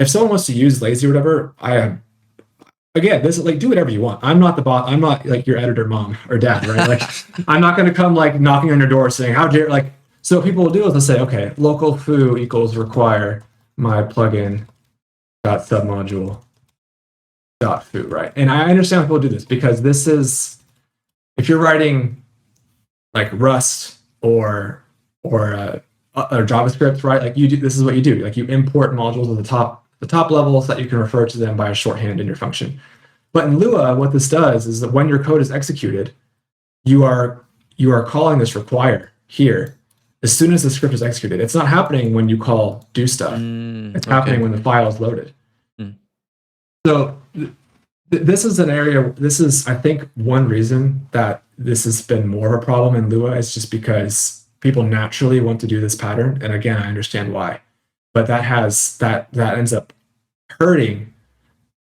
if someone wants to use lazy or whatever, again, this is like, do whatever you want. I'm not the boss. I'm not like your editor mom or dad, right? Like, I'm not going to come like knocking on your door saying, how dare, like, so what people will do is they'll say, okay, local foo equals require my plugin dot submodule dot foo, right? And I understand people do this because this is, if you're writing like Rust or JavaScript, right? Like this is what you do. Like you import modules at the top level so that you can refer to them by a shorthand in your function. But in Lua, what this does is that when your code is executed, you are calling this require here as soon as the script is executed. It's not happening when you call do stuff. It's happening when the file is loaded. So this is an area, this is, I think, one reason that this has been more of a problem in Lua is just because people naturally want to do this pattern. And again, I understand why. But that ends up hurting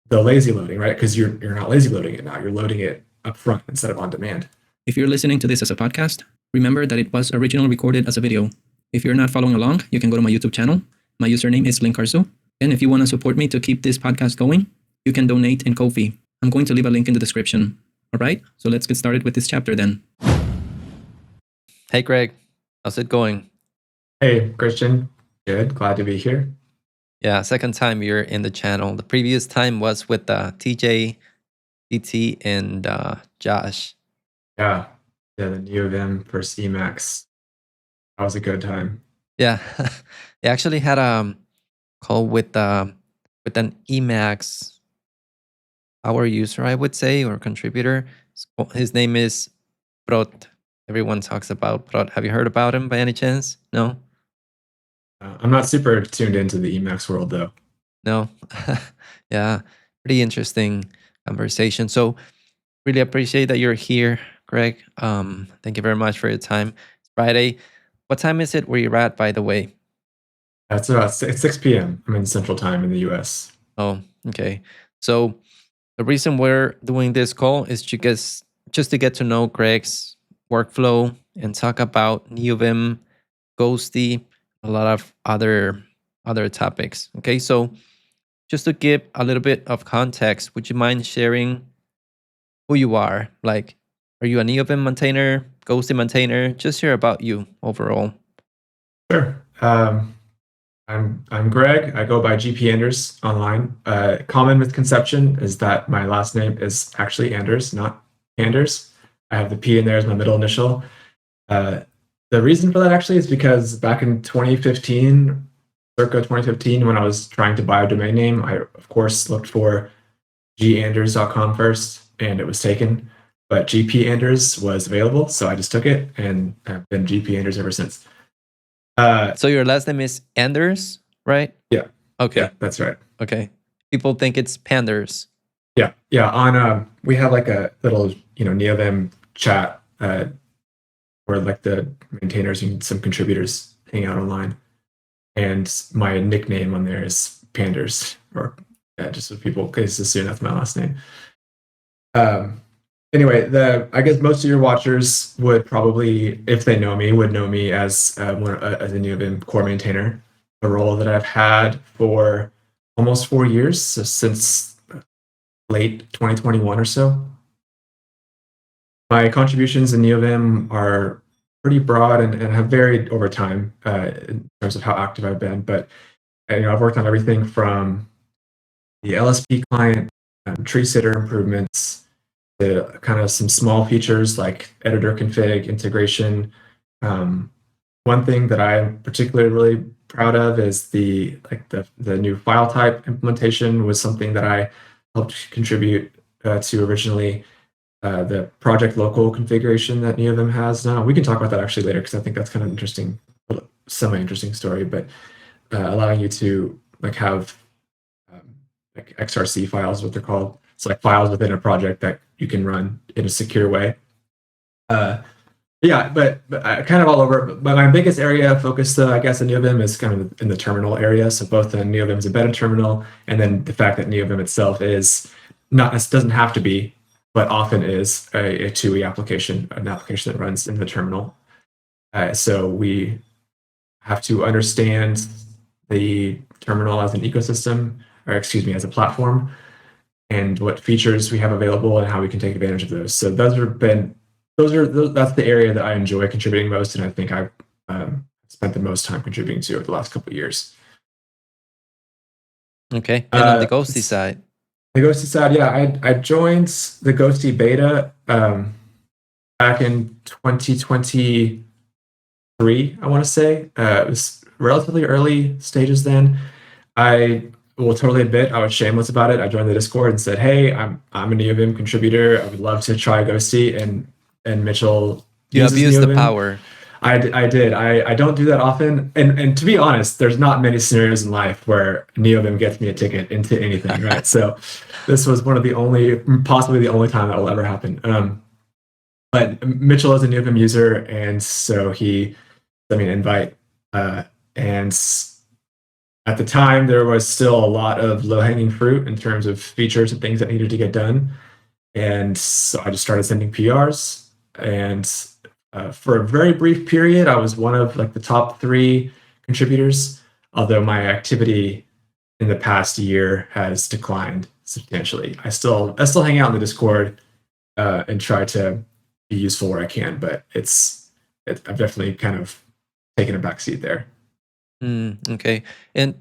the lazy loading, right? Because you're not lazy loading it now. You're loading it up front instead of on demand. If you're listening to this as a podcast, remember that it was originally recorded as a video. If you're not following along, you can go to my YouTube channel. My username is linkarzu. And if you want to support me to keep this podcast going, you can donate in Ko-fi. I'm going to leave a link in the description. All right, so let's get started with this chapter then. Hey, Greg. How's it going? Hey, Christian. Good. Glad to be here. Yeah, second time you're in the channel. The previous time was with TJ, DT, and Josh. Yeah, the Neovim versus Emacs. That was a good time. Yeah, I actually had a call with an Emacs power user, I would say, or contributor. His name is Prot. Everyone talks about Prot. Have you heard about him by any chance? No? I'm not super tuned into the Emacs world, though. No? Yeah, pretty interesting conversation. So really appreciate that you're here, Greg. Thank you very much for your time. It's Friday. What time is it where you're at, by the way? It's about 6 p.m. I'm in Central Time in the US. Oh, okay. So the reason we're doing this call is just to get to know Greg's workflow and talk about Neovim, Ghostty, a lot of other topics. Okay, so just to give a little bit of context, would you mind sharing who you are? Like, are you a Neovim maintainer, Ghostty maintainer? Just share about you overall. Sure. I'm Greg. I go by GPAnders online. Common misconception is that my last name is actually Anders, not Anders. I have the P in there as my middle initial. The reason for that actually is because back in 2015, circa 2015, when I was trying to buy a domain name, I of course looked for ganders.com first, and it was taken. But GPAnders was available, so I just took it, and I've been GPAnders ever since. So your last name is Anders, right? Yeah. Okay. Yeah, that's right. Okay. People think it's Panders. Yeah. Yeah. On we have like a little, Neovim chat where like the maintainers and some contributors hang out online, and my nickname on there is Panders, or just so people just assume that's my last name. Anyway, I guess most of your watchers would probably, if they know me, would know me as a Neovim core maintainer, a role that I've had for almost 4 years, so since late 2021 or so. My contributions in Neovim are pretty broad and have varied over time in terms of how active I've been. But I've worked on everything from the LSP client, tree sitter improvements, to kind of some small features like editor config integration. One thing that I'm particularly really proud of is the new file type implementation was something that I helped contribute to originally. The project local configuration that Neovim has now. We can talk about that actually later because I think that's kind of interesting, semi-interesting story. But allowing you to have XRC files, what they're called. It's like files within a project that you can run in a secure way. Yeah, but kind of all over. But my biggest area of focus, I guess, in Neovim is kind of in the terminal area. So both the Neovim's embedded terminal, and then the fact that Neovim itself is not, it doesn't have to be, but often is a TUI application, an application that runs in the terminal. So we have to understand the terminal as an ecosystem, or excuse me, as a platform, and what features we have available and how we can take advantage of those. So that's the area that I enjoy contributing most, and I think I've spent the most time contributing to over the last couple of years. Okay, and on the Ghostty side? The Ghostty side, yeah, I joined the Ghostty beta back in 2023, I want to say. It was relatively early stages then. I will totally admit I was shameless about it. I joined the Discord and said, "Hey, I'm a Neovim contributor. I would love to try Ghostty." And Mitchell abused the power. I did. I don't do that often. And to be honest, there's not many scenarios in life where Neovim gets me a ticket into anything, right? So this was possibly the only time that will ever happen. But Mitchell is a Neovim user, and so he sent me an invite. And at the time, there was still a lot of low-hanging fruit in terms of features and things that needed to get done. And so I just started sending PRs. And for a very brief period, I was one of like the top 3 contributors, although my activity in the past year has declined substantially. I still hang out in the Discord and try to be useful where I can, but I've definitely kind of taken a backseat there. Okay. And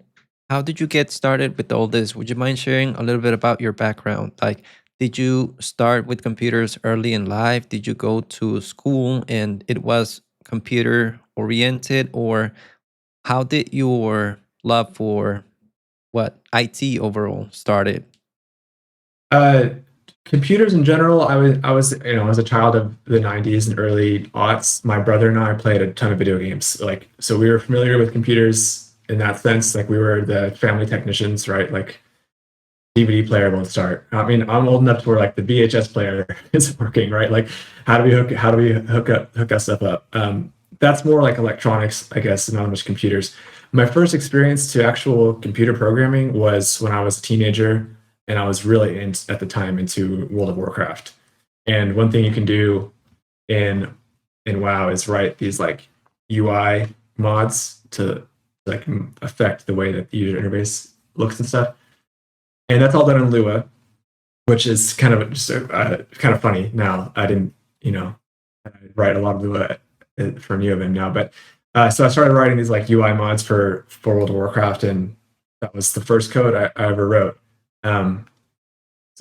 how did you get started with all this? Would you mind sharing a little bit about your background? Like, did you start with computers early in life? Did you go to school and it was computer oriented? Or how did your love for IT overall started? Computers in general, I was as a child of the 90s and early aughts, my brother and I played a ton of video games. So we were familiar with computers in that sense. Like, we were the family technicians, right? Like, DVD player won't start. I mean, I'm old enough to where like the VHS player is working, right? Like, how do we hook that stuff up? That's more like electronics, I guess, not much computers. My first experience to actual computer programming was when I was a teenager, and I was really at the time into World of Warcraft. And one thing you can do in WoW is write these like UI mods to like affect the way that the user interface looks and stuff. And that's all done in Lua, which is kind of funny now. I didn't, write a lot of Lua for Neovim now, but so I started writing these like UI mods for World of Warcraft, and that was the first code I ever wrote. So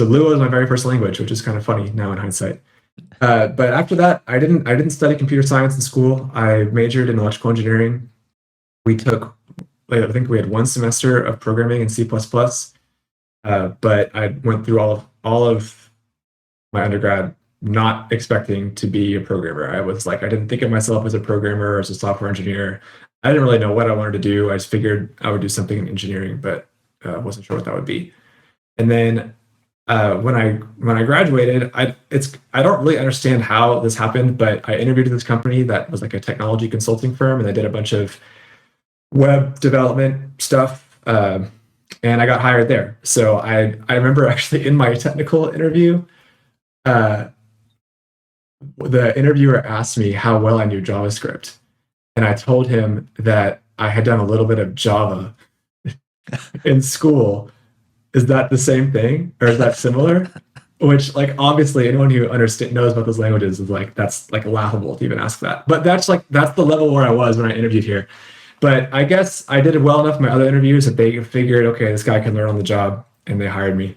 Lua was my very first language, which is kind of funny now in hindsight. But after that, I didn't study computer science in school. I majored in electrical engineering. I think we had 1 semester of programming in C++. But I went through all of my undergrad not expecting to be a programmer. I didn't think of myself as a programmer or as a software engineer. I didn't really know what I wanted to do. I just figured I would do something in engineering, but wasn't sure what that would be. And then when I graduated, I don't really understand how this happened, but I interviewed with this company that was like a technology consulting firm, and they did a bunch of web development stuff. And I got hired there. So I remember actually in my technical interview, the interviewer asked me how well I knew JavaScript. And I told him that I had done a little bit of Java in school. Is that the same thing, or is that similar? Which, like, obviously anyone who knows about those languages is like, that's like laughable to even ask that. But that's the level where I was when I interviewed here. But I guess I did well enough in my other interviews that they figured, okay, this guy can learn on the job, and they hired me.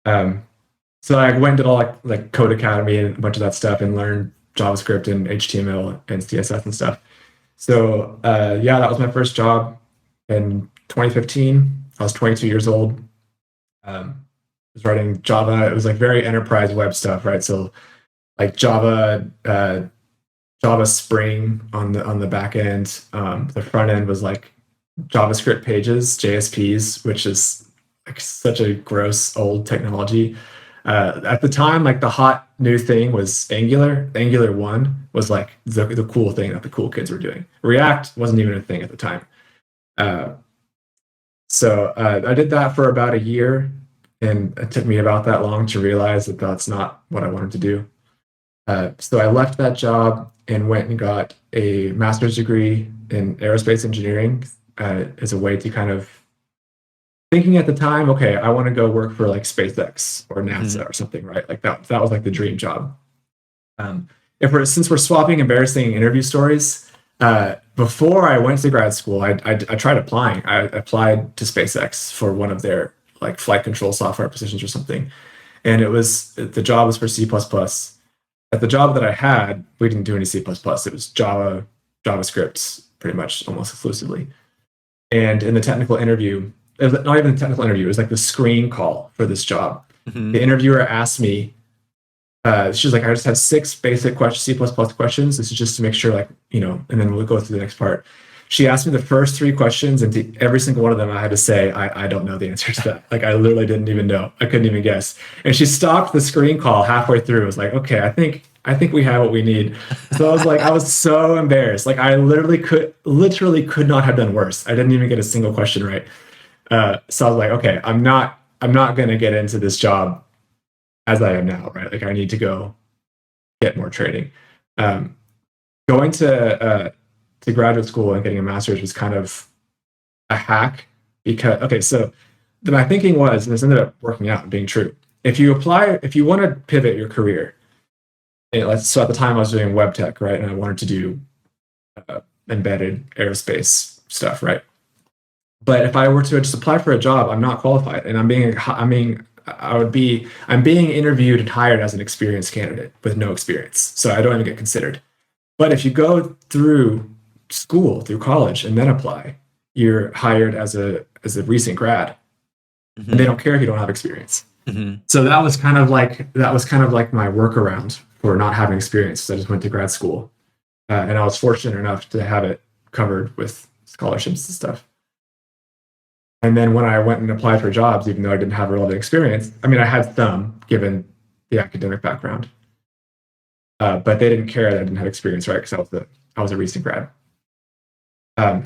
So I went and did all like Code Academy and a bunch of that stuff, and learned JavaScript and HTML and CSS and stuff. So yeah, that was my first job in 2015. I was 22 years old. I was writing Java. It was like very enterprise web stuff, right? So like Java Spring on the back end. The front end was like JavaScript pages, JSPs, which is like such a gross old technology. At the time, like the hot new thing was Angular. Angular 1 was like the cool thing that the cool kids were doing. React wasn't even a thing at the time. So I did that for about a year, and it took me about that long to realize that that's not what I wanted to do. So I left that job and went and got a master's degree in aerospace engineering as a way to kind of thinking at the time, okay, I want to go work for like SpaceX or NASA or something, right? Like that was like the dream job. Since we're swapping embarrassing interview stories, before I went to grad school, I tried applying. I applied to SpaceX for one of their like flight control software positions or something, and the job was for C++. At the job that I had, we didn't do any C++. It was Java, JavaScript, pretty much almost exclusively. And in the technical interview, it was not even the technical interview, it was like the screen call for this job. The interviewer asked me, she was like, I just have 6 basic C++ questions. This is just to make sure, like, and then we'll go through the next part. She asked me the first 3 questions, and to every single one of them, I had to say, I don't know the answer to that. Like, I literally didn't even know. I couldn't even guess. And she stopped the screen call halfway through. I was like, okay, I think we have what we need. So I was like, I was so embarrassed. Like, I literally could not have done worse. I didn't even get a single question right. So I was like, okay, I'm not going to get into this job as I am now, right? Like, I need to go get more training. Going to graduate school and getting a master's was kind of a hack because, okay, so my thinking was, and this ended up working out and being true. If you want to pivot your career, so at the time I was doing web tech, right? And I wanted to do embedded aerospace stuff, right? But if I were to just apply for a job, I'm not qualified, and I'm being interviewed and hired as an experienced candidate with no experience. So I don't even get considered. But if you go through school, through college, and then apply, you're hired as a recent grad, and they don't care if you don't have experience. So that was kind of like my workaround for not having experience. So I just went to grad school, and I was fortunate enough to have it covered with scholarships and stuff. And then when I went and applied for jobs, even though I didn't have relevant experience, I mean, I had some given the academic background, but they didn't care that I didn't have experience, right? Because I was a recent grad.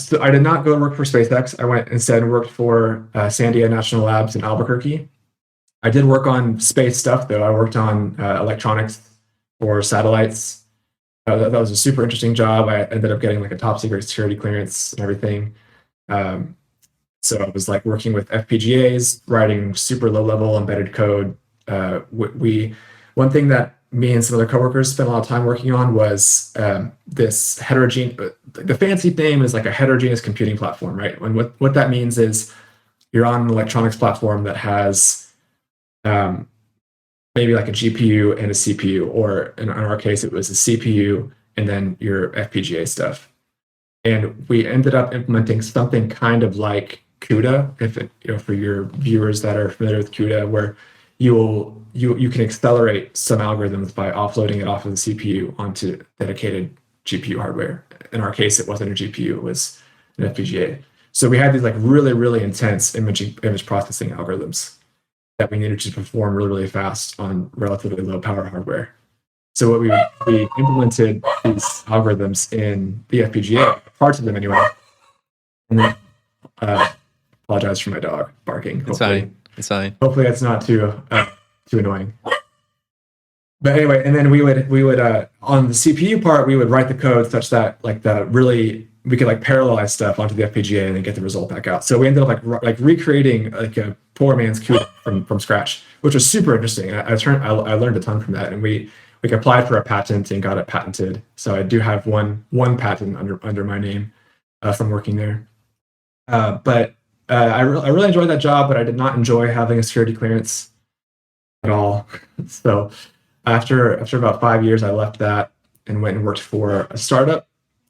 So I did not go and work for SpaceX. I went instead and worked for Sandia National Labs in Albuquerque. I did work on space stuff, though. I worked on electronics for satellites. That was a super interesting job. I ended up getting like a top secret security clearance and everything. So I was like working with FPGAs, writing super low level embedded code. One thing that me and some other coworkers spent a lot of time working on was this heterogeneous. The fancy name is like a heterogeneous computing platform, right? And what that means is you're on an electronics platform that has maybe like a GPU and a CPU, or in our case, it was a CPU and then your FPGA stuff. And we ended up implementing something kind of like CUDA, for your viewers that are familiar with CUDA, where you can accelerate some algorithms by offloading it off of the CPU onto dedicated GPU hardware. In our case, it wasn't a GPU, it was an FPGA. So we had these like really, really intense image processing algorithms that we needed to perform really, really fast on relatively low power hardware. So what we implemented these algorithms in the FPGA, parts of them anyway. And then apologize for my dog barking. It's fine. It's fine. Hopefully that's not too annoying. But anyway, and then we would on the CPU part, we would write the code such that we could like parallelize stuff onto the FPGA and then get the result back out. So we ended up like recreating like a poor man's CUDA from scratch, which was super interesting. I learned a ton from that, and we applied for a patent and got it patented. So I do have one patent under my name from working there. But I really enjoyed that job, but I did not enjoy having a security clearance at all. So after about 5 years, I left that and went and worked for a startup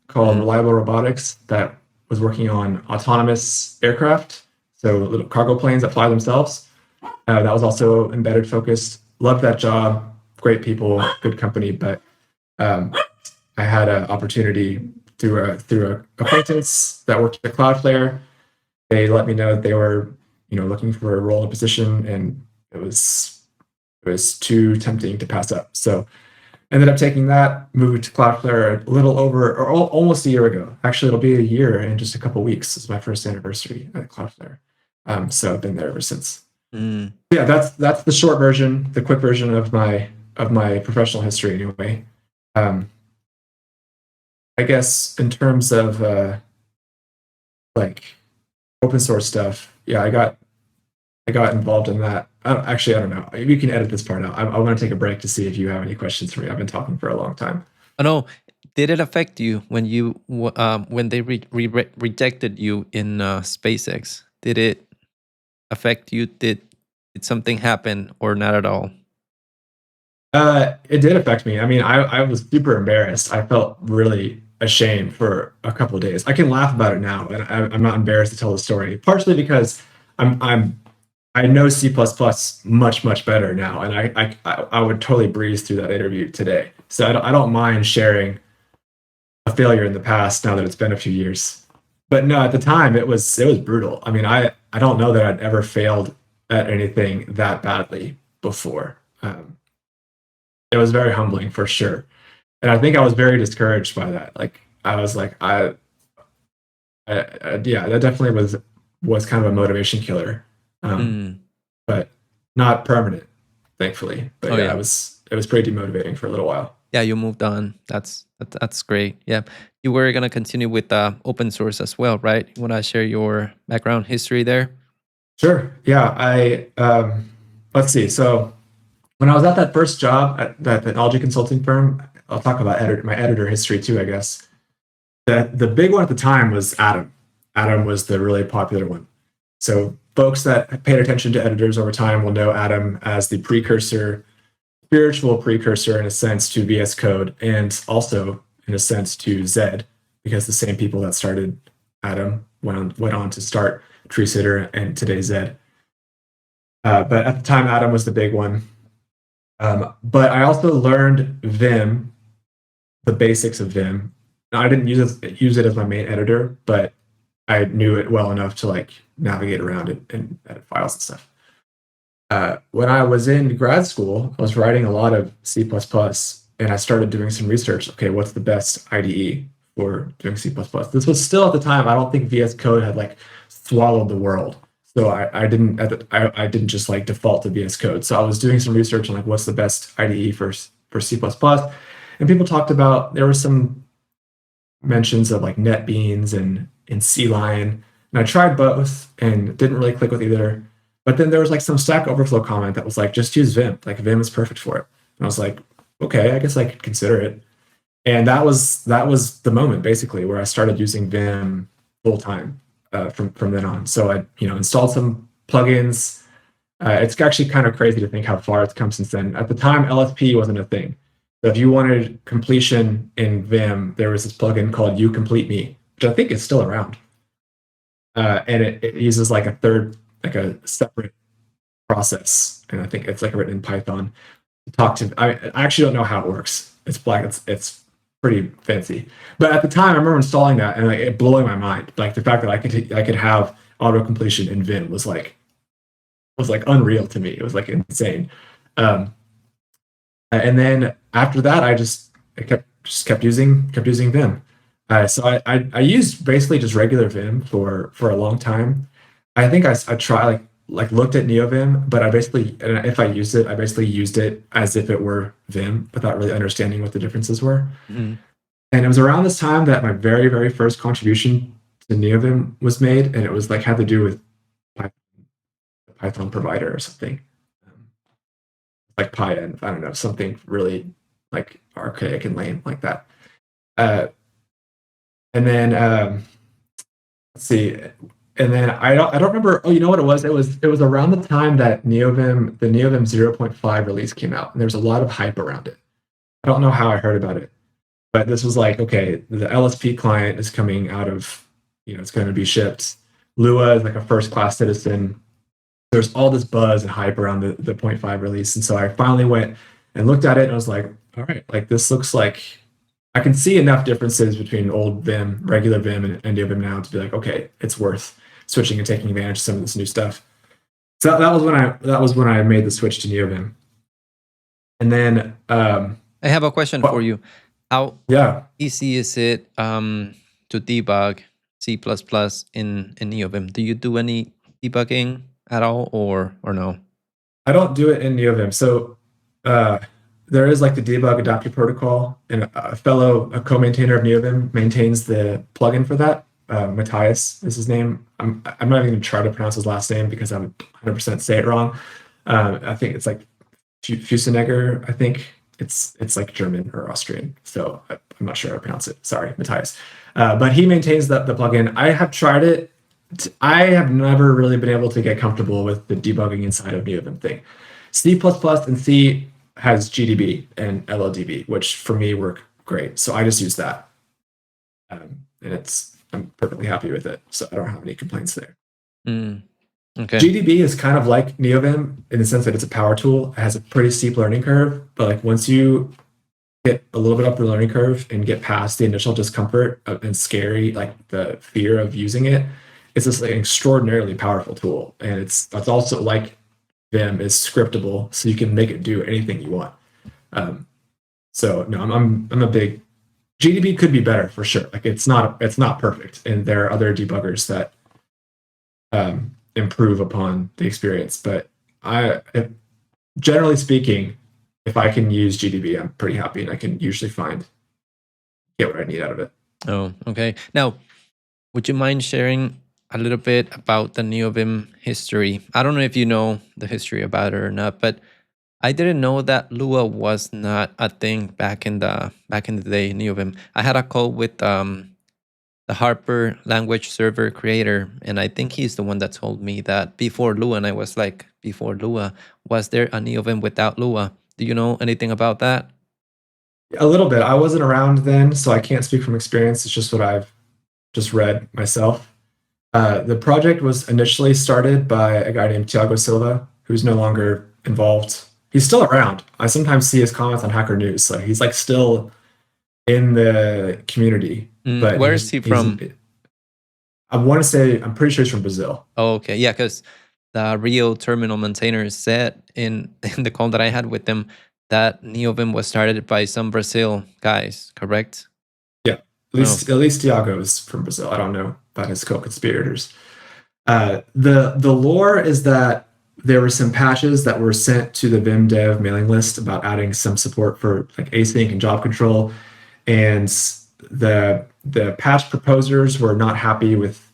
called Reliable Robotics that was working on autonomous aircraft, so little cargo planes that fly themselves. That was also embedded focused. Loved that job. Great people, good company, but I had an opportunity through a acquaintance that worked at Cloudflare. They let me know that they were, looking for a role and position, and it was too tempting to pass up. So ended up taking that, moved to Cloudflare a little over, or almost a year ago. Actually, it'll be a year in just a couple of weeks. It's my first anniversary at Cloudflare. So I've been there ever since. Yeah, that's the short version, the quick version of my professional history anyway. I guess in terms of like open source stuff, yeah, I got involved in that. I don't know. Maybe you can edit this part out. I want to take a break to see if you have any questions for me. I've been talking for a long time. Oh no, did it affect you when when they rejected you in SpaceX? Did it affect you? Did something happen or not at all? It did affect me. I mean, I was super embarrassed. I felt really ashamed for a couple of days. I can laugh about it now, and I'm not embarrassed to tell the story. Partially because I know C++ much better now, and I would totally breeze through that interview today. So I don't mind sharing a failure in the past now that it's been a few years. But no, at the time it was brutal. I mean, I don't know that I'd ever failed at anything that badly before. It was very humbling for sure, and I think I was very discouraged by that. Like I was like, yeah, that definitely was kind of a motivation killer, but not permanent, thankfully. But Oh, yeah, yeah. it was pretty demotivating for a little while. Yeah, you moved on. That's great. Yeah, you were gonna continue with open source as well, right? You wanna share your background history there? Sure. Yeah. Let's see. So when I was at that first job at that technology consulting firm, I'll talk about my editor history too, I guess. The big one at the time was Atom. Atom was the really popular one. So folks that paid attention to editors over time will know Atom as the spiritual precursor in a sense to VS Code, and also in a sense to Zed, because the same people that started Atom went on to start Treesitter and today Zed. But at the time, Atom was the big one. But I also learned Vim, the basics of Vim. Now, I didn't use it as my main editor, but I knew it well enough to like navigate around it and edit files and stuff. When I was in grad school, I was writing a lot of C++, and I started doing some research. Okay, what's the best IDE for doing C++? This was still at the time, I don't think VS Code had like swallowed the world. So I didn't just like default to VS Code. So I was doing some research on like what's the best IDE for C++, and people talked about, there were some mentions of like NetBeans and CLion, and I tried both and didn't really click with either. But then there was like some Stack Overflow comment that was like, just use Vim. Like Vim is perfect for it. And I was like, okay, I guess I could consider it. And that was the moment basically where I started using Vim full time from then on. So I installed some plugins. It's actually kind of crazy to think how far it's come since then. At the time, LSP wasn't a thing. So if you wanted completion in Vim, there was this plugin called uCompleteMe, which I think is still around. And it uses like a separate process, and I think it's like written in Python to talk to. I actually don't know how it works. It's black. It's pretty fancy. But at the time, I remember installing that and like it blowing my mind. Like the fact that I could have auto completion in Vim was like unreal to me. It was like insane. And then after that, I kept using Vim. So I used basically just regular Vim for a long time. I think I tried like looked at Neovim, but if I used it, I basically used it as if it were Vim without really understanding what the differences were. Mm-hmm. And it was around this time that my very, very first contribution to Neovim was made, and it was like had to do with Python provider or something, like PyEnv, I don't know, something really like archaic and lame like that. And then let's see. And then I don't remember. Oh, you know what it was? It was around the time that the Neovim 0.5 release came out, and there's a lot of hype around it. I don't know how I heard about it, but this was like, okay, the LSP client is coming out of, it's going to be shipped. Lua is like a first-class citizen. There's all this buzz and hype around the 0.5 release, and so I finally went and looked at it, and I was like, all right, like this looks like I can see enough differences between old Vim, regular Vim, and Neovim now to be like, okay, it's worth switching and taking advantage of some of this new stuff. So that was when I made the switch to Neovim. And then I have a question for you. How easy is it to debug C++ in Neovim? Do you do any debugging at all or no? I don't do it in Neovim. So there is like the debug adapter protocol, and a co-maintainer of Neovim maintains the plugin for that. Matthias is his name. I'm not even going to try to pronounce his last name because I'm 100% say it wrong. I think it's like Fusenegger. I think it's like German or Austrian. So I'm not sure how to pronounce it. Sorry, Matthias. But he maintains the plugin. I have tried it. I have never really been able to get comfortable with the debugging inside of Neovim thing. C++ and C has GDB and LLDB, which for me work great. So I just use that. And I'm perfectly happy with it. So I don't have any complaints there. Okay. GDB is kind of like Neovim in the sense that it's a power tool. It has a pretty steep learning curve, but like once you get a little bit up the learning curve and get past the initial discomfort and scary, like the fear of using it, it's just like an extraordinarily powerful tool. And it's also like Vim is scriptable, so you can make it do anything you want. So no, I'm a big GDB could be better for sure. Like it's not perfect, and there are other debuggers that improve upon the experience. But generally speaking, if I can use GDB, I'm pretty happy, and I can usually get what I need out of it. Oh, okay. Now, would you mind sharing a little bit about the Neovim history? I don't know if you know the history about it or not, but I didn't know that Lua was not a thing back in the day. Neovim. I had a call with the Harper language server creator, and I think he's the one that told me that before Lua, and I was like, before Lua, was there a Neovim without Lua? Do you know anything about that? A little bit. I wasn't around then, so I can't speak from experience. It's just what I've just read myself. The project was initially started by a guy named Thiago Silva, who's no longer involved. He's still around. I sometimes see his comments on Hacker News, so he's like still in the community. But where is he from? I'm pretty sure he's from Brazil. Oh, okay. Yeah, because the Rio terminal maintainer said in the call that I had with them that Neovim was started by some Brazil guys, correct? Yeah, at least Thiago is from Brazil. I don't know about his co-conspirators. The lore is that there were some patches that were sent to the Vim dev mailing list about adding some support for like async and job control, and the patch proposers were not happy with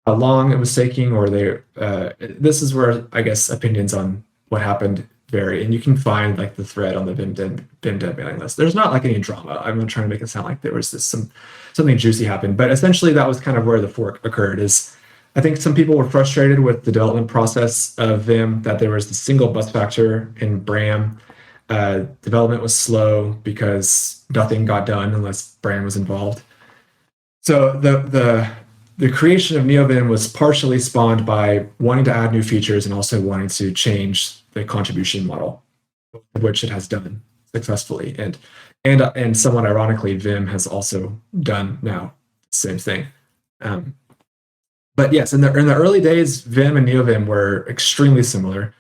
how long it was taking, or this is where I guess opinions on what happened vary, and you can find like the thread on the Vim dev mailing list. There's not like any drama. I'm not trying to make it sound like there was something juicy happened, but essentially that was kind of where the fork occurred. I think some people were frustrated with the development process of Vim, that there was the single bus factor in Bram. Development was slow because nothing got done unless Bram was involved. So the creation of Neovim was partially spawned by wanting to add new features and also wanting to change the contribution model, which it has done successfully. And somewhat ironically, Vim has also done now the same thing. But yes, in the early days, Vim and Neovim were extremely similar.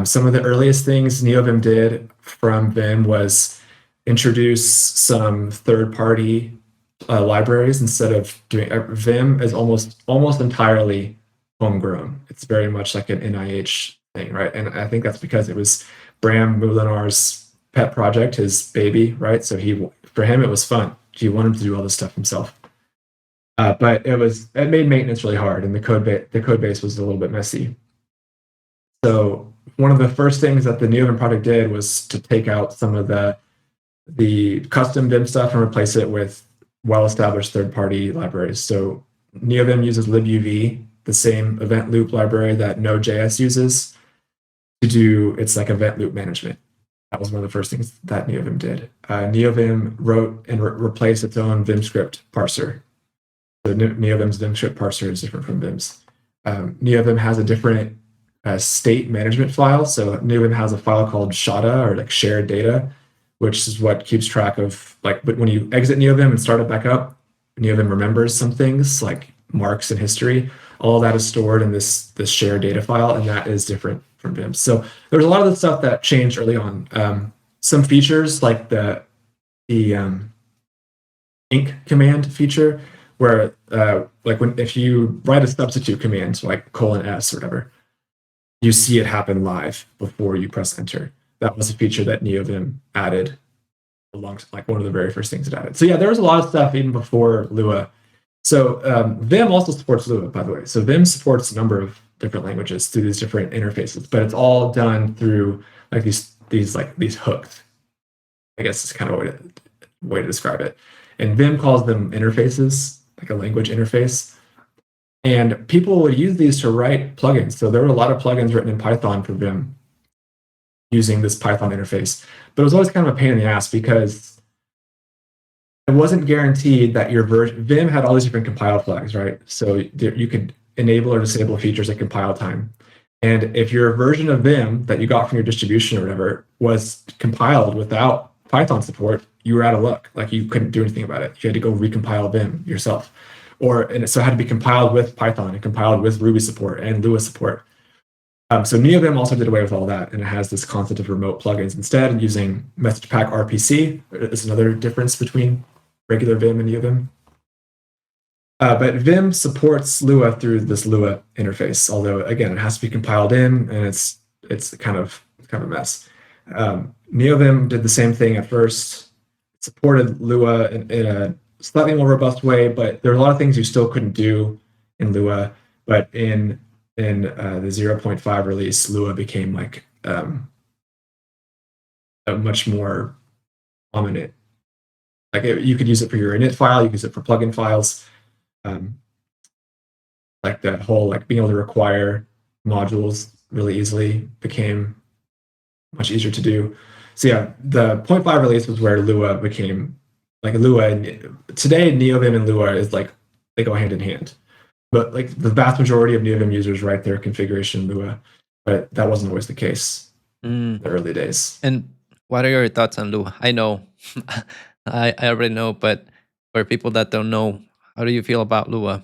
Some of the earliest things Neovim did from Vim was introduce some third-party libraries instead of doing Vim is almost entirely homegrown. It's very much like an NIH thing, right? And I think that's because it was Bram Moulinar's pet project, his baby, right? So for him it was fun. He wanted to do all this stuff himself. But it made maintenance really hard, and the code base was a little bit messy. So one of the first things that the Neovim project did was to take out some of the custom Vim stuff and replace it with well-established third-party libraries. So Neovim uses libuv, the same event loop library that Node.js uses to do its like event loop management. That was one of the first things that Neovim did. Neovim wrote and replaced its own Vim script parser. The Neovim's Vim script parser is different from Vim's. Neovim has a different state management file. So Neovim has a file called shada, or like shared data, which is what keeps track of, like, but when you exit Neovim and start it back up, Neovim remembers some things like marks and history. All that is stored in this shared data file, and that is different from Vim. So there's a lot of the stuff that changed early on. Some features like the inc command feature, where if you write a substitute command like :s or whatever, you see it happen live before you press enter. That was a feature that Neovim added along, like one of the very first things it added. So yeah, there was a lot of stuff even before Lua So Vim also supports Lua, by the way. So Vim supports a number of different languages through these different interfaces, but it's all done through like these hooks. I guess is kind of a way to describe it. And Vim calls them interfaces, like a language interface. And people would use these to write plugins. So there were a lot of plugins written in Python for Vim using this Python interface. But it was always kind of a pain in the ass because it wasn't guaranteed that your version. Vim had all these different compile flags, right? So you could enable or disable features at compile time. And if your version of Vim that you got from your distribution or whatever was compiled without Python support, you were out of luck. Like you couldn't do anything about it. You had to go recompile Vim yourself. And so it had to be compiled with Python and compiled with Ruby support and Lua support. So Neovim also did away with all that, and it has this concept of remote plugins instead, using message pack RPC. Is another difference between regular Vim and Neovim. But Vim supports Lua through this Lua interface, although again, it has to be compiled in, and it's kind of a mess. Neovim did the same thing at first. It supported Lua in a slightly more robust way, but there are a lot of things you still couldn't do in Lua. But in the 0.5 release, Lua became like a much more prominent. Like you could use it for your init file, you could use it for plugin files. Like that whole being able to require modules really easily became much easier to do. So yeah, the 0.5 release was where Lua became like Lua. Today, Neovim and Lua is like they go hand in hand. But like the vast majority of Neovim users write their configuration in Lua, but that wasn't always the case in the early days. And what are your thoughts on Lua? I know, I already know, but for people that don't know, how do you feel about Lua?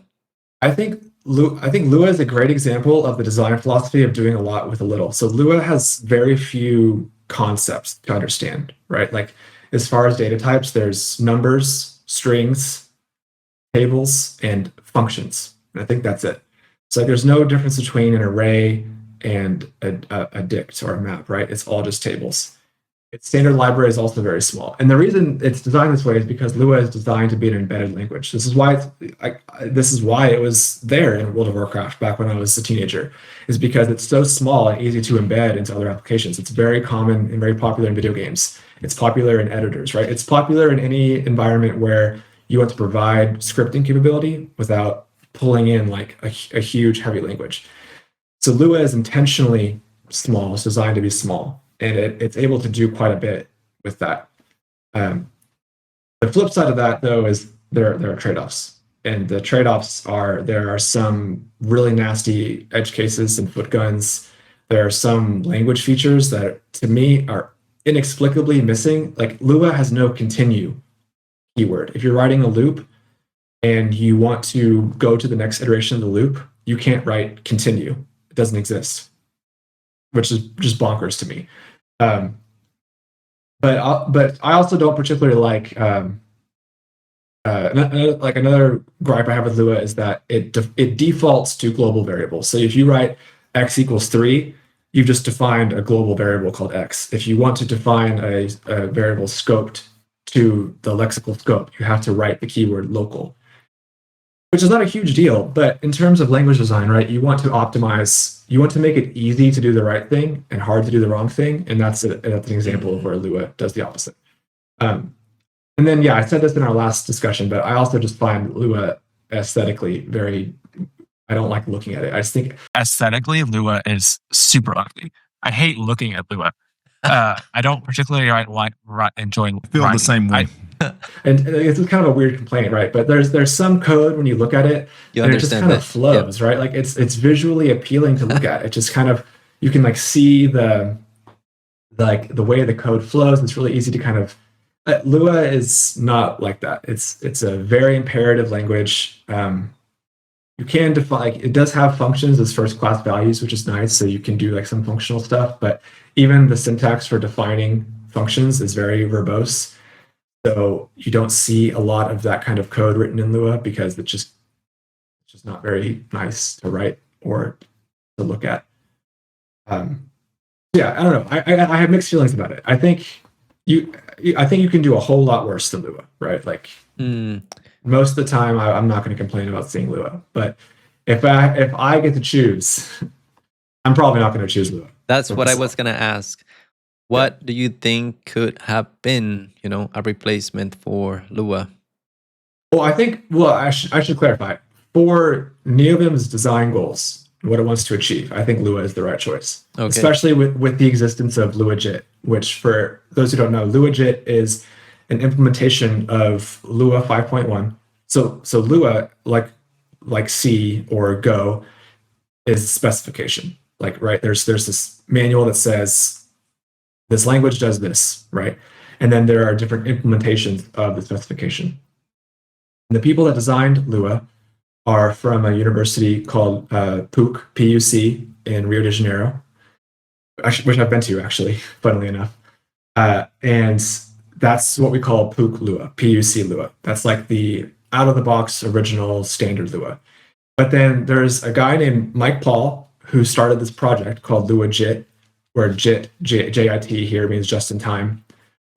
I think Lua is a great example of the design philosophy of doing a lot with a little. So Lua has very few concepts to understand, right? Like as far as data types, there's numbers, strings, tables, and functions. And I think that's it. So there's no difference between an array and a dict or a map, right? It's all just tables. Its standard library is also very small. And the reason it's designed this way is because Lua is designed to be an embedded language. This is why it was there in World of Warcraft back when I was a teenager, is because it's so small and easy to embed into other applications. It's very common and very popular in video games. It's popular in editors, right? It's popular in any environment where you want to provide scripting capability without pulling in like a huge, heavy language. So Lua is intentionally small. It's designed to be small. And it's able to do quite a bit with that. The flip side of that, though, is there are trade-offs. And the trade-offs are there are some really nasty edge cases and foot guns. There are some language features that, to me, are inexplicably missing. Like Lua has no continue keyword. If you're writing a loop and you want to go to the next iteration of the loop, you can't write continue. It doesn't exist, which is just bonkers to me. But I also don't particularly like another gripe I have with Lua is that it defaults to global variables. So if you write x equals 3, you've just defined a global variable called x. If you want to define a variable scoped to the lexical scope, you have to write the keyword local, which is not a huge deal. But in terms of language design, right, you want to optimize, you want to make it easy to do the right thing and hard to do the wrong thing. And that's an example of where Lua does the opposite. And then, yeah, I said this in our last discussion, but I also just find Lua aesthetically I don't like looking at it. I just think aesthetically, Lua is super ugly. I hate looking at Lua. I don't particularly enjoy. I feel the same way. And it's kind of a weird complaint, right? But there's some code when you look at it, and it just kind of flows, right? Like it's visually appealing to look at. It just kind of, you can like see the way the code flows. It's really easy to kind of. Lua is not like that. It's a very imperative language. You can define, it does have functions as first class values, which is nice. So you can do like some functional stuff, but even the syntax for defining functions is very verbose. So you don't see a lot of that kind of code written in Lua because it's just not very nice to write or to look at. Yeah, I don't know. I have mixed feelings about it. I think you can do a whole lot worse than Lua, right? Like Mm, Most of the time, I'm not going to complain about seeing Lua. But if I get to choose, I'm probably not going to choose Lua. that's for what I myself. was gonna ask. What do you think could have been, a replacement for Lua? Well, I should clarify. For Neovim's design goals, what it wants to achieve, I think Lua is the right choice. Okay. Especially with the existence of LuaJIT, which for those who don't know, LuaJIT is an implementation of Lua 5.1. So Lua, like C or Go, is specification. Like, right, there's this manual that says this language does this, right? And then there are different implementations of the specification. And the people that designed Lua are from a university called PUC, P-U-C, in Rio de Janeiro, which I've been to, actually, funnily enough. And that's what we call PUC Lua, P-U-C Lua. That's like the out-of-the-box original standard Lua. But then there's a guy named Mike Paul who started this project called LuaJIT, where JIT, J-I-T here means just in time,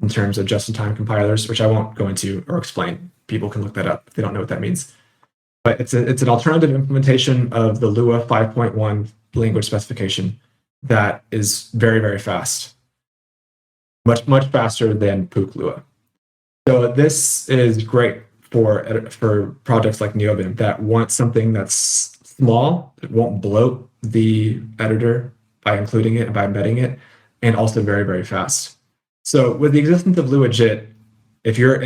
in terms of just-in-time compilers, which I won't go into or explain. People can look that up if they don't know what that means. But it's an alternative implementation of the Lua 5.1 language specification that is very, very fast. Much faster than PUC Lua. So this is great for projects like Neovim that want something that's small, it won't bloat the editor by including it and by embedding it, and also very, very fast. So with the existence of LuaJIT, if you're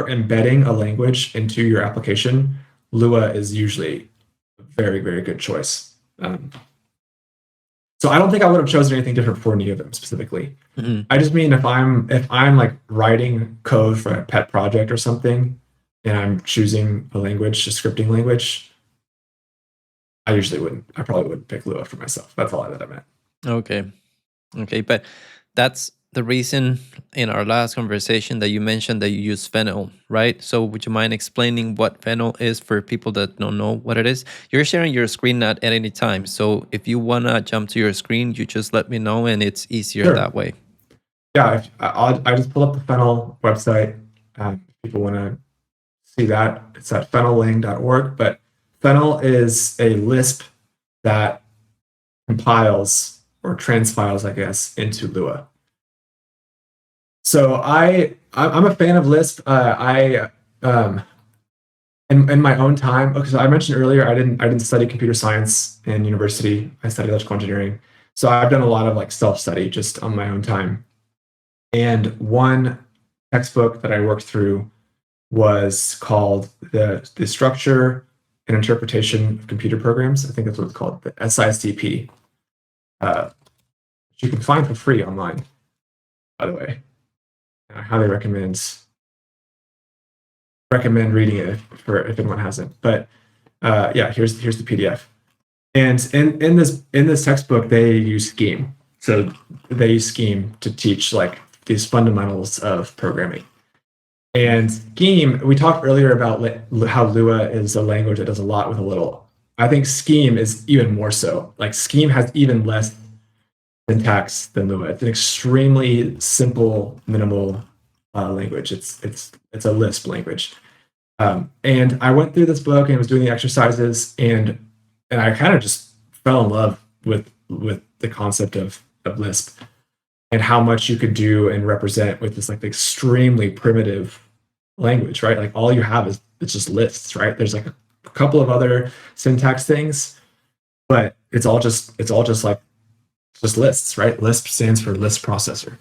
embedding a language into your application, Lua is usually a very, very good choice. So I don't think I would have chosen anything different for Neovim specifically. Mm-hmm. I just mean if I'm like writing code for a pet project or something, and I'm choosing a language, a scripting language, I probably wouldn't pick Lua for myself. That's all that I meant. Okay, but that's the reason in our last conversation that you mentioned that you use Fennel, right? So would you mind explaining what Fennel is for people that don't know what it is? You're sharing your screen at any time. So if you want to jump to your screen, you just let me know and it's easier that way. Yeah, I just pull up the Fennel website. If people want to see that, it's at fennelling.org. But Fennel is a Lisp that compiles or transpiles, I guess, into Lua. So I'm a fan of Lisp. In my own time, because I mentioned earlier, I didn't study computer science in university. I studied electrical engineering. So I've done a lot of like self-study just on my own time. And one textbook that I worked through was called the Structure and Interpretation of Computer Programs. I think that's what it's called, the SICP. Which you can find for free online, by the way. I highly recommend reading it if anyone hasn't. But yeah, here's the PDF. And in this textbook, they use Scheme. So they use Scheme to teach like these fundamentals of programming. And Scheme, we talked earlier about how Lua is a language that does a lot with a little. I think Scheme is even more so. Like Scheme has even less syntax than Lua. It's an extremely simple, minimal language. It's a Lisp language. And I went through this book and was doing the exercises, and I kind of just fell in love with the concept of Lisp and how much you could do and represent with this like extremely primitive language, right? Like all you have is it's just lists, right? There's like a couple of other syntax things, but it's all just like just lists, right? Lisp stands for list processor.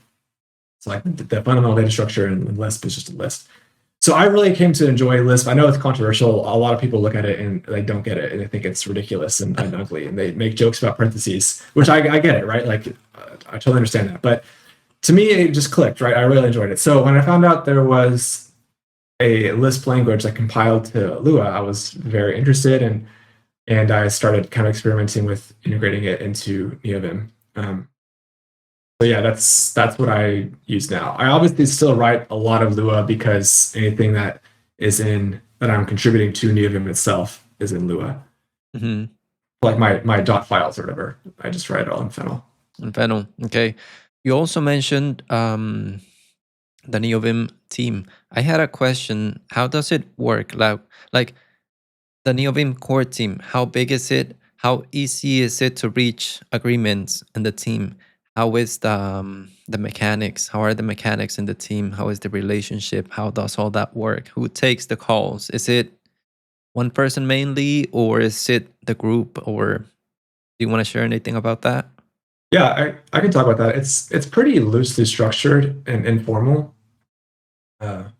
It's like the fundamental data structure, and Lisp is just a list. So I really came to enjoy Lisp. I know it's controversial. A lot of people look at it and they don't get it, and they think it's ridiculous and ugly, and they make jokes about parentheses, which I get it, right? Like I totally understand that. But to me, it just clicked, right? I really enjoyed it. So when I found out there was a Lisp language that compiled to Lua, I was very interested, and I started kind of experimenting with integrating it into Neovim. So yeah, that's what I use now. I obviously still write a lot of Lua because anything that I'm contributing to Neovim itself is in Lua. Mm-hmm. Like my dot files or whatever, I just write it all in Fennel. In Fennel, okay. You also mentioned the Neovim team. I had a question. How does it work? Like the Neovim core team, how big is it? How easy is it to reach agreements in the team? How is the mechanics? How are the mechanics in the team? How is the relationship? How does all that work? Who takes the calls? Is it one person mainly, or is it the group? Or do you want to share anything about that? Yeah, I can talk about that. It's pretty loosely structured and informal. So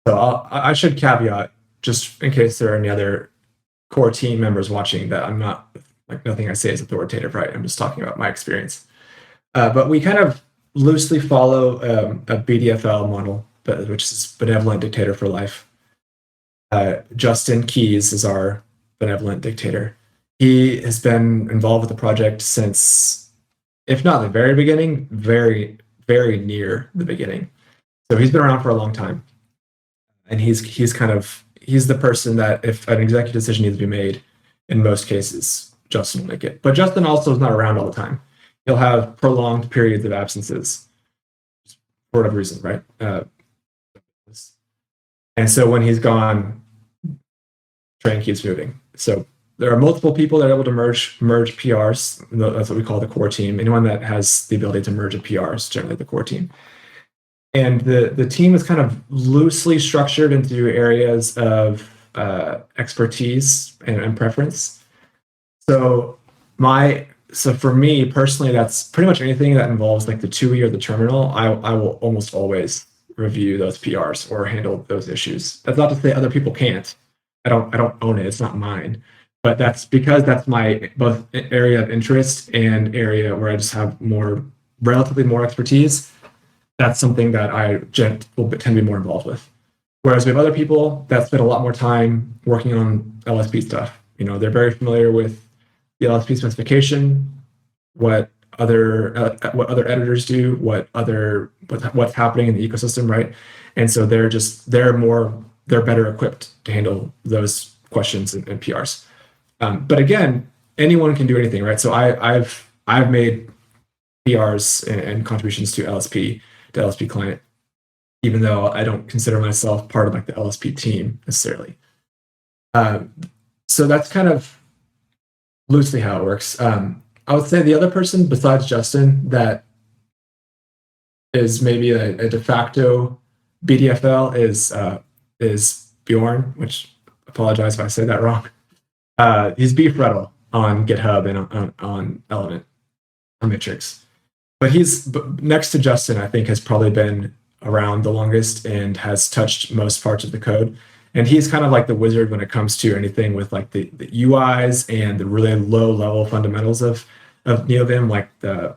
I should caveat, just in case there are any other core team members watching, that I'm not, like, nothing I say is authoritative, right? I'm just talking about my experience. But we kind of loosely follow a BDFL model, which is benevolent dictator for life. Justin Keys is our benevolent dictator. He has been involved with the project since, if not the very beginning, very, very near the beginning. So he's been around for a long time. And he's the person that, if an executive decision needs to be made, in most cases, Justin will make it. But Justin also is not around all the time. He'll have prolonged periods of absences for whatever reason, right? And so when he's gone, train keeps moving. So there are multiple people that are able to merge PRs. That's what we call the core team. Anyone that has the ability to merge a PR is generally the core team. And the team is kind of loosely structured into areas of expertise and preference. So for me personally, that's pretty much anything that involves like the TUI or the terminal. I will almost always review those PRs or handle those issues. That's not to say other people can't. I don't own it. It's not mine. But that's because that's my both area of interest and area where I just have relatively more expertise. That's something that I will tend to be more involved with. Whereas we have other people that spend a lot more time working on LSP stuff. They're very familiar with the LSP specification, what other editors do, what's happening in the ecosystem, right? And so they're better equipped to handle those questions and PRs. But again, anyone can do anything, right? So I've made PRs and contributions to LSP client, even though I don't consider myself part of like the LSP team necessarily. So that's kind of loosely how it works. I would say the other person besides Justin that is maybe a de facto BDFL is Bjorn, which apologize if I said that wrong. He's bfrettle on GitHub and on Element, on Matrix. But he's next to Justin, I think, has probably been around the longest and has touched most parts of the code. And he's kind of like the wizard when it comes to anything with like the UIs and the really low level fundamentals of Neovim, like the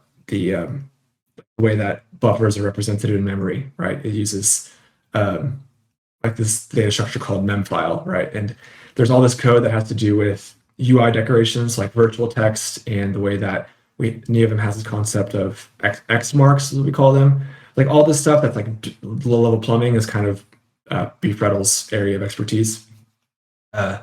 way that buffers are represented in memory, right? It uses like this data structure called memfile, right? And there's all this code that has to do with UI decorations like virtual text and the way that Neovim has this concept of X marks, as we call them. Like all this stuff that's like low level plumbing is kind of bfrettle's area of expertise. I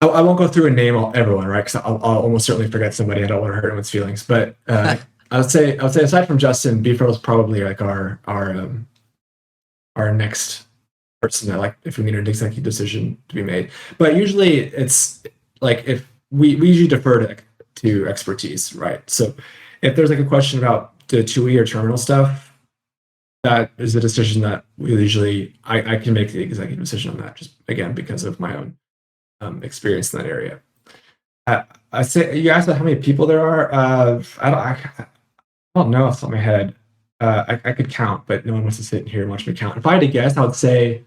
won't go through and name everyone, right? Because I'll almost certainly forget somebody. I don't want to hurt anyone's feelings. But I would say aside from Justin, bfrettle's probably like our next person that, like, if we need an executive decision to be made. But usually it's like if we usually defer to expertise, right? So if there's like a question about the TUI or terminal stuff, that is a decision that I can make the executive decision on that, just again because of my own experience in that area. I say you asked about how many people there are. I don't know off the top of my head. I could count, but no one wants to sit here and watch me count. If I had to guess, I would say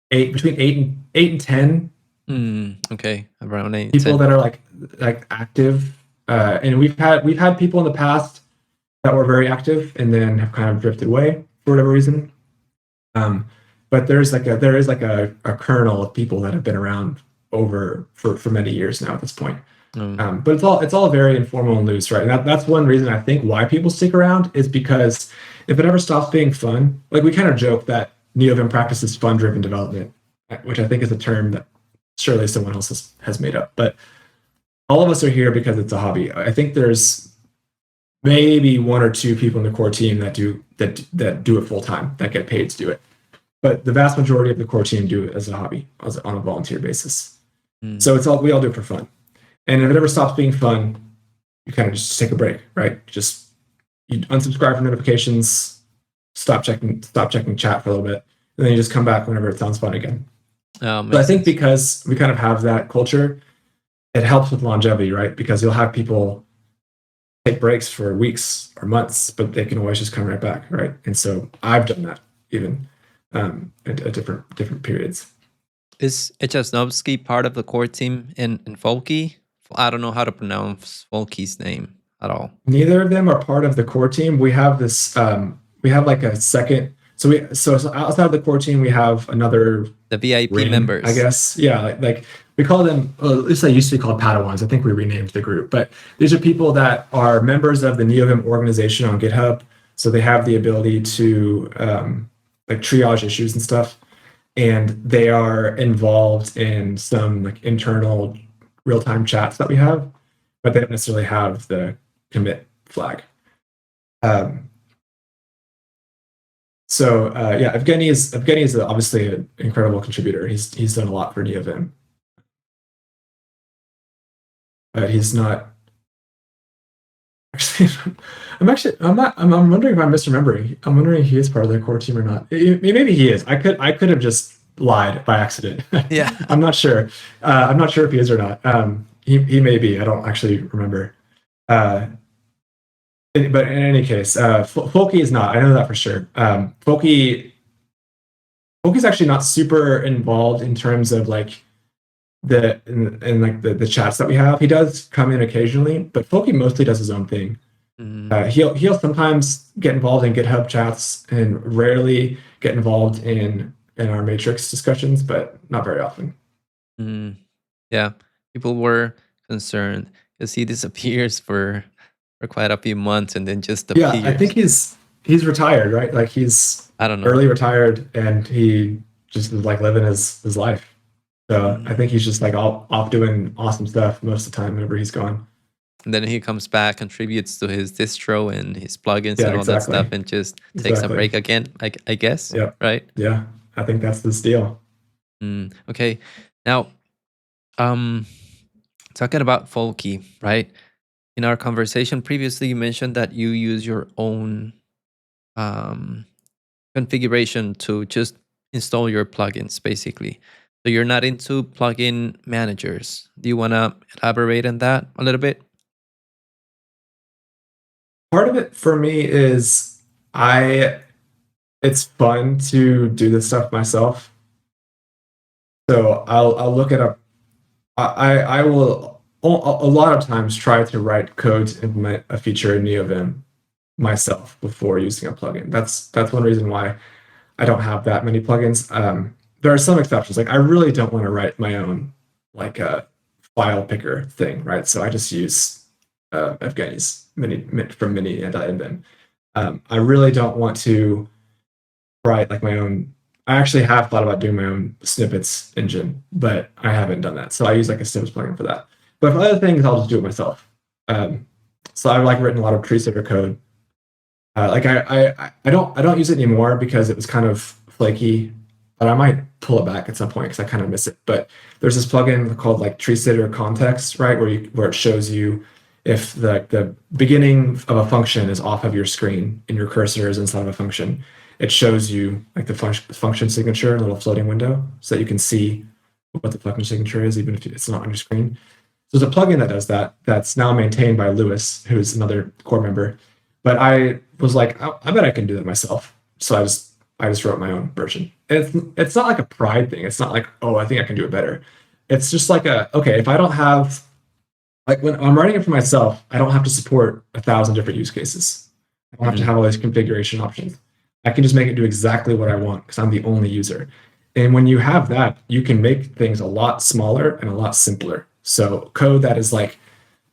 between eight and 10. Okay, around 8 people 10. that are like active. And we've had people in the past that were very active and then have kind of drifted away for whatever reason. But there is like a kernel of people that have been around for many years now at this point. But it's all very informal and loose, right? And that's one reason I think why people stick around is because if it ever stops being fun, like we kind of joke that Neovim practices fun-driven development, which I think is a term that surely someone else has made up. But all of us are here because it's a hobby. I think there's maybe 1 or 2 people in the core team that do it full time, that get paid to do it. But the vast majority of the core team do it as a hobby, on a volunteer basis. So we all do it for fun. And if it ever stops being fun, you kind of just take a break, right? Just you unsubscribe from notifications, stop checking chat for a little bit, and then you just come back whenever it sounds fun again. But I think because we kind of have that culture, it helps with longevity, right? Because you'll have people take breaks for weeks or months, but they can always just come right back, right? And so I've done that even at different periods. Is Echasnovski part of the core team in Folke? I don't know how to pronounce Folke's name at all. Neither of them are part of the core team. We have this. We have like a second. So outside of the core team, we have another. The VIP ring, members, I guess. Yeah, like we call them. At least they used to be called Padawans. I think we renamed the group, but these are people that are members of the Neovim organization on GitHub. So they have the ability to like triage issues and stuff, and they are involved in some like internal real-time chats that we have, but they don't necessarily have the commit flag. Evgeni is obviously an incredible contributor. He's done a lot for Neovim, but he's not. Actually, I'm wondering if I'm misremembering. I'm wondering if he is part of the core team or not. Maybe he is. I could have just lied by accident. Yeah. I'm not sure. I'm not sure if he is or not. He may be. I don't actually remember. But in any case, Folke is not. I know that for sure. Folke's actually not super involved in terms of like the chats that we have. He does come in occasionally, but Folke mostly does his own thing. He'll sometimes get involved in GitHub chats and rarely get involved in our matrix discussions, but not very often. Yeah, people were concerned because he disappears for quite a few months and then just appears. Yeah, I think he's retired, right? Like he's I don't know, early retired, and he just is like living his life. So I think he's just like off doing awesome stuff most of the time whenever he's gone. And then he comes back, contributes to his distro and his plugins and all that stuff, and just takes a break again, I guess. Yeah. Right? Yeah, I think that's the deal. Okay. Now, talking about Folke, right? In our conversation previously, you mentioned that you use your own configuration to just install your plugins, basically. So you're not into plugin managers. Do you want to elaborate on that a little bit? Part of it for me is it's fun to do this stuff myself. So I'll look at I will a lot of times try to write code to implement a feature in Neovim myself before using a plugin. That's one reason why I don't have that many plugins. There are some exceptions. Like I really don't want to write my own like a file picker thing, right? So I just use Evgeni's from Mini and Vim. I really don't want to write like my own. I actually have thought about doing my own snippets engine, but I haven't done that. So I use like a snippets plugin for that. But for other things, I'll just do it myself. So I've like written a lot of tree sitter code. Like I don't use it anymore because it was kind of flaky, but I might pull it back at some point because I kind of miss it. But there's this plugin called like tree sitter context, right, where it shows you if the beginning of a function is off of your screen and your cursor is inside of a function. It shows you like the function signature in a little floating window so that you can see what the function signature is, even if it's not on your screen. So there's a plugin that does that. That's now maintained by Lewis, who's another core member. But I was like, I bet I can do that myself. So I just wrote my own version. And it's not like a pride thing. It's not like, oh, I think I can do it better. It's just like okay, if I don't have, like when I'm writing it for myself, I don't have to support 1,000 different use cases. I don't have to have all these configuration options. I can just make it do exactly what I want because I'm the only user. And when you have that, you can make things a lot smaller and a lot simpler. So code that is like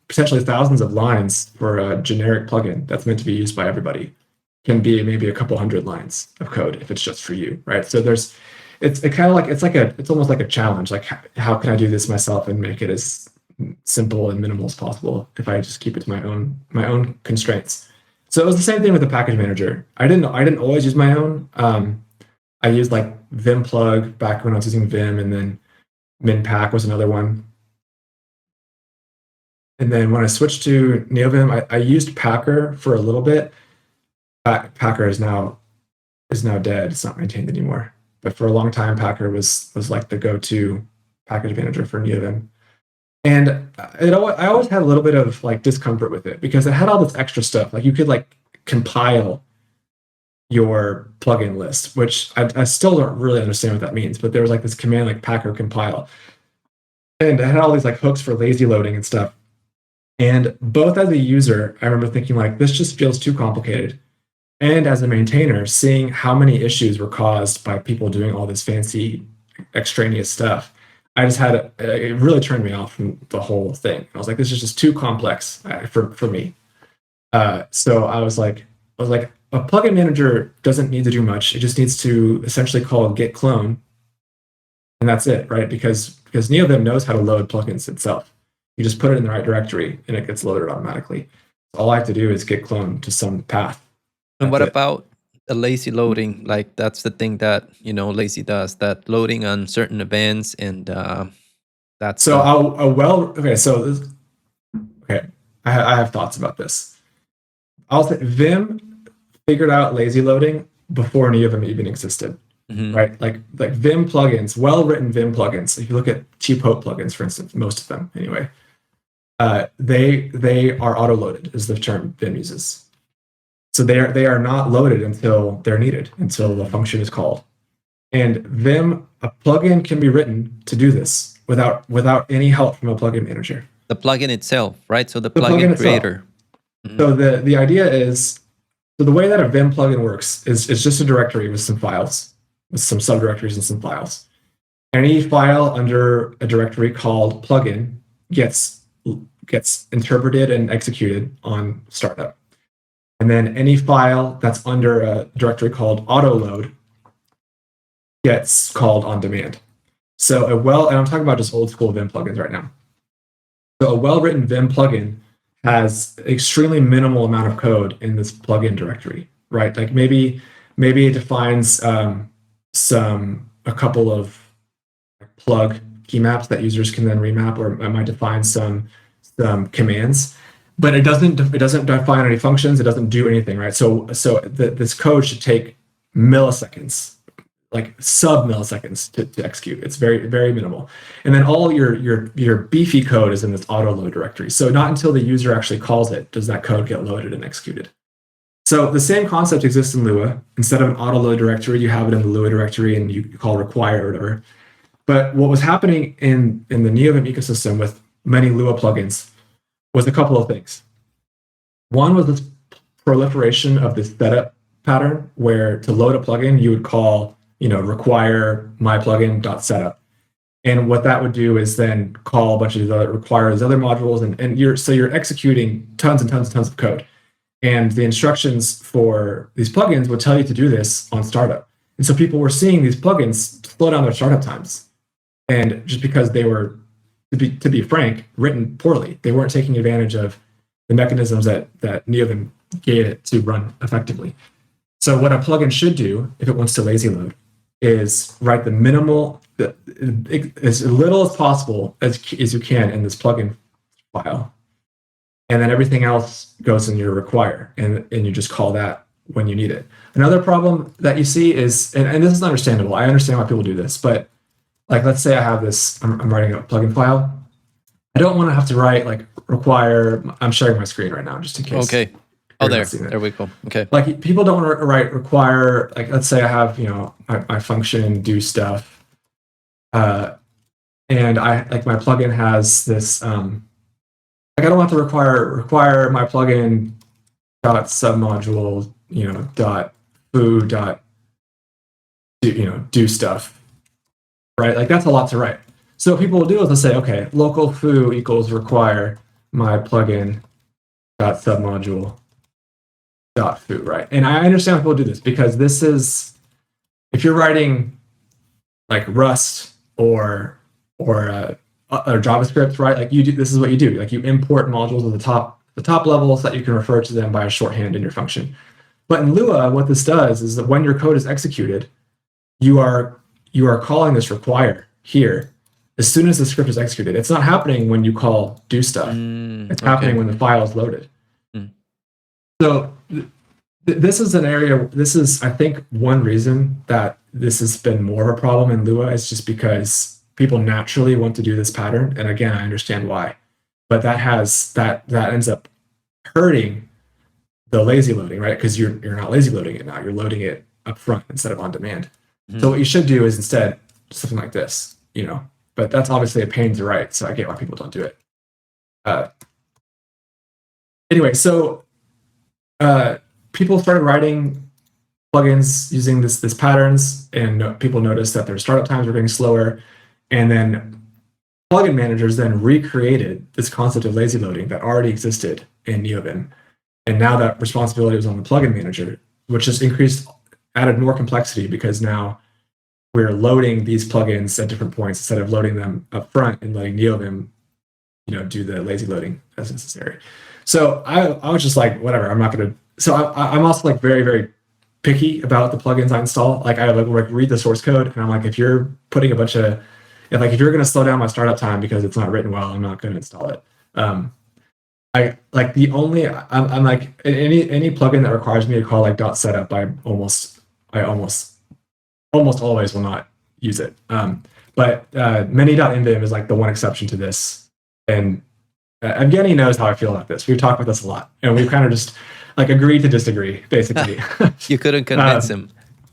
potentially thousands of lines for a generic plugin that's meant to be used by everybody can be maybe a couple hundred lines of code if it's just for you, right? So it's almost like a challenge. Like how can I do this myself and make it as simple and minimal as possible if I just keep it to my own constraints. So it was the same thing with the package manager. I didn't always use my own. I used like Vim plug back when I was using Vim, and then min.pack was another one. And then when I switched to Neovim, I used Packer for a little bit. Packer is now dead. It's not maintained anymore. But for a long time, Packer was like the go-to package manager for Neovim. And I always had a little bit of like discomfort with it because it had all this extra stuff. Like you could like compile your plugin list, which I still don't really understand what that means. But there was like this command like packer compile, and it had all these like hooks for lazy loading and stuff. And both as a user, I remember thinking like this just feels too complicated. And as a maintainer, seeing how many issues were caused by people doing all this fancy extraneous stuff, I just had it really turned me off from the whole thing. I was like, this is just too complex for me. So I was like, a plugin manager doesn't need to do much. It just needs to essentially call git clone, and that's it, right? Because Neovim knows how to load plugins itself. You just put it in the right directory, and it gets loaded automatically. All I have to do is git clone to some path. And what about the lazy loading? Like that's the thing that lazy does, that loading on certain events, and that's so I have thoughts about this. I'll say Vim figured out lazy loading before any of them even existed, right? Like Vim plugins, well-written Vim plugins. If you look at cheap hope plugins, for instance, most of them anyway, they are auto-loaded is the term Vim uses. So they are not loaded until they're needed, until the function is called. And Vim, a plugin can be written to do this without any help from a plugin manager. The plugin itself, right? So the plugin creator. So the idea is, so the way that a Vim plugin works is it's just a directory with some files, with some subdirectories and some files. Any file under a directory called plugin gets interpreted and executed on startup. And then any file that's under a directory called autoload gets called on demand. So and I'm talking about just old school Vim plugins right now. So a well-written Vim plugin has extremely minimal amount of code in this plugin directory, right? Like maybe it defines a couple of plug key maps that users can then remap, or it might define some commands. But it doesn't define any functions. It doesn't do anything, right? So this code should take milliseconds, like sub-milliseconds to execute. It's very, very minimal. And then all your beefy code is in this autoload directory. So not until the user actually calls it does that code get loaded and executed. So the same concept exists in Lua. Instead of an autoload directory, you have it in the Lua directory and you call require or whatever. But what was happening in the Neovim ecosystem with many Lua plugins was a couple of things. One was this proliferation of this setup pattern where to load a plugin, you would call, require my plugin.setup. And what that would do is then call a bunch of these other modules, and you're executing tons and tons and tons of code. And the instructions for these plugins would tell you to do this on startup. And so people were seeing these plugins slow down their startup times. And just because they were, to be frank, written poorly. They weren't taking advantage of the mechanisms that Neovim gave it to run effectively. So what a plugin should do, if it wants to lazy load, is write the minimal, as little as possible as you can in this plugin file. And then everything else goes in your require, and you just call that when you need it. Another problem that you see is, and this is understandable, I understand why people do this, but like, let's say I have this, I'm writing a plugin file. I don't want to have to write like require, I'm sharing my screen right now just in case. Okay. Oh, there we go. Okay. Like people don't want to write require, like let's say I have, my function do stuff. And I like my plugin has this, like I don't want to require my plugin dot submodule, dot foo dot do stuff. Right? Like that's a lot to write. So what people will do is they'll say, okay, local foo equals require my plugin dot submodule dot foo, right? And I understand why people do this, because this is, if you're writing like Rust or or JavaScript, right? Like this is what you do. Like you import modules at the top level so that you can refer to them by a shorthand in your function. But in Lua, what this does is that when your code is executed, you are calling this require here as soon as the script is executed. It's not happening when you call do stuff. It's happening when the file is loaded. So this is an area, this is, I think, one reason that this has been more of a problem in Lua is just because people naturally want to do this pattern. And again, I understand why. But that ends up hurting the lazy loading, right? Because you're not lazy loading it now. You're loading it up front instead of on demand. So what you should do is instead something like this, But that's obviously a pain to write, so I get why people don't do it. Anyway, so people started writing plugins using this patterns, and people noticed that their startup times were getting slower. And then plugin managers then recreated this concept of lazy loading that already existed in Neovim. And now that responsibility was on the plugin manager, which just added more complexity because now we're loading these plugins at different points instead of loading them up front and letting Neovim, do the lazy loading as necessary. So I was just like, whatever, I'm not going to. So I'm also like very, very picky about the plugins I install. Like I read the source code and I'm like, if you're putting if you're going to slow down my startup time because it's not written well, I'm not going to install it. I'm like any plugin that requires me to call like .setup, I almost always will not use it. But mini.mvim is like the one exception to this. And Evgeni knows how I feel about this. We've talked about this a lot, and we've kind of just like agreed to disagree, basically. You couldn't convince him.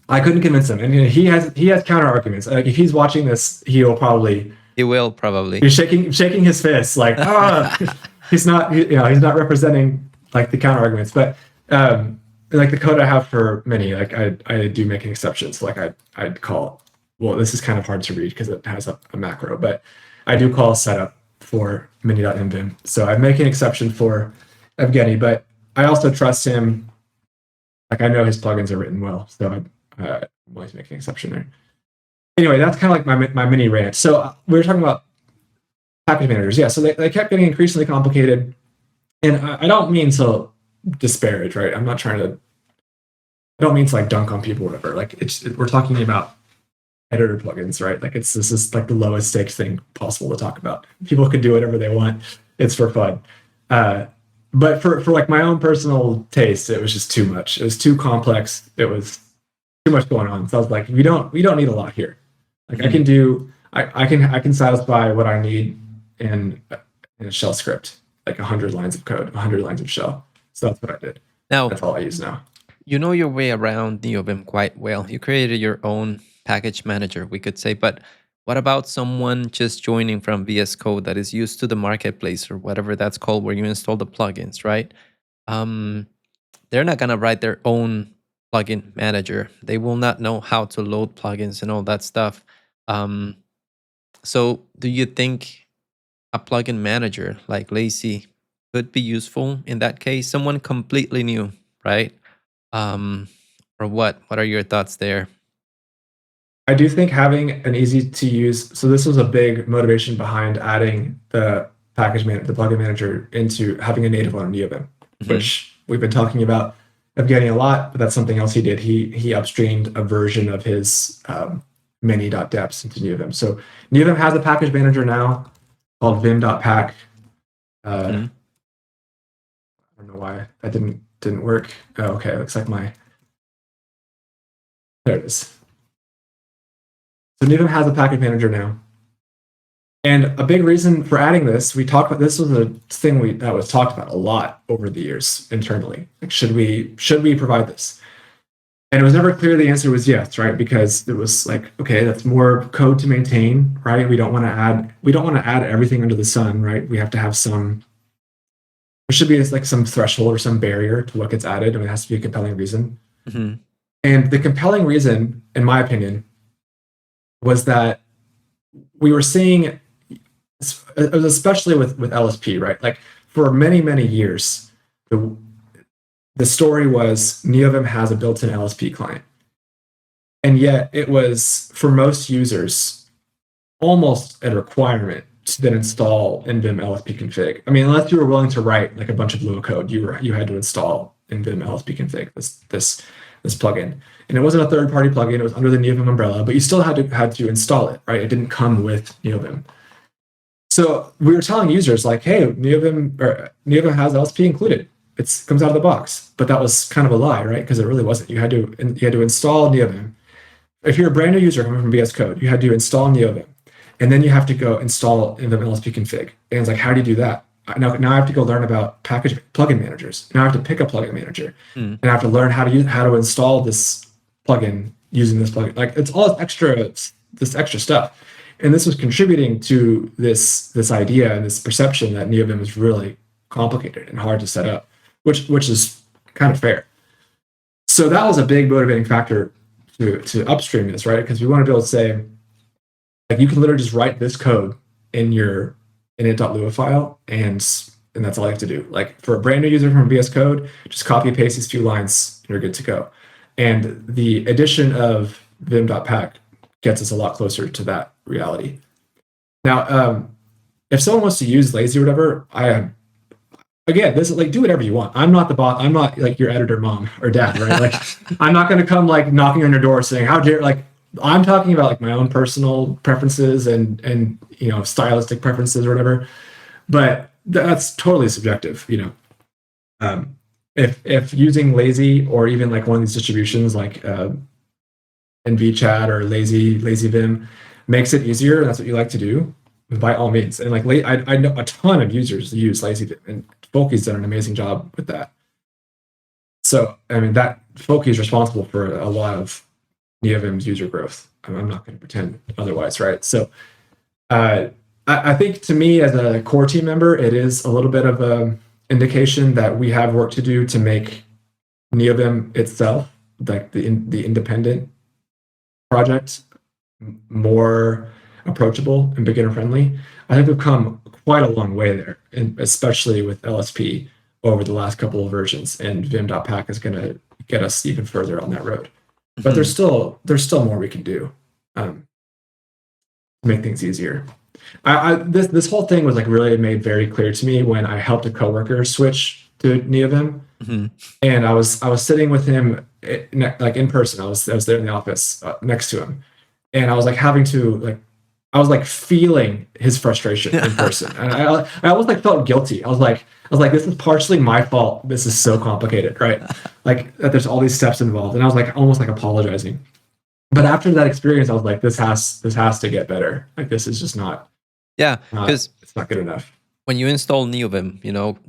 I couldn't convince him, and he has counter arguments. Like if he's watching this, he will probably be shaking his fist, like he's not representing like the counter arguments. But like the code I have for mini, like I do make an exception. So like I'd call, well, this is kind of hard to read because it has a macro, but I do call setup for mini.mvim. So I make an exception for Evgeni, but I also trust him. Like I know his plugins are written well, so I'm always making an exception there. Anyway, that's kind of like my mini rant. So we were talking about package managers. Yeah, so they kept getting increasingly complicated. And I don't mean to disparage, right? I don't mean to like dunk on people or whatever. Like we're talking about editor plugins, right? Like this is like the lowest stakes thing possible to talk about. People can do whatever they want. It's for fun. But for like my own personal taste, it was just too much. It was too complex. It was too much going on. So I was like, we don't need a lot here. Like I can satisfy what I need in a shell script, like 100 lines of code, 100 lines of shell. So that's what I did. Now that's all I use now. You know your way around Neovim quite well. You created your own package manager, we could say. But what about someone just joining from VScode that is used to the marketplace or whatever that's called, where you install the plugins, right? They're not gonna write their own plugin manager. They will not know how to load plugins and all that stuff. So do you think a plugin manager like Lazy could be useful in that case? Someone completely new, right? Or what? What are your thoughts there? I do think having an easy to use, so this was a big motivation behind adding the plugin manager into having a native on Neovim, which we've been talking about Evgeni a lot, but that's something else he did. He upstreamed a version of his mini.deps into Neovim. So Neovim has a package manager now called vim.pack. I don't know why that didn't work. Oh, okay, looks like there it is. So Neovim has a package manager now. And a big reason for adding this, we talked about, this was a thing that was talked about a lot over the years internally. Like, should we provide this? And it was never clear the answer was yes, right? Because it was like, okay, that's more code to maintain, right? We don't want to add everything under the sun, right? We have to have there should be like some threshold or some barrier to what gets added, and it has to be a compelling reason. And the compelling reason, in my opinion, was that we were seeing, it was especially with LSP, right? Like for many, many years, the story was Neovim has a built-in LSP client. And yet it was, for most users, almost a requirement to then install in vim LSP config. I mean, unless you were willing to write like a bunch of Lua code, you had to install in vim LSP config this plugin. And it wasn't a third-party plugin; it was under the Neovim umbrella, but you still had to install it, right? It didn't come with Neovim. So we were telling users like, "Hey, Neovim has LSP included. It comes out of the box." But that was kind of a lie, right? Because it really wasn't. You had to install Neovim. If you're a brand new user coming from VScode, you had to install Neovim, and then you have to go install Vim LSP config. And it's like, how do you do that? Now I have to go learn about plugin managers. Now I have to pick a plugin manager, and I have to learn how to install this plugin using this plugin. Like it's all this extra stuff. And this was contributing to this idea and this perception that Neovim is really complicated and hard to set up, which is kind of fair. So that was a big motivating factor to upstream this, right? Because we want to be able to say, like, you can literally just write this code in your init.lua file, and that's all you have to do. Like for a brand new user from VS Code, just copy and paste these few lines, and you're good to go. And the addition of vim.pack gets us a lot closer to that reality. Now, if someone wants to use lazy or whatever, again, this is like, do whatever you want. I'm not the boss. I'm not like your editor mom or dad, right? Like, I'm not going to come like knocking on your door saying, how dare, like, I'm talking about like my own personal preferences and stylistic preferences or whatever. But that's totally subjective, If using lazy or even like one of these distributions like NVChat or lazy vim makes it easier, and that's what you like to do, by all means. And like I know a ton of users use lazy vim, and Folke's done an amazing job with that. So I mean, that Folke is responsible for a lot of Neovim's user growth. I'm not going to pretend otherwise, right? So I think, to me, as a core team member, it is a little bit of a indication that we have work to do to make Neovim itself, like the independent project, more approachable and beginner friendly. I think we've come quite a long way there, and especially with LSP over the last couple of versions, and vim.pack is going to get us even further on that road. But there's still more we can do to make things easier. This whole thing was like really made very clear to me when I helped a coworker switch to Neovim, and I was sitting with him like in person. I was there in the office next to him, and I was like I was like feeling his frustration in person, and I almost like felt guilty. I was like, this is partially my fault. This is so complicated, right? Like that there's all these steps involved, and I was like almost like apologizing. But after that experience, I was like, this has to get better. Like this is just not. Yeah, because it's not good enough. When you install Neovim,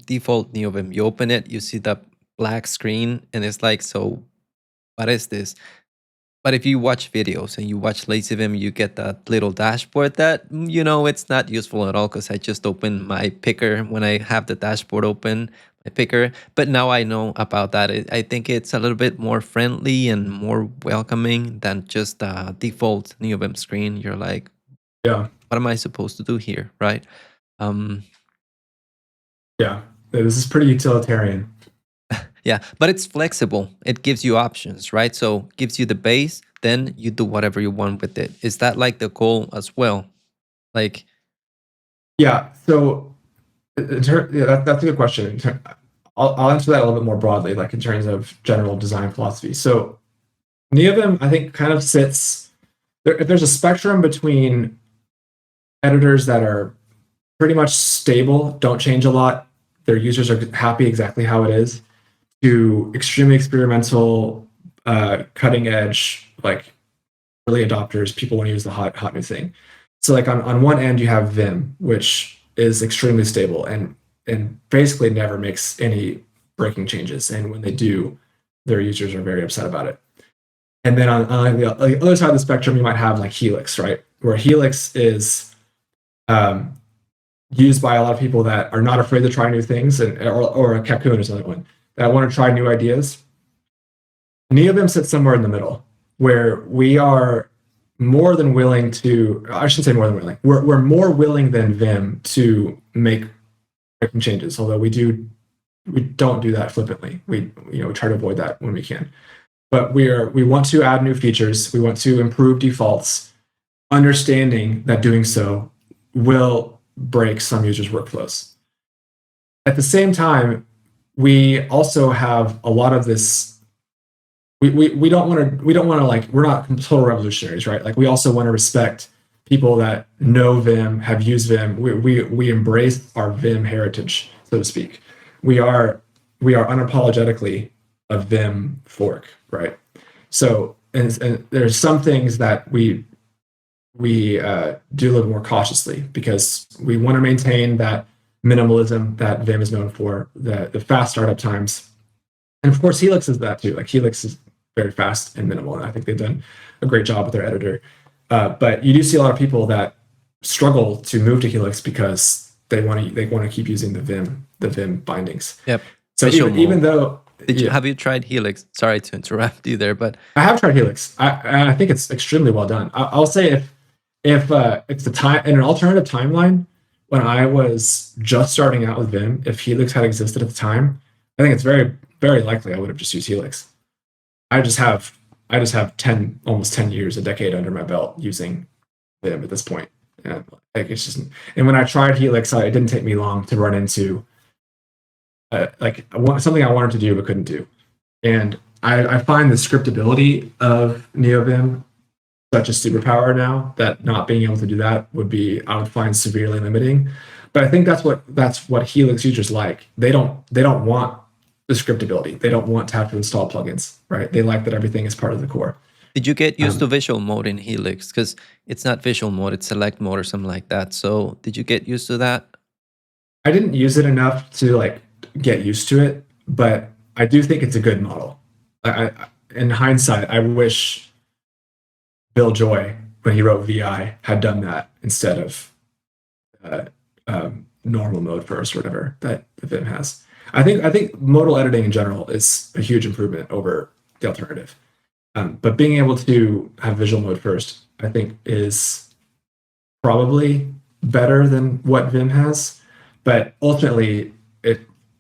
default Neovim, you open it, you see the black screen, and it's like, so what is this? But if you watch videos and you watch LazyVim, you get that little dashboard that, it's not useful at all, because I just open my picker when I have the dashboard open, my picker. But now I know about that. I think it's a little bit more friendly and more welcoming than just the default Neovim screen. You're like, yeah, what am I supposed to do here, right? Yeah, this is pretty utilitarian. Yeah, but it's flexible. It gives you options, right? So gives you the base, then you do whatever you want with it. Is that like the goal as well? Like, yeah. So, that's a good question. I'll answer that a little bit more broadly, like in terms of general design philosophy. So, Neovim, I think, kind of sits. If there's a spectrum between editors that are pretty much stable, don't change a lot, their users are happy exactly how it is, to extremely experimental, cutting edge, like early adopters, people want to use the hot new thing. So like on one end you have Vim, which is extremely stable and basically never makes any breaking changes. And when they do, their users are very upset about it. And then on the other side of the spectrum, you might have like Helix, right? Where Helix is used by a lot of people that are not afraid to try new things, or a Cocoon is another one, that want to try new ideas. Neovim sits somewhere in the middle, where we are more than willing to, I shouldn't say more than willing, we're more willing than Vim to make breaking changes, although we don't do that flippantly. We try to avoid that when we can. But we want to add new features, we want to improve defaults, understanding that doing so will break some users' workflows. At the same time, we also have a lot of this. We don't want to like, we're not total revolutionaries, right? Like we also want to respect people that know Vim, have used Vim. We embrace our Vim heritage, so to speak. We are unapologetically a Vim fork, right? So and there's some things that we do a little more cautiously because we want to maintain that minimalism that Vim is known for, the fast startup times. And of course, Helix is that too. Like Helix is very fast and minimal, and I think they've done a great job with their editor. But you do see a lot of people that struggle to move to Helix because they want to keep using the Vim bindings. Yep. So even though have you tried Helix? Sorry to interrupt you there, but I have tried Helix. I think it's extremely well done. I'll say if it's the time in an alternative timeline when I was just starting out with Vim, if Helix had existed at the time, I think it's very, very likely I would have just used Helix. I just have almost 10 years, a decade under my belt using Vim at this point. And like it's just, and when I tried Helix, it didn't take me long to run into something I wanted to do but couldn't do. And I find the scriptability of Neovim such a superpower now that not being able to do that I would find severely limiting. But I think that's what Helix users like. They don't want the scriptability. They don't want to have to install plugins, right? They like that everything is part of the core. Did you get used to visual mode in Helix? Because it's not visual mode, it's select mode or something like that. So did you get used to that? I didn't use it enough to like get used to it, but I do think it's a good model. In hindsight, I wish Bill Joy, when he wrote VI, had done that instead of normal mode first or whatever that Vim has. I think modal editing in general is a huge improvement over the alternative. But being able to have visual mode first, I think, is probably better than what Vim has. But ultimately,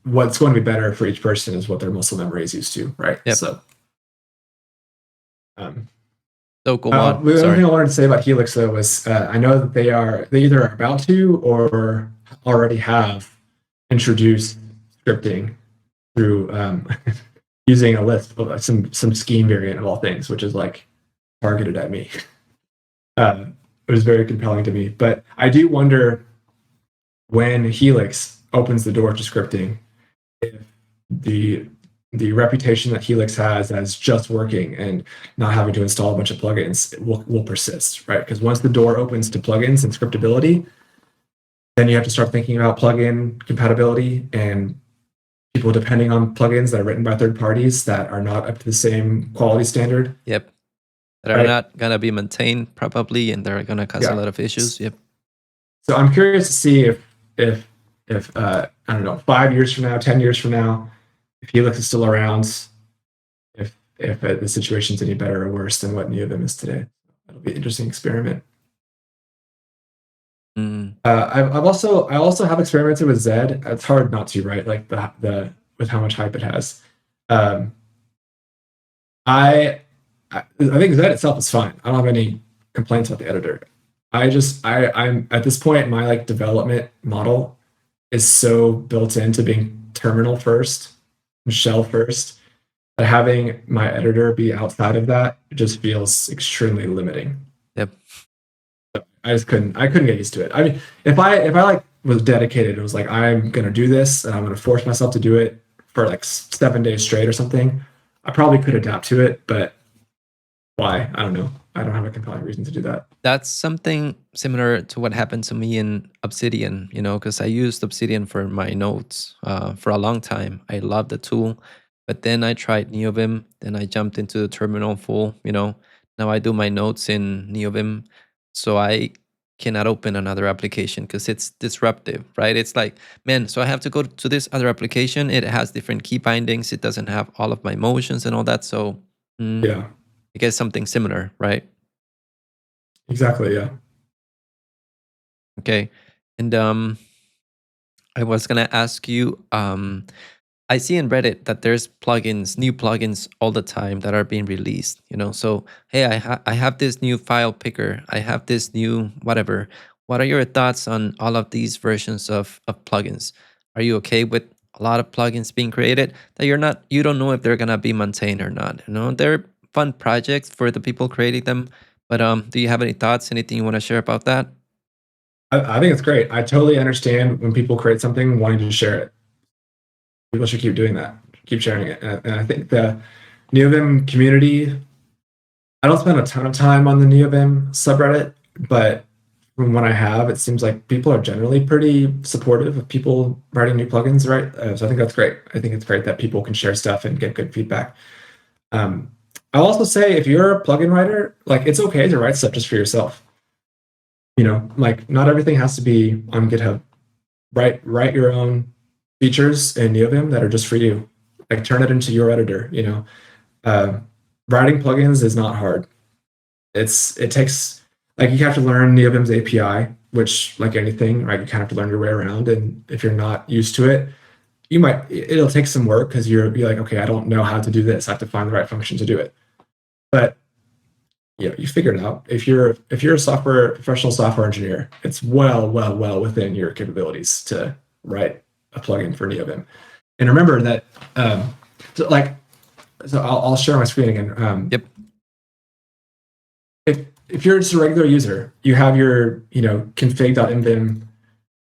what's going to be better for each person is what their muscle memory is used to, right? Yep. So, go on. the other thing I wanted to say about Helix, though, was I know that they either are about to or already have introduced scripting through using a LISP, some scheme variant of all things, which is like targeted at me. It was very compelling to me. But I do wonder when Helix opens the door to scripting, if the reputation that Helix has as just working and not having to install a bunch of plugins will persist, right? Because once the door opens to plugins and scriptability, then you have to start thinking about plugin compatibility and people depending on plugins that are written by third parties that are not up to the same quality standard. Yep. That are not going to be maintained probably, and they're going to cause a lot of issues. Yep. So I'm curious to see if I don't know, 5 years from now, 10 years from now, if Helix is still around, if the situation's any better or worse than what Neovim is today. That'll be an interesting experiment. I also have experimented with Zed. It's hard not to, right? Like the with how much hype it has. I think Zed itself is fine. I don't have any complaints about the editor. I'm at this point, my like development model is so built into being terminal first, shell first, that having my editor be outside of that just feels extremely limiting. Yep. I couldn't get used to it. I mean, if I like was dedicated and was like, I'm gonna do this and I'm gonna force myself to do it for like 7 days straight or something, I probably could adapt to it, but why? I don't know. I don't have a compelling reason to do that. That's something similar to what happened to me in Obsidian, because I used Obsidian for my notes for a long time. I loved the tool, but then I tried Neovim, then I jumped into the terminal full, Now I do my notes in Neovim, so I cannot open another application because it's disruptive, right? It's like, man, so I have to go to this other application. It has different key bindings. It doesn't have all of my motions and all that. So yeah, I guess something similar, right? Exactly, yeah. Okay. And I was going to ask you, I see in Reddit that there's new plugins all the time that are being released, So, hey, I have this new file picker. I have this new whatever. what are your thoughts on all of these versions of plugins? Are you okay with a lot of plugins being created that you don't know if they're gonna be maintained or not? You know, they're fun projects for the people creating them. But do you have any thoughts? Anything you want to share about that? I think it's great. I totally understand when people create something wanting to share it. People should keep doing that, keep sharing it. And I think the Neovim community, I don't spend a ton of time on the Neovim subreddit, but from what I have, it seems like people are generally pretty supportive of people writing new plugins, right? So I think that's great. I think it's great that people can share stuff and get good feedback. I'll also say if you're a plugin writer, like it's okay to write stuff just for yourself. You know, like not everything has to be on GitHub. Write your own features in Neovim that are just for you. Like turn it into your editor. You know, writing plugins is not hard. It takes like you have to learn Neovim's API, which like anything, right? You kind of have to learn your way around. And if you're not used to it, it'll take some work because you're like, okay, I don't know how to do this. I have to find the right function to do it. But you figure it out. If you're a professional software engineer, it's well within your capabilities to write a plugin for Neovim. And remember that, I'll share my screen again. Yep. If you're just a regular user, you have your config.mvim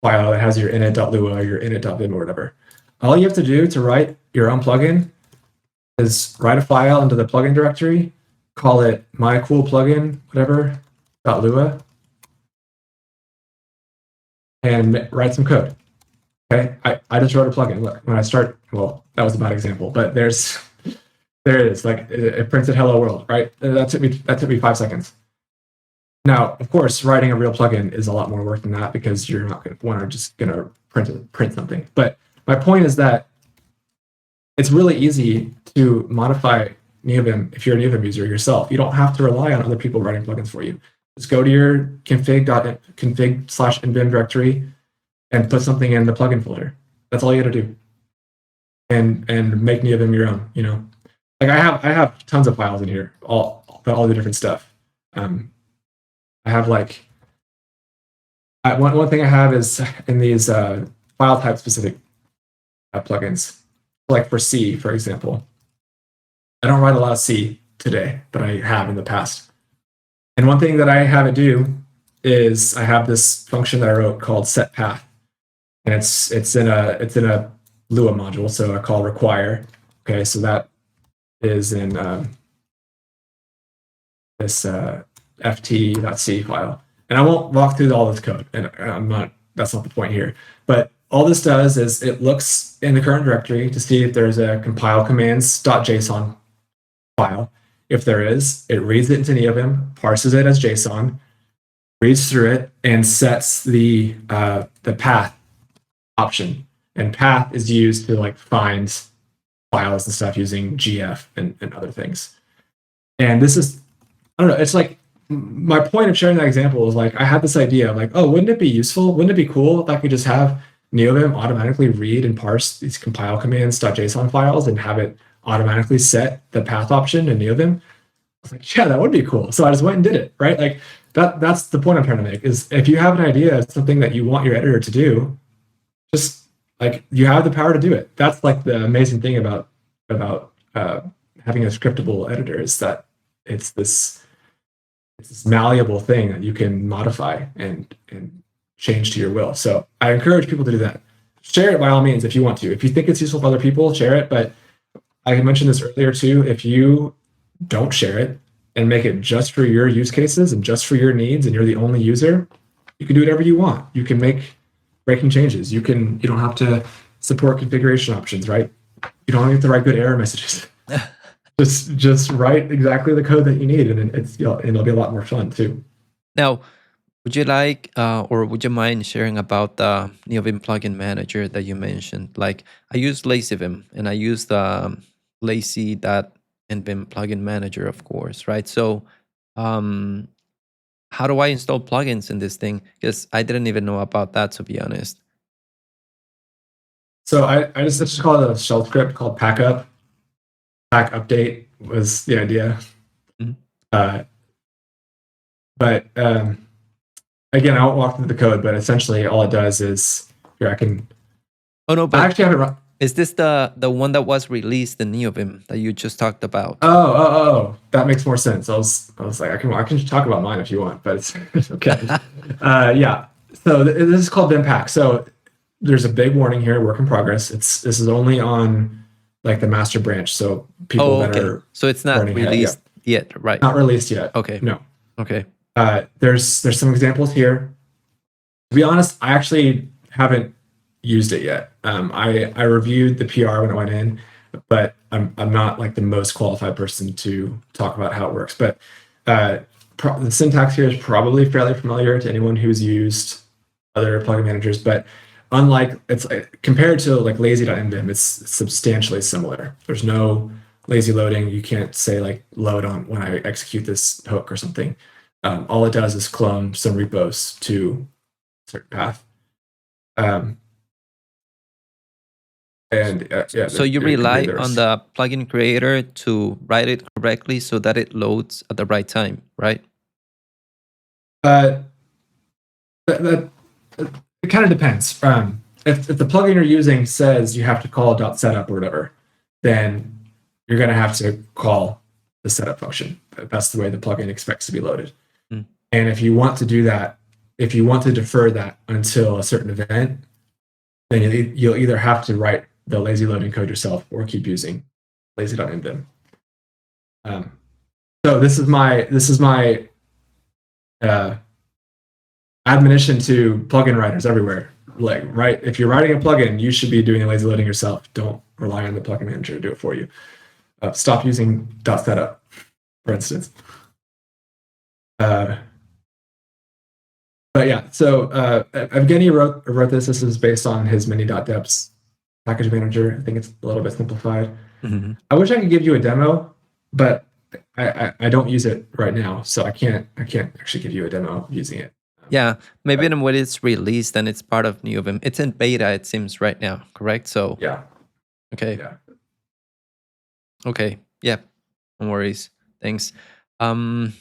file that has your init.lua, your init.vim, or whatever. All you have to do to write your own plugin is write a file into the plugin directory, call it my cool plugin, whatever, .lua, and write some code. Okay, I just wrote a plugin. Look, when I start, well, that was a bad example, but there it is. Like it printed "Hello World," right? That took me 5 seconds. Now, of course, writing a real plugin is a lot more work than that because you're not just gonna print something. But my point is that it's really easy to modify Neovim if you're a Neovim user yourself. You don't have to rely on other people writing plugins for you. Just go to your config/nvim directory and put something in the plugin folder. That's all you got to do. And make Neovim your own. You know, like I have tons of files in here, all the different stuff. I have like one thing I have is in these file type specific plugins, like for C, for example. I don't write a lot of C today, but I have in the past. And one thing that I have it do is I have this function that I wrote called setPath, and it's in a Lua module, so I call require. Okay, so that is in this ft.c file, and I won't walk through all this code, and that's not the point here. But all this does is it looks in the current directory to see if there's a compile commands.json file. If there is, it reads it into Neovim, parses it as JSON, reads through it, and sets the path option. And path is used to like find files and stuff using GF and other things. And this is, I don't know, it's like my point of sharing that example is like I had this idea of like, oh, wouldn't it be useful? Wouldn't it be cool if I could just have Neovim automatically read and parse these compile commands.json files and have it automatically set the path option in Neovim? I was like, yeah, that would be cool. So I just went and did it, right? Like that's the point I'm trying to make is if you have an idea of something that you want your editor to do, just like you have the power to do it. That's like the amazing thing about having a scriptable editor is that it's this malleable thing that you can modify and change to your will. So I encourage people to do that. Share it by all means if you want to. If you think it's useful for other people, share it. But I mentioned this earlier too. If you don't share it and make it just for your use cases and just for your needs, and you're the only user, you can do whatever you want. You can make breaking changes. You don't have to support configuration options, right? You don't have to write good error messages. just write exactly the code that you need, and it'll be a lot more fun too. Now, would you like or would you mind sharing about the Neovim plugin manager that you mentioned? Like I use LazyVim and I use the lazy.nvim plugin manager, of course, right? So how do I install plugins in this thing? Because I didn't even know about that, to be honest. So I just call it a shell script called packup. Pack update was the idea. Mm-hmm. again, I won't walk through the code, but essentially all it does is here I can. Oh no, I but actually haven't run. is this the one that was released in Neovim that you just talked about? Oh, that makes more sense. I was like, I can talk about mine if you want, but it's okay. Yeah. So this is called vim.pack. So there's a big warning here, work in progress. This is only on like the master branch. So people that are So it's not running released yet, right? not released yet. Okay. No. Okay. There's some examples here. To be honest, I actually haven't used it yet. I reviewed the PR when it went in, but I'm not like the most qualified person to talk about how it works. But the syntax here is probably fairly familiar to anyone who's used other plugin managers. But unlike compared to like lazy.mvim, it's substantially similar. There's no lazy loading. You can't say like load on when I execute this hook or something. All it does is clone some repos to a certain path. So you rely on the plugin creator to write it correctly so that it loads at the right time, right? It kind of depends. If the plugin you're using says you have to call .setup or whatever, then you're going to have to call the setup function. That's the way the plugin expects to be loaded. And if you want to do that, if you want to defer that until a certain event, then you'll either have to write the lazy loading code yourself or keep using lazy.mvim. So this is my admonition to plugin writers everywhere. Like, right, if you're writing a plugin, you should be doing the lazy loading yourself. Don't rely on the plugin manager to do it for you. Stop using .setup, for instance. But yeah, so Evgeni wrote this. This is based on his mini.deps package manager. I think it's a little bit simplified. Mm-hmm. I wish I could give you a demo, but I don't use it right now, so I can't actually give you a demo using it. Yeah, maybe when it's released and it's part of Neovim. It's in beta, it seems, right now, correct? So yeah. Okay. Yeah. Okay. Yeah. No worries. Thanks. Talking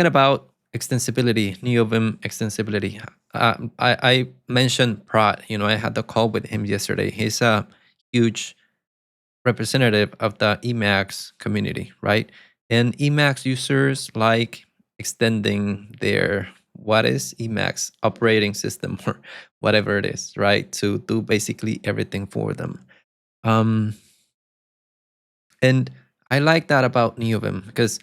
about extensibility, Neovim extensibility. I mentioned Prot. I had the call with him yesterday. He's a huge representative of the Emacs community, right? And Emacs users like extending their what is Emacs operating system or whatever it is, right? To do basically everything for them. And I like that about Neovim because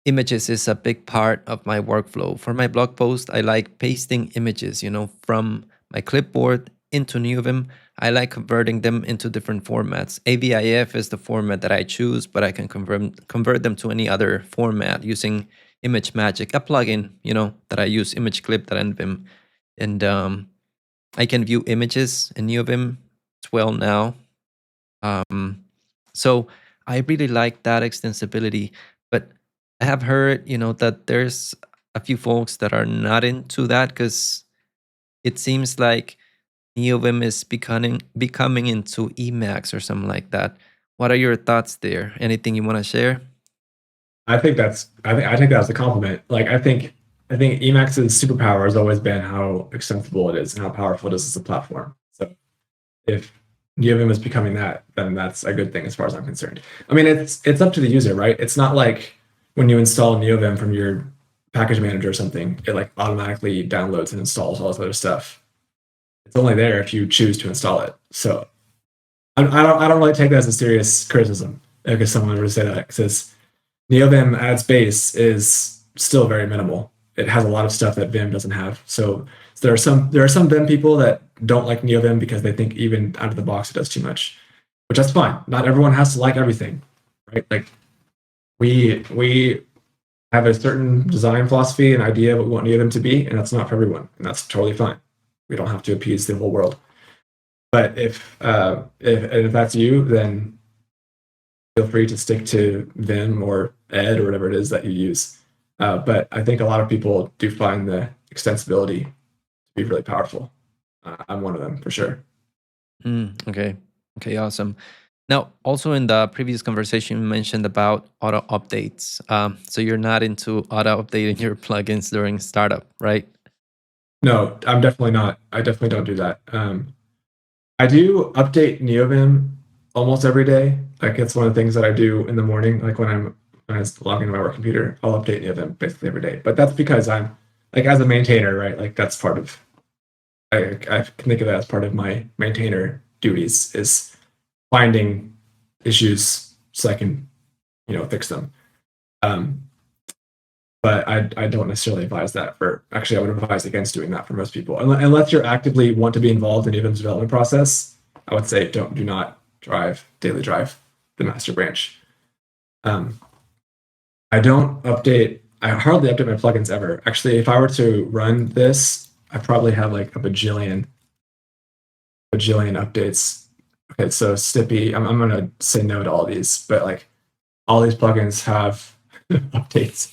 images is a big part of my workflow. For my blog post, I like pasting images, from my clipboard into Neovim. I like converting them into different formats. AVIF is the format that I choose, but I can convert them to any other format using ImageMagick, a plugin, that I use, ImageClip.nvim. And I can view images in Neovim as well now. So I really like that extensibility, but I have heard, that there's a few folks that are not into that because it seems like Neovim is becoming into Emacs or something like that. What are your thoughts there? Anything you want to share? I think that's a compliment. Like I think Emacs's superpower has always been how extensible it is and how powerful it is as a platform. So if Neovim is becoming that, then that's a good thing as far as I'm concerned. I mean, it's up to the user, right? It's not like when you install Neovim from your package manager or something, it like automatically downloads and installs all this other stuff. It's only there if you choose to install it. So I don't really take that as a serious criticism if someone were to say that, because Neovim at its base is still very minimal. It has a lot of stuff that Vim doesn't have. So there are some Vim people that don't like Neovim because they think even out of the box it does too much, which that's fine. Not everyone has to like everything, right? Like we have a certain design philosophy and idea of what we want Neovim to be, and that's not for everyone, and that's totally fine. We don't have to appease the whole world. But if that's you, then feel free to stick to Vim or Ed or whatever it is that you use. But I think a lot of people do find the extensibility to be really powerful. I'm one of them for sure. Okay, awesome. Now, also in the previous conversation, you mentioned about auto updates. So you're not into auto updating your plugins during startup, right? No, I'm definitely not. I definitely don't do that. I do update Neovim almost every day. Like it's one of the things that I do in the morning. Like when I log into my work computer, I'll update Neovim basically every day. But that's because I'm like as a maintainer, right? Like that's part of I can think of that as part of my maintainer duties is finding issues so I can fix them. But I don't necessarily advise that for. Actually, I would advise against doing that for most people, unless you're actively want to be involved in Nevim's development process. I would say do not daily drive the master branch. I don't update. I hardly update my plugins ever. Actually, if I were to run this, I probably have like a bajillion updates. Okay, so Stippy, I'm gonna say no to all these, but like all these plugins have updates.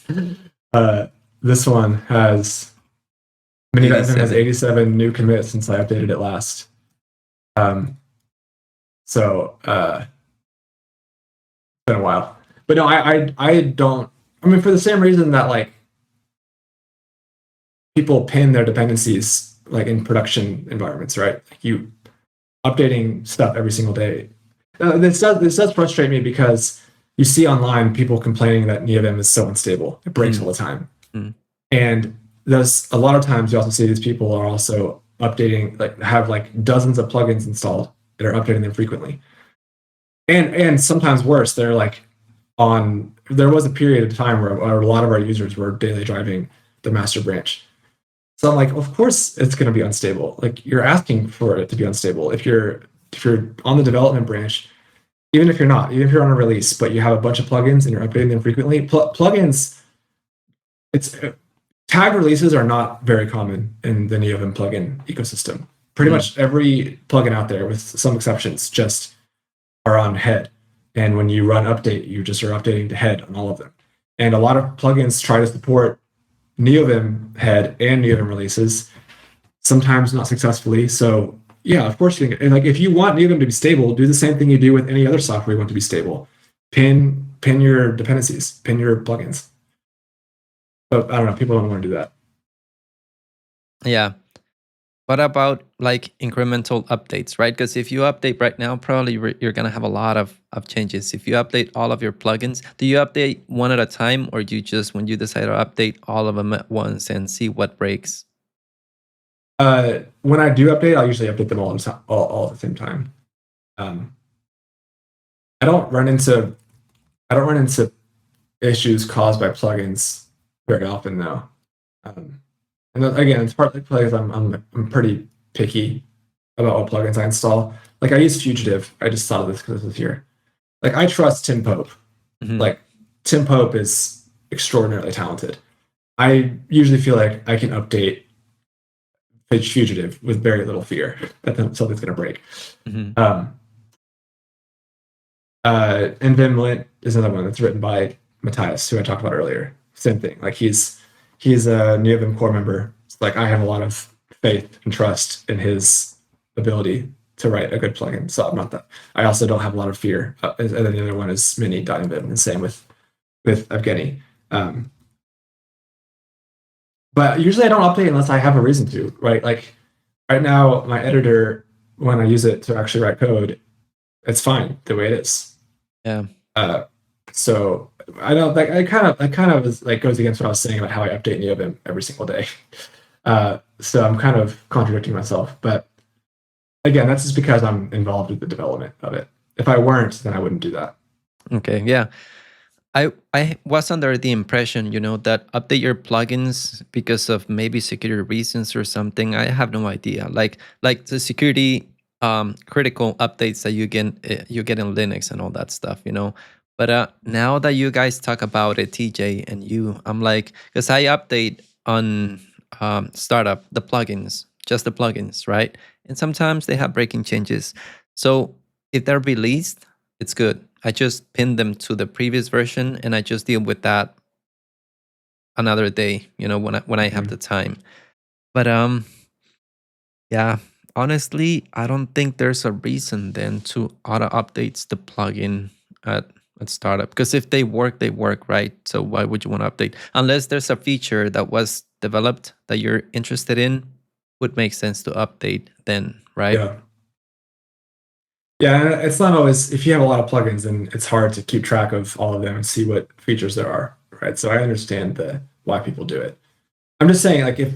This one has minimalism has 87 new commits since I updated it last. So it's been a while. But no, I don't. I mean, for the same reason that like people pin their dependencies like in production environments, right? Like you updating stuff every single day. This does frustrate me because you see online people complaining that Neovim is so unstable. It breaks all the time. And there's a lot of times you also see these people are also updating, like have like dozens of plugins installed that are updating them frequently. And sometimes worse, they're like there was a period of time where a lot of our users were daily driving the master branch. So I'm like, of course it's going to be unstable. Like you're asking for it to be unstable. If you're on the development branch, even if you're on a release, but you have a bunch of plugins and you're updating them frequently, plugins, tag releases are not very common in the Neovim plugin ecosystem. Pretty much every plugin out there, with some exceptions, just are on head. And when you run update, you just are updating to head on all of them. And a lot of plugins try to support Neovim head and Neovim releases, sometimes not successfully. So yeah, of course you can. And like if you want Neovim to be stable, do the same thing you do with any other software you want to be stable. Pin your dependencies, pin your plugins. But I don't know, people don't want to do that. Yeah. What about like incremental updates, right? Because if you update right now, probably you're going to have a lot of changes. If you update all of your plugins, do you update one at a time, or do you just, when you decide to update all of them at once and see what breaks? When I do update, I'll usually update them all at the same time. I don't run into issues caused by plugins very often, though. And again, it's partly because I'm pretty picky about what plugins I install. Like I use Fugitive. I just thought of this because it was here. Like I trust Tim Pope. Like Tim Pope is extraordinarily talented. I usually feel like I can update Fugitive with very little fear that something's going to break. And Vim Lint is another one that's written by Matthias, who I talked about earlier. Same thing. Like he's a Neovim core member. So like I have a lot of faith and trust in his ability to write a good plugin. So I'm not that. I also don't have a lot of fear. And then the other one is mini.vim, and same with Evgeni. But usually I don't update unless I have a reason to, right? Like right now, my editor, when I use it to actually write code, it's fine the way it is. Yeah. So I don't like. I kind of is, like goes against what I was saying about how I update Neovim every single day. So I'm kind of contradicting myself. But again, that's just because I'm involved with the development of it. If I weren't, then I wouldn't do that. Okay. Yeah. I was under the impression, that update your plugins because of maybe security reasons or something. I have no idea. Like the security critical updates that you get in Linux and all that stuff, But now that you guys talk about it, TJ and you, I'm like, because I update on startup the plugins, just the plugins, right? And sometimes they have breaking changes. So if they're released, it's good. I just pin them to the previous version and I just deal with that another day, when I have the time. But yeah, honestly, I don't think there's a reason then to auto updates the plugin at startup, because if they work, right? So why would you want to update? Unless there's a feature that was developed that you're interested in, would make sense to update then, right? Yeah. Yeah, it's not always, if you have a lot of plugins, then it's hard to keep track of all of them and see what features there are, right? So I understand why people do it. I'm just saying, like, if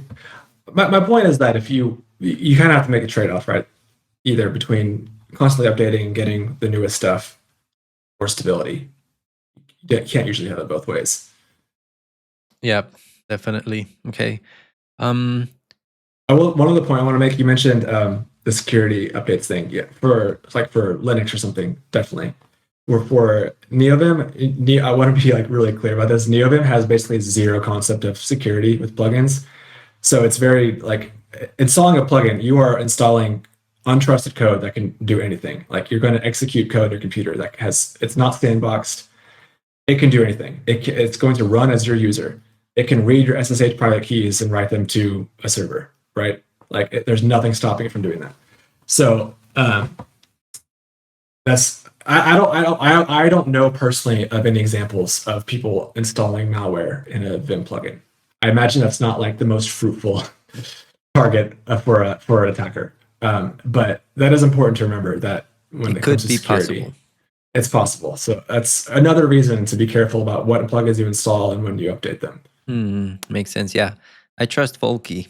my point is that if you kind of have to make a trade-off, right? Either between constantly updating and getting the newest stuff or stability. You can't usually have it both ways. Yeah, definitely. Okay. One other point I want to make, you mentioned the security updates thing. Yeah, for Linux or something, definitely. Or for Neovim, I want to be like really clear about this. Neovim has basically zero concept of security with plugins. So it's very like installing a plugin, you are installing untrusted code that can do anything. Like you're going to execute code on your computer that it's not sandboxed. It can do anything. It's going to run as your user. It can read your SSH private keys and write them to a server, right? Like there's nothing stopping it from doing that. So that's I don't know personally of any examples of people installing malware in a Vim plugin. I imagine that's not like the most fruitful target for an attacker. But that is important to remember that when it comes to security, possible. It's possible. So that's another reason to be careful about what plugins you install and when you update them. Makes sense. Yeah, I trust Folke.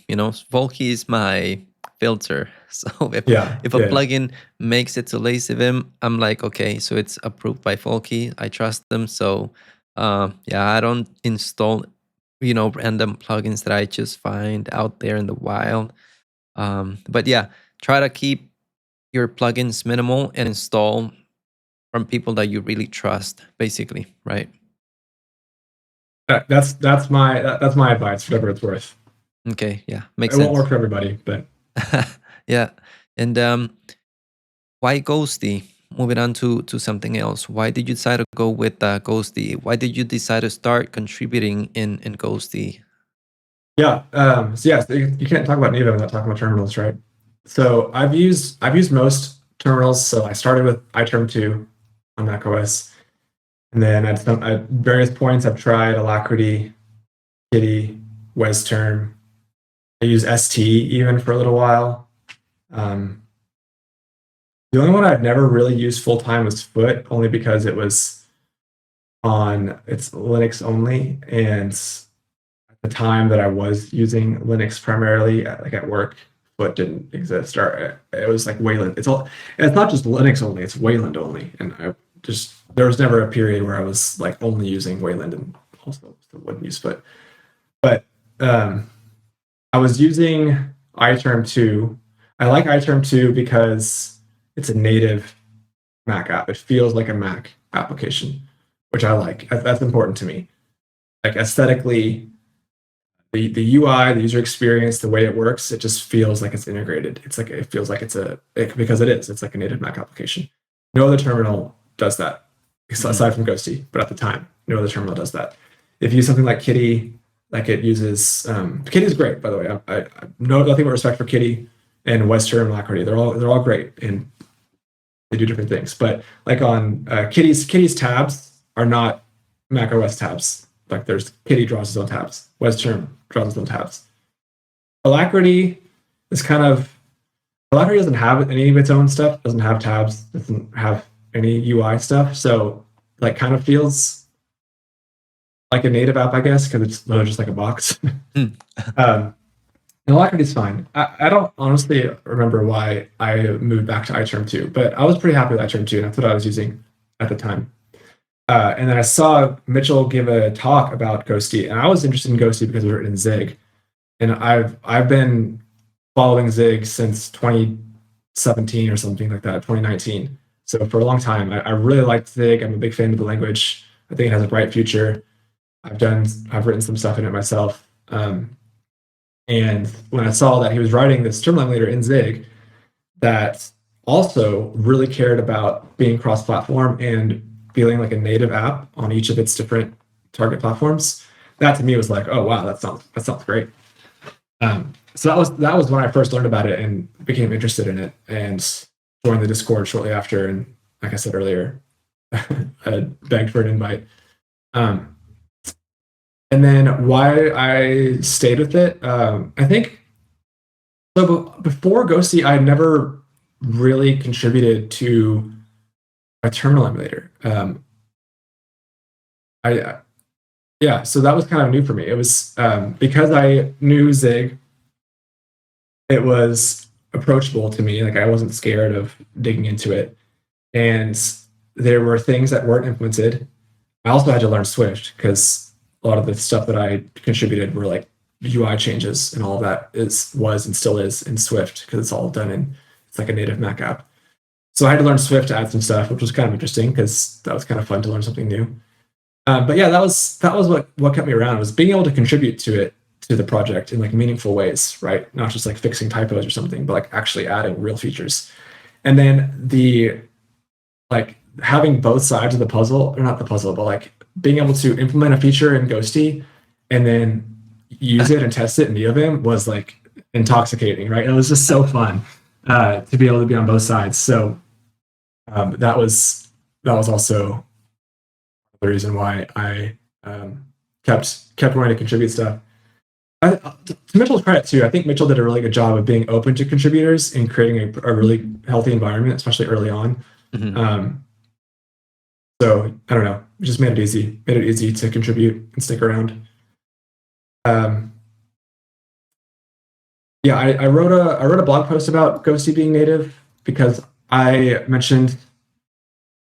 Folke is my filter. So if a plugin makes it to LazyVim, I'm like, okay, so it's approved by Folke. I trust them. So I don't install random plugins that I just find out there in the wild. But yeah, try to keep your plugins minimal and install from people that you really trust, basically, right? That's my advice, whatever it's worth. Okay, yeah, makes sense. It won't work for everybody, but yeah. And why Ghostty? Moving on to something else. Why did you decide to go with Ghostty? Why did you decide to start contributing in Ghostty? Yeah. So you can't talk about Neovim without talking about terminals, right? So I've used most terminals. So I started with iTerm2 on macOS, and then at various points I've tried Alacrity, Kitty, WesTerm. I use ST even for a little while. The only one I've never really used full time was Foot, only because it's Linux only, and at the time that I was using Linux primarily, like at work, Foot didn't exist, or it was like Wayland. It's not just Linux only; it's Wayland only, and there was never a period where I was like only using Wayland and also wouldn't use Foot. But I was using iTerm2. I like iTerm2 because it's a native Mac app. It feels like a Mac application, which I like. That's important to me. Like aesthetically, the UI, the user experience, the way it works, it just feels like it's integrated. It feels like because it is. It's like a native Mac application. No other terminal does that, aside from Ghostty. But at the time, no other terminal does that. If you use something like Kitty, like it uses Kitty is great, by the way. I know nothing but respect for Kitty and WesTerm and Alacrity. They're all great and they do different things. But like on Kitty's tabs are not macOS tabs. Like Kitty draws its own tabs. WesTerm draws its own tabs. Alacrity doesn't have any of its own stuff. Doesn't have tabs. Doesn't have any UI stuff. So like kind of feels like a native app, I guess, because it's literally just like a box. And Alacrity is fine. I don't honestly remember why I moved back to iTerm2, but I was pretty happy with iTerm2, and that's what I was using at the time. And then I saw Mitchell give a talk about Ghostty, and I was interested in Ghostty because it was written in Zig. And I've been following Zig since 2017 or something like that, 2019. So for a long time, I really liked Zig. I'm a big fan of the language. I think it has a bright future. I've written some stuff in it myself. And when I saw that he was writing this terminal emulator in Zig that also really cared about being cross-platform and feeling like a native app on each of its different target platforms, that to me was like, oh wow, that sounds great. so that was when I first learned about it and became interested in it, and joined the Discord shortly after. And like I said earlier, I begged for an invite. And then why I stayed with it, I think. So before Ghostty, I never really contributed to a terminal emulator. Yeah, so that was kind of new for me. It was because I knew Zig, it was approachable to me. Like I wasn't scared of digging into it. And there were things that weren't implemented. I also had to learn Swift because a lot of the stuff that I contributed were like UI changes, and all of that was and still is in Swift because it's all done in, it's like a native Mac app. So I had to learn Swift to add some stuff, which was kind of interesting because that was kind of fun to learn something new. But yeah, that was what kept me around, was being able to contribute to the project in like meaningful ways, right? Not just like fixing typos or something, but like actually adding real features. And then like having both sides of the puzzle, or not the puzzle, but like being able to implement a feature in Ghostty and then use it and test it in Neovim was like intoxicating, right? It was just so fun to be able to be on both sides. So that was also the reason why I kept wanting to contribute stuff. To Mitchell's credit too, I think Mitchell did a really good job of being open to contributors and creating a really healthy environment, especially early on. Mm-hmm. So I don't know, it just made it easy to contribute and stick around. Yeah, I wrote a blog post about Ghostty being native because I mentioned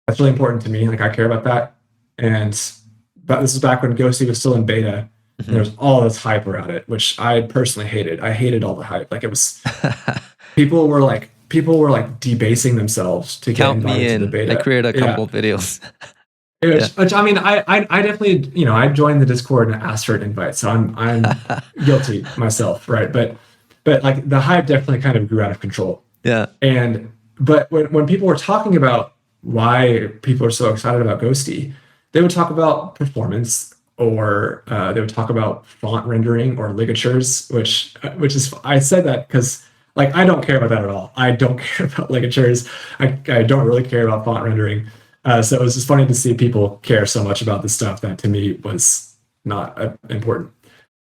that's really important to me. Like I care about that, but this is back when Ghostty was still in beta. Mm-hmm. And there was all this hype around it, which I personally hated. I hated all the hype. Like it was, people were like debasing themselves to get invited to the beta. I created a couple videos. Which I mean, I definitely, I joined the Discord and asked for an invite, so I'm guilty myself, right? But like the hype definitely kind of grew out of control. Yeah. But when people were talking about why people are so excited about Ghostty, they would talk about performance, or they would talk about font rendering or ligatures, which is, I said that because like I don't care about that at all. I don't care about ligatures. I don't really care about font rendering. So it was just funny to see people care so much about this stuff that to me was not important.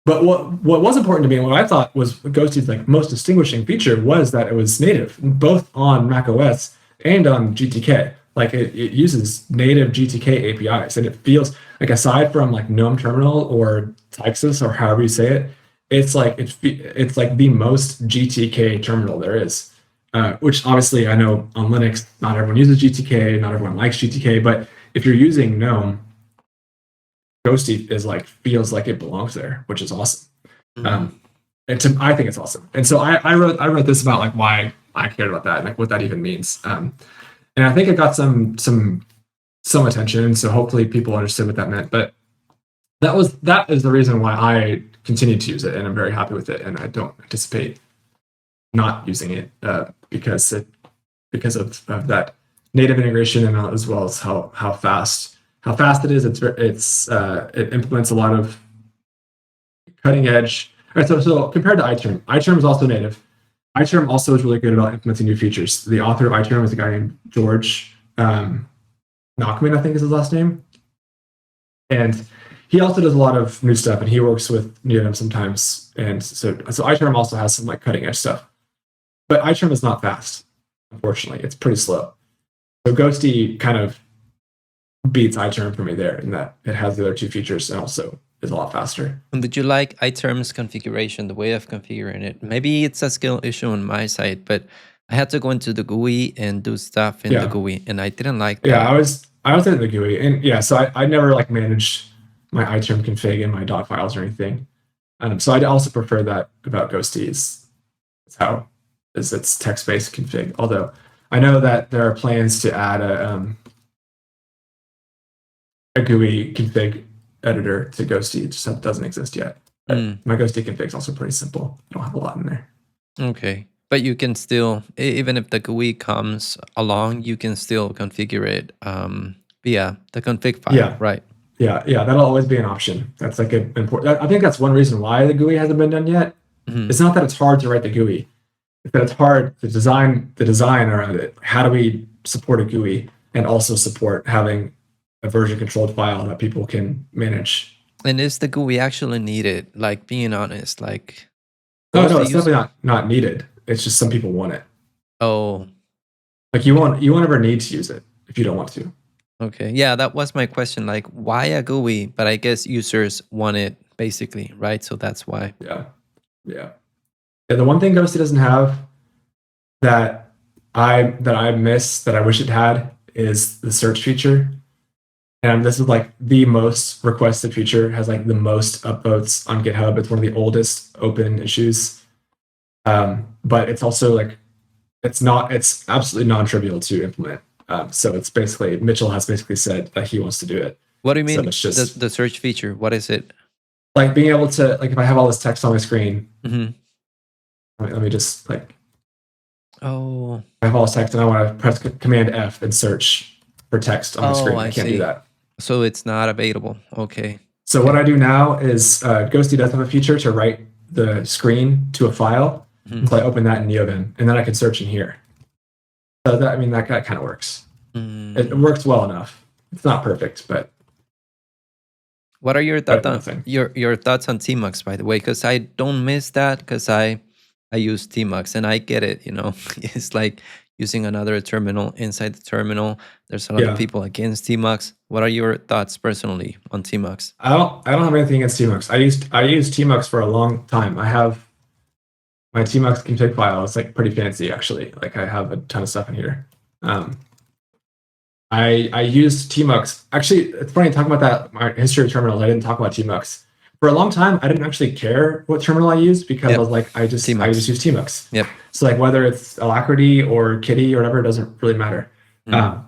But what was important to me, and what I thought was Ghosty's like most distinguishing feature, was that it was native, both on macOS and on GTK. Like it uses native GTK APIs, and it feels like, aside from like GNOME Terminal or Tmux or however you say it, it's like the most GTK terminal there is. Which obviously I know on Linux, not everyone uses GTK, not everyone likes GTK, but if you're using GNOME, Ghostty feels like it belongs there, which is awesome. Mm-hmm. I think it's awesome. And so I wrote this about like why I cared about that and like what that even means. And I think it got some attention, so hopefully people understood what that meant. But that is the reason why I continued to use it, and I'm very happy with it, and I don't anticipate not using it because of that native integration, and as well as how fast it is. It implements a lot of cutting edge. All right, so compared to iTerm is also native. iTerm also is really good about implementing new features. The author of iTerm is a guy named George Nachman, I think is his last name, and he also does a lot of new stuff, and he works with Neovim sometimes. And so iTerm also has some like cutting edge stuff, but iTerm is not fast. Unfortunately, it's pretty slow. So Ghostty kind of beats iTerm for me there, in that it has the other two features and also is a lot faster. And did you like iTerm's configuration, the way of configuring it? Maybe it's a skill issue on my side, but I had to go into the GUI and do stuff in the GUI, and I didn't like that. Yeah, I was in the GUI, and yeah, so I never like managed my iTerm config and my dotfiles or anything. So I also prefer that about Ghostty is its text-based config. Although I know that there are plans to add a GUI config editor to Ghostty. It just doesn't exist yet. My Ghostty config is also pretty simple. I don't have a lot in there. Okay. But you can still, even if the GUI comes along, you can still configure it via the config file, right? Yeah, that'll always be an option. That's like an important. I think that's one reason why the GUI hasn't been done yet, Mhm. It's not that it's hard to write the GUI. It's that it's hard to design the design around it. How do we support a GUI and also support having a version controlled file that people can manage? And is the GUI actually needed? Like, being honest, like, No, Ghostty it's definitely not needed. It's just some people want it. Oh, Like you won't ever need to use it if you don't want to. okay. Yeah, that was my question. Like, why a GUI? But I guess users want it basically, right? So that's why. Yeah. The one thing Ghostty doesn't have that I miss that I wish it had is the search feature. And this is like the most requested feature, has like the most upvotes on GitHub. It's one of the oldest open issues. But it's also like it's absolutely non-trivial to implement. So it's basically Mitchell has basically said that he wants to do it. What do you mean? So it's just the search feature. What is it? like being able to, like, if I have all this text on my screen, Mhm. let me just like, Oh, I have all this text and I want to press Command F and search for text on my screen. I can't do see. that. So it's not available. Okay. So what I do now is Ghostty does have a feature to write the screen to a file. Mhm. So I open that in Neovim and then I can search in here. So that kind of works. Mm. It works well enough. It's not perfect, but What are your better thoughts than on nothing. your thoughts on Tmux, by the way? Because I don't miss that, because I use Tmux and I get it. You know, it's like using another terminal inside the terminal. There's a lot Yeah. of people against Tmux. What are your thoughts personally on Tmux? I don't have anything against Tmux. I used Tmux for a long time. I have my Tmux config file. It's like pretty fancy actually. Like I have a ton of stuff in here. I used Tmux. Actually, it's funny talking about that. My history of terminals. I didn't talk about Tmux for a long time. I didn't actually care what terminal I used because Yep. I was like, I just use Tmux. Yep. So like whether it's Alacrity or Kitty or whatever, it doesn't really matter. Mm.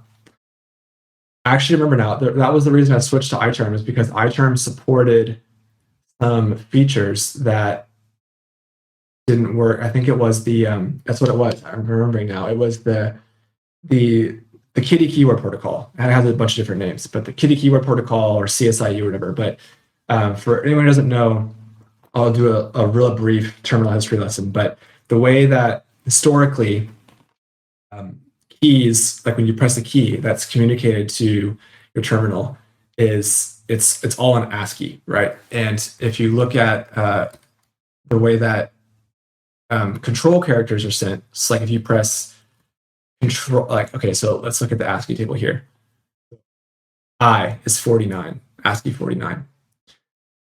I actually remember now that was the reason I switched to iTerm, is because iTerm supported some features that didn't work. I think it was the that's what it was. I'm remembering now. It was the Kitty keyword protocol. It has a bunch of different names, but the Kitty keyword protocol or CSIU or whatever. But for anyone who doesn't know, I'll do a real brief terminal history lesson. But the way that historically keys, like when you press a key that's communicated to your terminal, is it's all in ASCII, right? And if you look at the way that control characters are sent, it's like if you press control, like, okay, so let's look at the ASCII table here. I is 49, ASCII 49.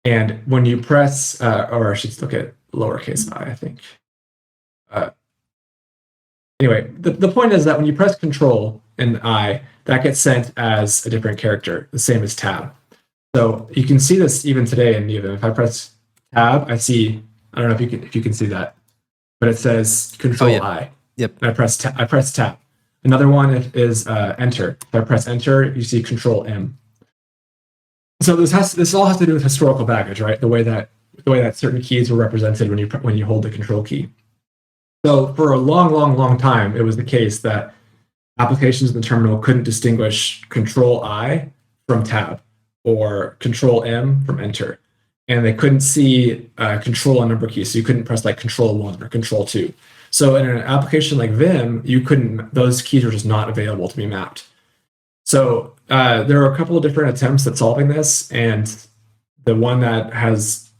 And when you press, or I should look at lowercase I think. Anyway, the point is that when you press control and I, that gets sent as a different character, the same as tab. So you can see this even today in Neovim. If I press tab, I see, I don't know if you can see that, but it says control I. Yep. And I press tab. Another one is enter. If I press enter, you see control M. So this all has to do with historical baggage, right? The way that certain keys were represented when you hold the control key. So for a long time, it was the case that applications in the terminal couldn't distinguish control I from tab or control M from enter. And they couldn't see control and number keys. So you couldn't press like control 1 or control 2. So in an application like Vim, those keys are just not available to be mapped. So there are a couple of different attempts at solving this. And the one that has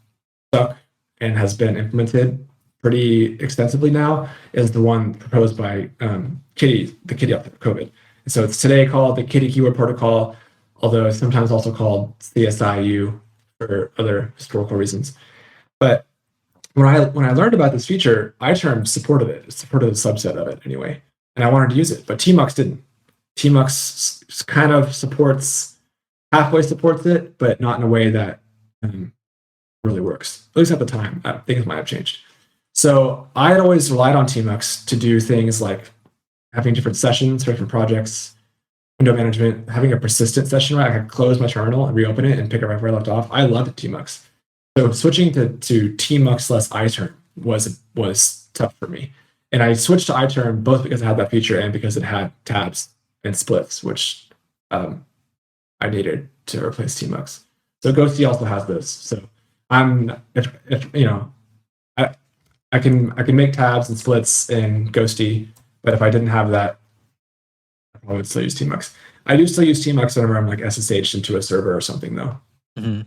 stuck and has been implemented pretty extensively now is the one proposed by Kitty, the Kitty COVID. So it's today called the Kitty Keyword Protocol, although it's sometimes also called CSIU for other historical reasons. But when I learned about this feature, iTerm supported it. It supported a subset of it anyway, and I wanted to use it, but Tmux didn't. Tmux kind of halfway supports it, but not in a way that really works. At least at the time. I think it might have changed. So I had always relied on Tmux to do things like having different sessions for different projects, window management, having a persistent session where I could close my terminal and reopen it and pick it right where I left off. I loved Tmux. So switching to Tmux less iTerm was tough for me. And I switched to iTerm both because it had that feature and because it had tabs and splits, which I needed to replace Tmux. So Ghostty also has those. So if I can make tabs and splits in Ghostty, but if I didn't have that, I would still use Tmux. I do still use Tmux whenever I'm like SSH into a server or something, though. Mm-hmm.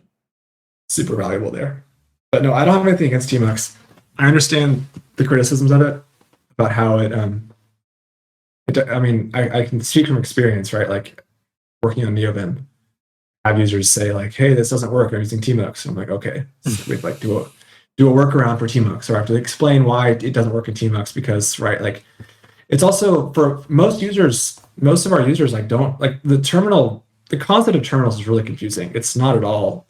Super valuable there. But no, I don't have anything against Tmux. I understand the criticisms of it about how it. I mean, I can speak from experience, right? Like working on Neovim, have users say like, "Hey, this doesn't work. I'm using Tmux." I'm like, "Okay." So we like do a workaround for Tmux, or I have to explain why it doesn't work in Tmux because, right, like it's also for most users, most of our users like don't like the terminal. The concept of terminals is really confusing. It's not at all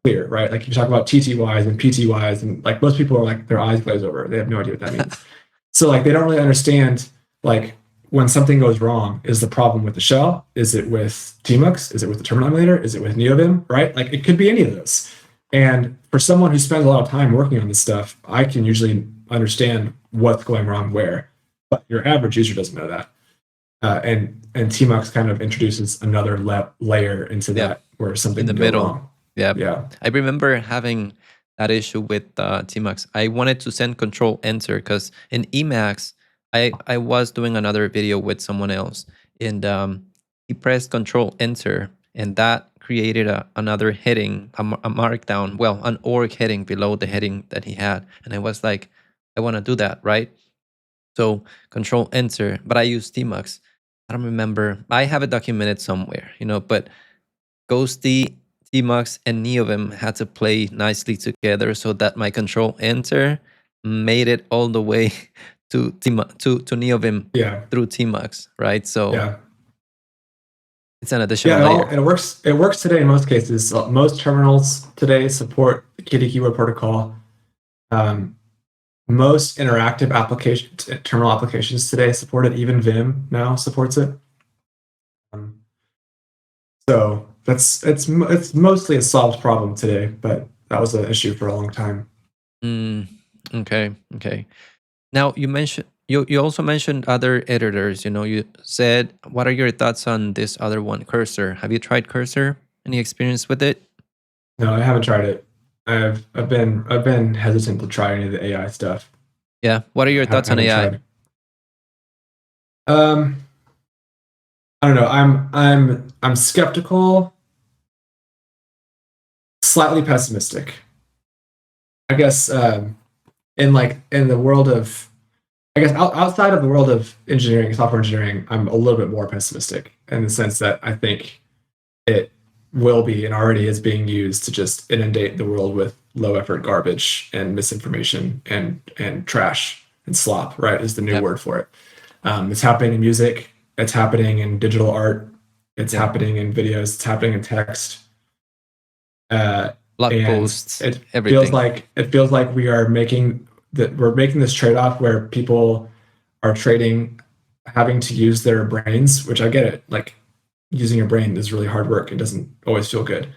clear, right? Like you talk about TTYs and PTYs, and like most people are like their eyes glaze over. They have no idea what that means. So like they don't really understand like when something goes wrong, is the problem with the shell? Is it with Tmux? Is it with the terminal emulator? Is it with Neovim? Right? Like it could be any of those. And for someone who spends a lot of time working on this stuff, I can usually understand what's going wrong where, but your average user doesn't know that. And Tmux kind of introduces another layer into that where something in the can go middle. wrong. Yeah. I remember having that issue with Tmux. I wanted to send Control-Enter because in Emacs, I was doing another video with someone else, and he pressed Control-Enter, and that created another heading, a markdown, well, an org heading below the heading that he had. And I was like, I want to do that, right? So Control-Enter, but I use Tmux. I don't remember. I have it documented somewhere, but Ghostty, Tmux, and Neovim had to play nicely together so that my Control-Enter made it all the way to Neovim through Tmux, right? So it's an additional layer. It works today in most cases. Most terminals today support the kitty keyword protocol. Most interactive terminal applications today support it. Even Vim now supports it. So it's mostly a solved problem today, but that was an issue for a long time. Okay. Now you also mentioned other editors. You said, what are your thoughts on this other one, Cursor? Have you tried Cursor? Any experience with it? No, I haven't tried it. I've been hesitant to try any of the AI stuff. Yeah. What are your thoughts on AI? Tried. I don't know. I'm skeptical, slightly pessimistic. I guess in the world of, I guess outside of the world of engineering, software engineering, I'm a little bit more pessimistic in the sense that I think it will be and already is being used to just inundate the world with low effort garbage and misinformation and trash and slop, right, is the new word for it. It's happening in music. It's happening in digital art. It's happening in videos. It's happening in text. Blog posts. Everything. It feels like we're making this trade-off where people are trading having to use their brains, which I get it. Like using your brain is really hard work. It doesn't always feel good.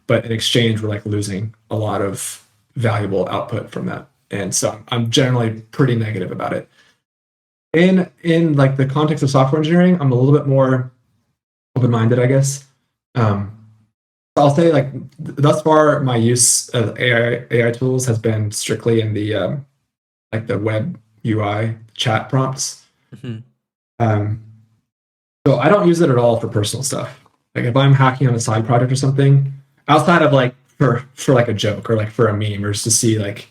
But in exchange, we're like losing a lot of valuable output from that. And so I'm generally pretty negative about it. In like the context of software engineering, I'm a little bit more open-minded, I guess. I'll say like thus far, my use of AI tools has been strictly in the like the web UI chat prompts. Mm-hmm. So I don't use it at all for personal stuff. Like if I'm hacking on a side project or something, outside of like for like a joke or like for a meme or just to see like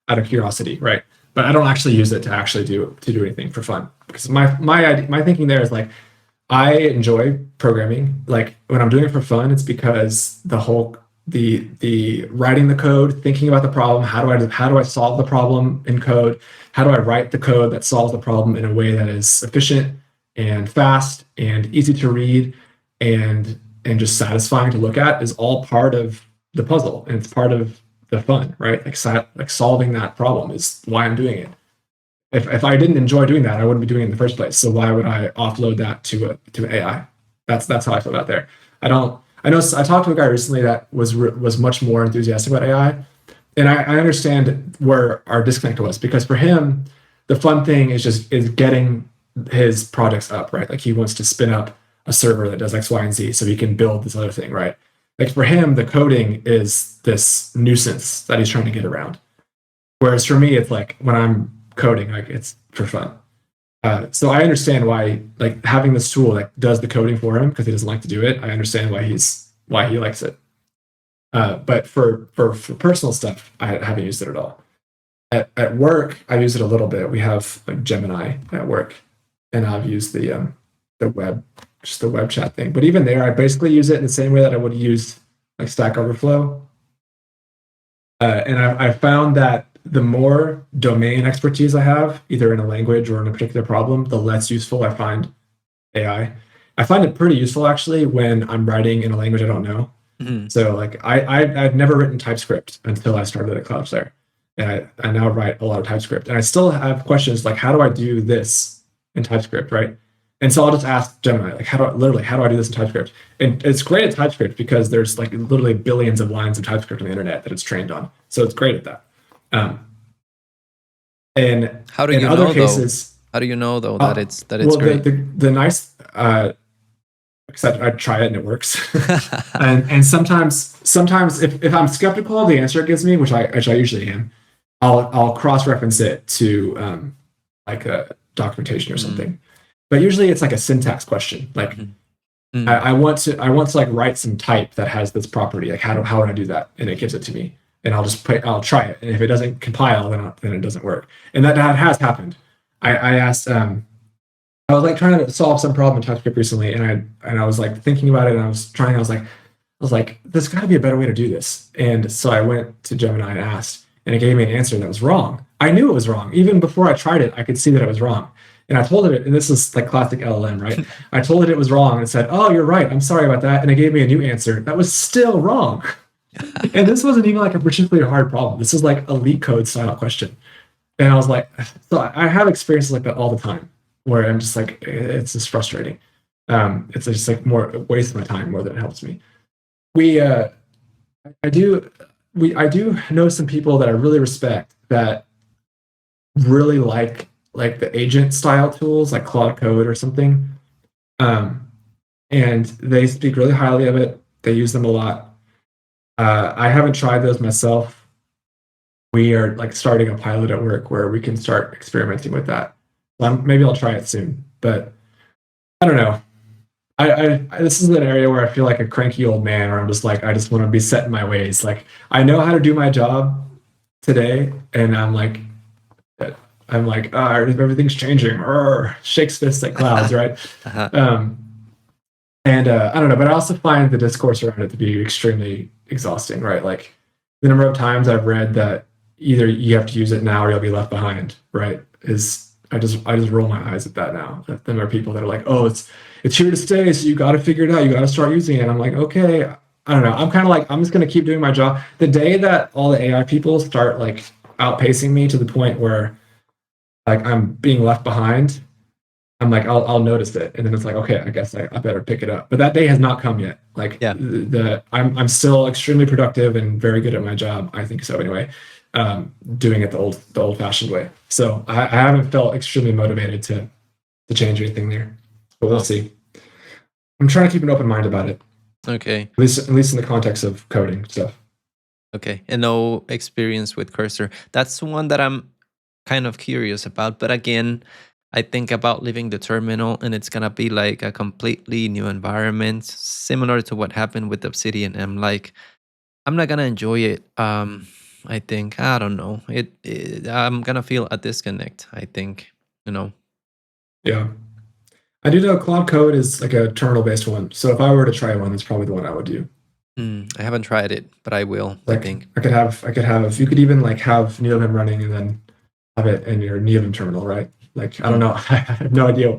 out of curiosity, right? But I don't actually use it to actually do anything for fun, because my thinking there is like I enjoy programming. Like when I'm doing it for fun, it's because the writing the code, thinking about the problem, how do I solve the problem in code? How do I write the code that solves the problem in a way that is efficient and fast and easy to read and just satisfying to look at is all part of the puzzle, and it's part of the fun, right? Like solving that problem is why I'm doing it. If I didn't enjoy doing that, I wouldn't be doing it in the first place. So why would I offload that to AI? That's how I feel about there. I know I talked to a guy recently that was much more enthusiastic about AI, and I understand where our disconnect was, because for him, the fun thing is getting his projects up, right? Like he wants to spin up a server that does X, Y, and Z so he can build this other thing, right? Like for him, the coding is this nuisance that he's trying to get around. Whereas for me, it's like when I'm coding, like it's for fun. So I understand why, like having this tool that does the coding for him because he doesn't like to do it. I understand why he likes it. But for personal stuff, I haven't used it at all. At work, I've used it a little bit. We have like Gemini at work, and I've used the web, just the web chat thing. But even there, I basically use it in the same way that I would use like Stack Overflow. And I found that the more domain expertise I have, either in a language or in a particular problem, the less useful I find AI. I find it pretty useful actually when I'm writing in a language I don't know. Mm-hmm. So like I've never written TypeScript until I started at Cloudflare. And I now write a lot of TypeScript. And I still have questions like, how do I do this in TypeScript, right? And so I'll just ask Gemini, like, how do I do this in TypeScript? And it's great at TypeScript because there's like literally billions of lines of TypeScript on the internet that it's trained on. So it's great at that. And How do in you other know cases, though? How do you know though that it's well, great? The nice, except I try it and it works. and sometimes if I'm skeptical of the answer it gives me, which I usually am, I'll cross-reference it to like a documentation or something. But usually it's like a syntax question. Like I want to like write some type that has this property. Like how do I do that? And it gives it to me. And I'll try it. And if it doesn't compile, then it doesn't work. And that has happened. I asked I was like trying to solve some problem in TypeScript recently, and I was like thinking about it, and I was like, there's got to be a better way to do this. And so I went to Gemini and asked, and it gave me an answer that was wrong. I knew it was wrong. Even before I tried it, I could see that it was wrong. And I told it, and this is like classic LLM, right? I told it was wrong and said, oh, you're right. I'm sorry about that. And it gave me a new answer that was still wrong. And this wasn't even like a particularly hard problem. This is like a leak code style question. And I was like, so I have experiences like that all the time where I'm just like, it's just frustrating. It's just like more a waste of my time more than it helps me. I do know some people that I really respect that really like the agent style tools like Claude Code or something. And they speak really highly of it. They use them a lot. I haven't tried those myself. We are like starting a pilot at work where we can start experimenting with that. Maybe I'll try it soon, but I don't know. This is an area where I feel like a cranky old man, where I'm just like, I just want to be set in my ways. Like I know how to do my job today, and I'm like, everything's changing. Shakes fists at clouds, right? And I don't know, but I also find the discourse around it to be extremely exhausting, right? Like the number of times I've read that either you have to use it now or you'll be left behind, right? I just roll my eyes at that now. There are people that are like, oh, it's here to stay, so you got to figure it out. You got to start using it. And I'm like, okay, I don't know. I'm kind of like, I'm just going to keep doing my job. The day that all the AI people start like outpacing me to the point where like I'm being left behind, I'm like, I'll notice it, and then it's like, okay, I guess I better pick it up. But that day has not come yet. Like, yeah. I'm still extremely productive and very good at my job. I think so anyway. Doing it the old-fashioned way. So I haven't felt extremely motivated to change anything there. But we'll see. I'm trying to keep an open mind about it. Okay. At least in the context of coding stuff. Okay, and no experience with Cursor. That's one that I'm kind of curious about, but again, I think about leaving the terminal and it's gonna be like a completely new environment, similar to what happened with Obsidian. I'm like, I'm not gonna enjoy it. I think, I don't know. I'm gonna feel a disconnect, I think, Yeah. I do know Claude Code is like a terminal-based one. So if I were to try one, that's probably the one I would do. I haven't tried it, but I will, like, I think. I could have, you could even like have Neovim running and then have it in your Neovim terminal, right? Like, I don't know. I have no idea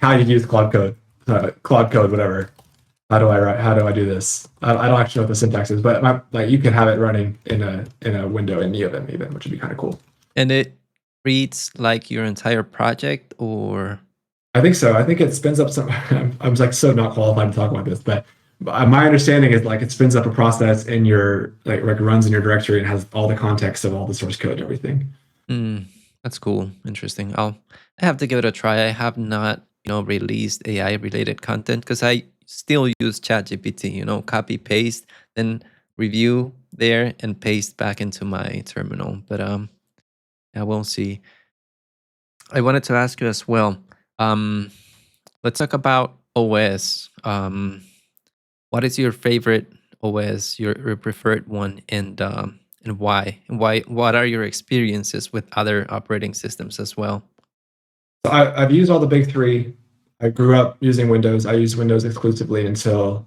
how you use Claude Code, whatever. How do I do this? I don't actually know what the syntax is, but like you could have it running in a window in Neovim even, which would be kind of cool. And it reads like your entire project, or? I think so. I think it spins up some. I'm like so not qualified to talk about this, but my understanding is like it spins up a process in your like runs in your directory and has all the context of all the source code and everything. That's cool. Interesting. I have to give it a try. I have not, released AI related content because I still use ChatGPT, copy, paste, then review there and paste back into my terminal. But Yeah, we'll see. I wanted to ask you as well. Let's talk about OS. What is your favorite OS, your preferred one, and why? And why? What are your experiences with other operating systems as well? So I've used all the big three. I grew up using Windows. I used Windows exclusively until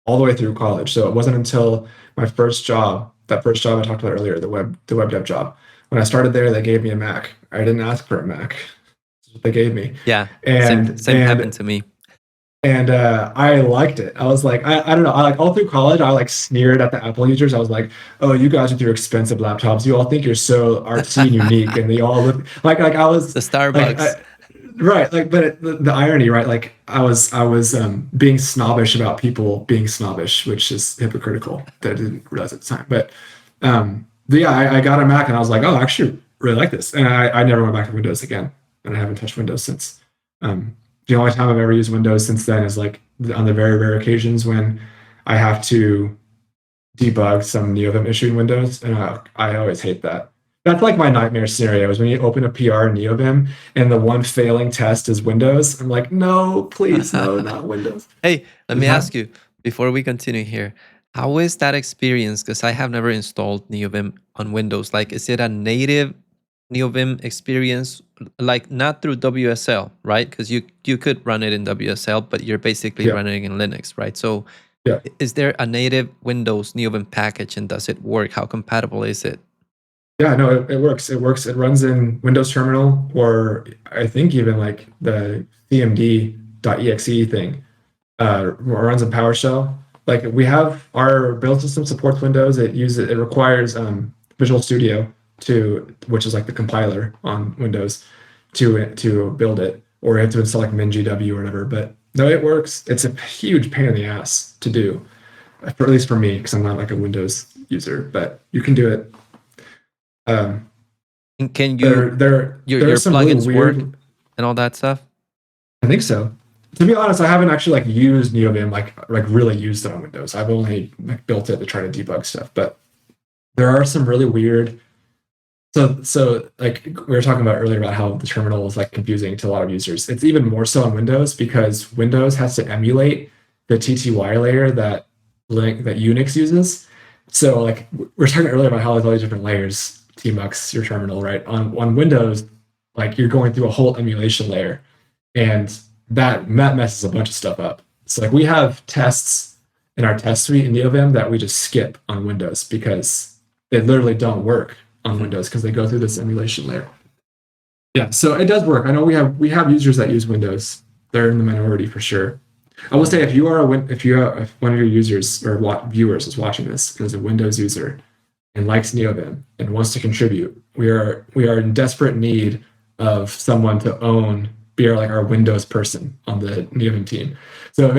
all the way through college. So it wasn't until my first job, that first job I talked about earlier, the web dev job. When I started there, they gave me a Mac. I didn't ask for a Mac. That's what they gave me. Yeah, And same happened to me. And I liked it. I was like, I don't know. I like all through college, I like sneered at the Apple users. I was like, oh, you guys with your expensive laptops, you all think you're so artsy and unique, and they all look like I was The Starbucks. right. Like, but the irony, right? Like I was being snobbish about people being snobbish, which is hypocritical. That I didn't realize at the time. But yeah, I got a Mac and I was like, oh, I actually really like this, and I never went back to Windows again, and I haven't touched Windows since. The only time I've ever used Windows since then is like on the very rare occasions when I have to debug some Neovim issue in Windows, and I always hate that. That's like my nightmare scenario is when you open a PR in Neovim and the one failing test is Windows. I'm like, no, please, no, not Windows. Hey, let me ask you before we continue here. How is that experience? Because I have never installed Neovim on Windows. Like, is it a native Neovim experience, like not through WSL, right? Because you could run it in WSL, but you're basically running in Linux, right? So is there a native Windows Neovim package, and does it work? How compatible is it? Yeah, no, it works. It works. It runs in Windows Terminal, or I think even like the cmd.exe thing, runs in PowerShell. Like we have our build system supports Windows. It requires Visual Studio which is like the compiler on Windows to build it, or you have to install like MinGW or whatever. But no, it works. It's a huge pain in the ass to do, at least for me, because I'm not like a Windows user. But you can do it. And can you your plugins work and all that stuff? I think so. To be honest, I haven't actually like used Neovim like really used it on Windows. I've only like built it to try to debug stuff. But there are some really weird. So like we were talking about earlier about how the terminal is like confusing to a lot of users. It's even more so on Windows because Windows has to emulate the TTY layer that Unix uses. So like we were talking earlier about how there's all these different layers, Tmux, your terminal, right? On Windows, like you're going through a whole emulation layer, and that messes a bunch of stuff up. So like we have tests in our test suite in Neovim that we just skip on Windows because they literally don't work on Windows because they go through this emulation layer. Yeah, so it does work. I know we have users that use Windows. They're in the minority for sure. I will say if one of your users or viewers is watching this and is a Windows user and likes Neovim and wants to contribute, we are in desperate need of someone to be our Windows person on the Neovim team. So if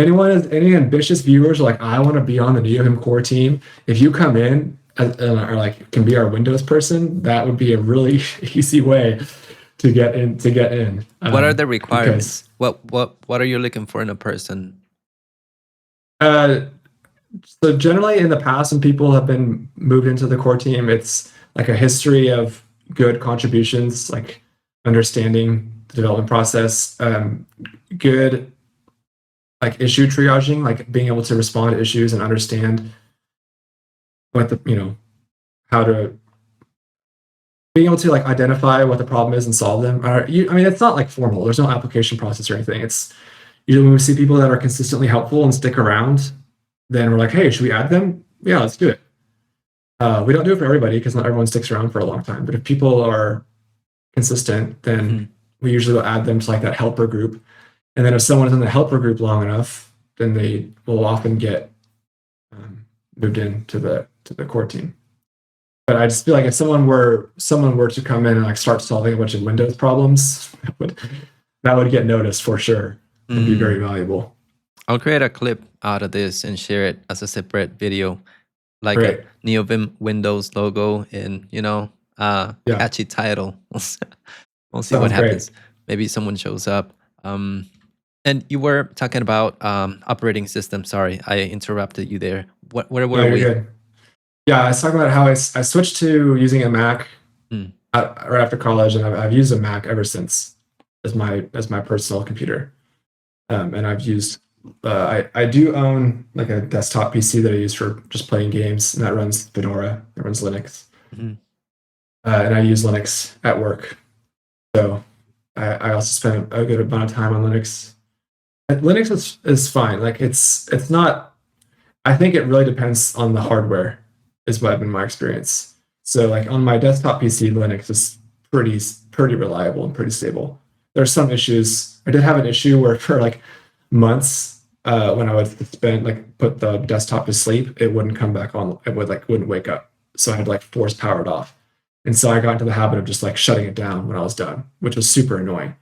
any ambitious viewers are like, I want to be on the Neovim core team, if you come in or like can be our Windows person, that would be a really easy way to get in. What are the requirements? What are you looking for in a person? So generally in the past, when people have been moved into the core team, it's like a history of good contributions, like understanding the development process, good like issue triaging, like being able to respond to issues and understand being able to like identify what the problem is and solve them. I mean, it's not like formal. There's no application process or anything. It's usually when we see people that are consistently helpful and stick around, then we're like, hey, should we add them? Yeah, let's do it. We don't do it for everybody because not everyone sticks around for a long time. But if people are consistent, then we usually will add them to like that helper group. And then if someone is in the helper group long enough, then they will often get moved into the core team. But I just feel like if someone were to come in and like start solving a bunch of Windows problems, that would get noticed for sure and be very valuable. I'll create a clip out of this and share it as a separate video, like a Neovim Windows logo and catchy title. We'll see what happens. Maybe someone shows up. And you were talking about operating system. Sorry, I interrupted you there. Where were we? Good. Yeah, I was talking about how I switched to using a Mac right after college, and I've used a Mac ever since as my personal computer. And I've used I do own like a desktop PC that I use for just playing games, and that runs Fedora, that runs Linux, Mhm. and I use Linux at work. So I also spend a good amount of time on Linux. Linux is fine. Like it's not. I think it really depends on the hardware, is what been my experience. So like on my desktop PC, Linux is pretty reliable and pretty stable. There's some issues. I did have an issue where for like months, when I would put the desktop to sleep, it wouldn't come back on. It wouldn't wake up. So I had to like force power it off. And so I got into the habit of just like shutting it down when I was done, which was super annoying.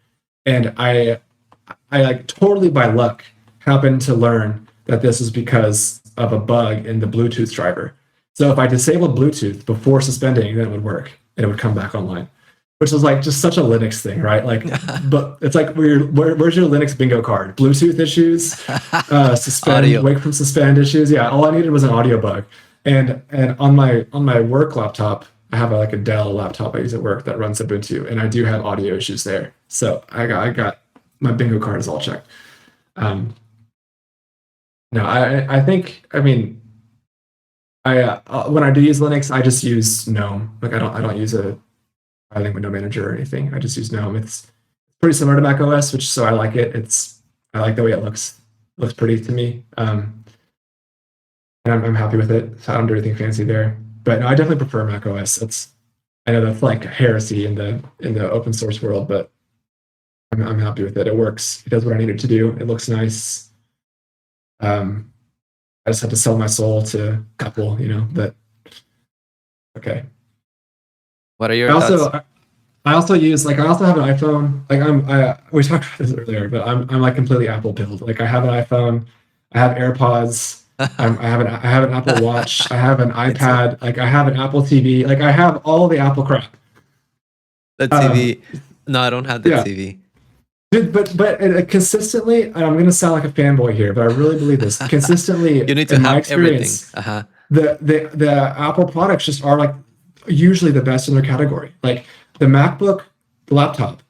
And I like totally by luck happened to learn that this is because of a bug in the Bluetooth driver. So if I disabled Bluetooth before suspending, then it would work and it would come back online, which is like just such a Linux thing, right? Like, but it's like where's your Linux bingo card? Bluetooth issues, suspend, Audio. wake from suspend issues. Yeah, all I needed was an audio bug. And on my work laptop, I have like a Dell laptop I use at work that runs Ubuntu, and I do have audio issues there. So I got my bingo card is all checked. No, I think, I mean, when I do use Linux, I just use GNOME. Like I don't use a filing window manager or anything. I just use GNOME. It's pretty similar to macOS, so I like it. I like the way it looks. It looks pretty to me. And I'm happy with it. So I don't do anything fancy there. But no, I definitely prefer macOS. I know that's like heresy in the open source world, but I'm happy with it. It works. It does what I need it to do. It looks nice. I just had to sell my soul to Apple, but okay. What are your thoughts? I also have an iPhone. Like we talked about this earlier, but I'm like completely Apple pilled. Like I have an iPhone, I have AirPods, I have an Apple Watch, I have an iPad, like I have an Apple TV, like I have all the Apple crap. The TV. No, I don't have the yeah. TV. Dude, but consistently, and I'm gonna sound like a fanboy here, but I really believe this. Consistently, You need to in my have experience, everything. the Apple products just are like usually the best in their category. Like the MacBook laptop,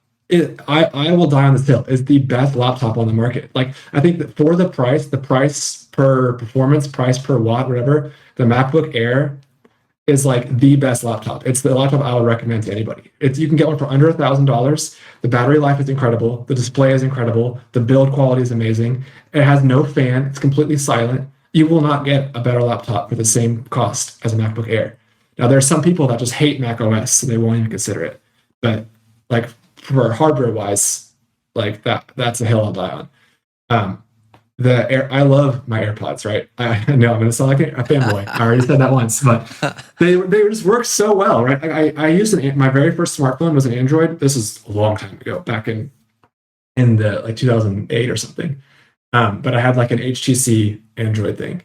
I will die on this hill, is the best laptop on the market. Like I think that for the price per performance, price per watt, whatever, the MacBook Air is like the best laptop. It's the laptop I would recommend to anybody. You can get one for under $1,000. The battery life is incredible. The display is incredible. The build quality is amazing. It has no fan. It's completely silent. You will not get a better laptop for the same cost as a MacBook Air. Now, there are some people that just hate macOS, so they won't even consider it. But like for hardware wise, like that's a hill I'll die on. I love my AirPods, right? I know I'm going to sound like a fanboy. I already said that once, but they just work so well, right? I used my very first smartphone was an Android. This is a long time ago, back in the like 2008 or something. But I had like an HTC Android thing,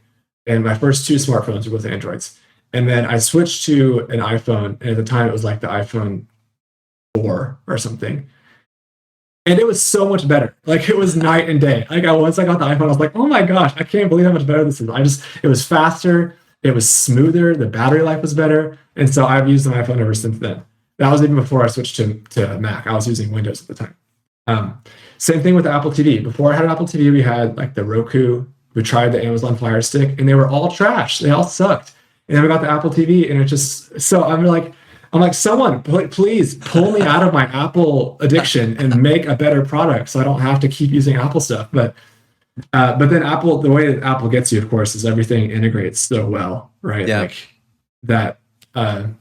and my first two smartphones were both Androids. And then I switched to an iPhone, and at the time it was like the iPhone 4 or something. And it was so much better. Like it was night and day. Like once I got the iPhone, I was like, oh my gosh, I can't believe how much better this is. It was faster, it was smoother, the battery life was better. And so I've used my iPhone ever since then. That was even before I switched to Mac. I was using Windows at the time. Same thing with the Apple TV. Before I had an Apple TV, we had like the Roku. We tried the Amazon Fire Stick, and they were all trash. They all sucked. And then we got the Apple TV, and it just, so I'm like, someone please pull me out of my Apple addiction and make a better product so I don't have to keep using Apple stuff. But then Apple, the way that Apple gets you, of course, is everything integrates so well, right? Yeah. Like that. I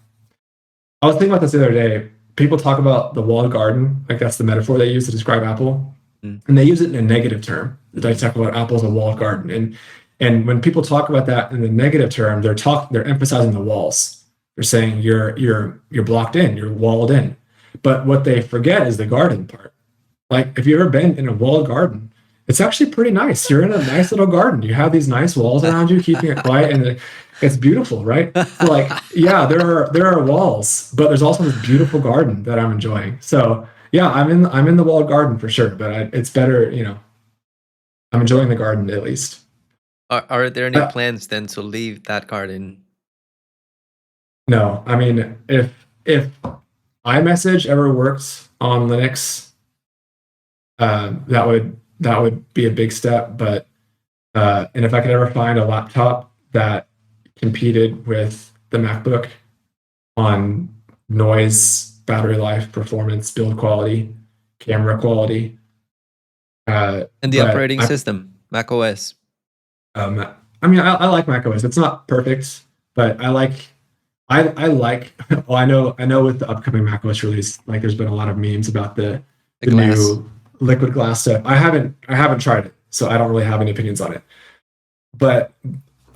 was thinking about this the other day. People talk about the walled garden, like that's the metaphor they use to describe Apple, and they use it in a negative term. They talk about Apple as a walled garden, and when people talk about that in the negative term, they're emphasizing the walls. They're saying you're blocked in, you're walled in. But what they forget is the garden part. Like if you've ever been in a walled garden, it's actually pretty nice. You're in a nice little garden. You have these nice walls around you, keeping it quiet, and it's beautiful, right? So like, yeah, there are walls, but there's also this beautiful garden that I'm enjoying. So yeah, I'm in the walled garden for sure, but it's better, I'm enjoying the garden at least. Are there any plans then to leave that garden? No, I mean, if iMessage ever worked on Linux, that would be a big step. But and if I could ever find a laptop that competed with the MacBook on noise, battery life, performance, build quality, camera quality, And the but operating system, macOS. I mean, I like macOS. It's not perfect, but I like. Well, I know with the upcoming macOS release, like there's been a lot of memes about the glass. new liquid glass stuff. I haven't tried it, so I don't really have any opinions on it. But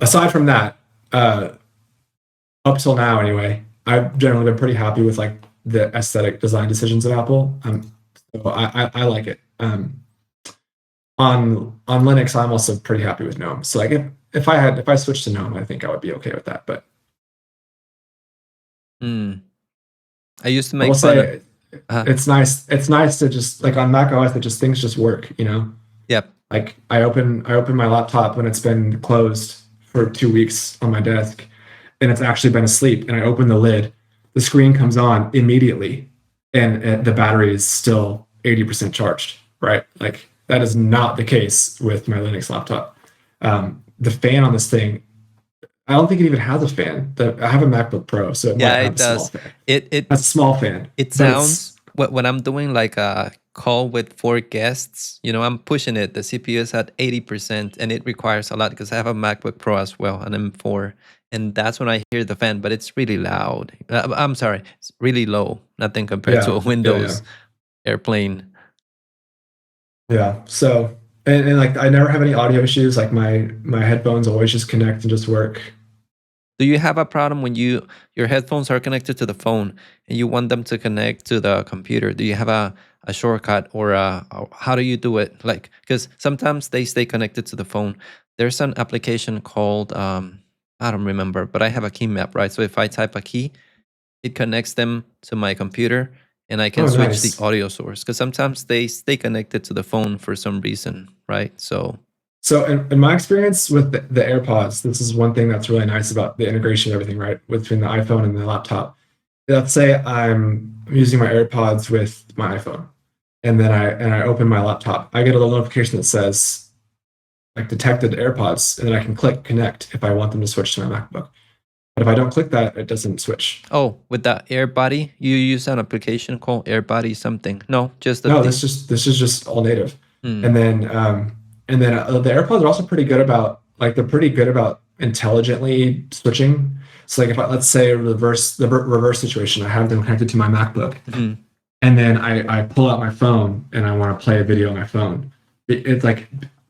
aside from that, up till now anyway, I've generally been pretty happy with like the aesthetic design decisions of Apple. So I like it. On Linux, I'm also pretty happy with GNOME. So like if I switched to GNOME, I think I would be okay with that. But I used to I make will fun say of, it's nice. It's nice to just like on macOS that just things just work. You know, yep. like I open my laptop when it's been closed for 2 weeks on my desk, and it's actually been asleep. And I open the lid, the screen comes on immediately, and the battery is still 80% charged. Right, like that is not the case with my Linux laptop. The fan on this thing, I don't think it even has a fan. I have a MacBook Pro, so it might have it a small does. fan. It That's a small fan. It but sounds when I'm doing like a call with 4 guests, I'm pushing it. The CPU is at 80% and it requires a lot because I have a MacBook Pro as well, an M4, and that's when I hear the fan. But it's really loud. I'm sorry, it's really low. Nothing compared to a Windows airplane. Yeah. So and like I never have any audio issues. Like my headphones always just connect and just work. Do you have a problem when your headphones are connected to the phone and you want them to connect to the computer? Do you have a shortcut or how do you do it? Like, because sometimes they stay connected to the phone. There's an application called, I don't remember, but I have a key map, right? So if I type a key, it connects them to my computer and I can switch the audio source. Because sometimes they stay connected to the phone for some reason, right? So in my experience with the AirPods, this is one thing that's really nice about the integration of everything, right, between the iPhone and the laptop. Let's say I'm using my AirPods with my iPhone, and then I open my laptop. I get a little notification that says like detected AirPods, and then I can click connect if I want them to switch to my MacBook. But if I don't click that, it doesn't switch. Oh, with the AirBuddy, you use an application called AirBuddy something? No, just the this is just all native, and then. And then the AirPods are also pretty good about intelligently switching. So like if let's say reverse situation, I have them connected to my MacBook, and then I pull out my phone and I want to play a video on my phone. It's like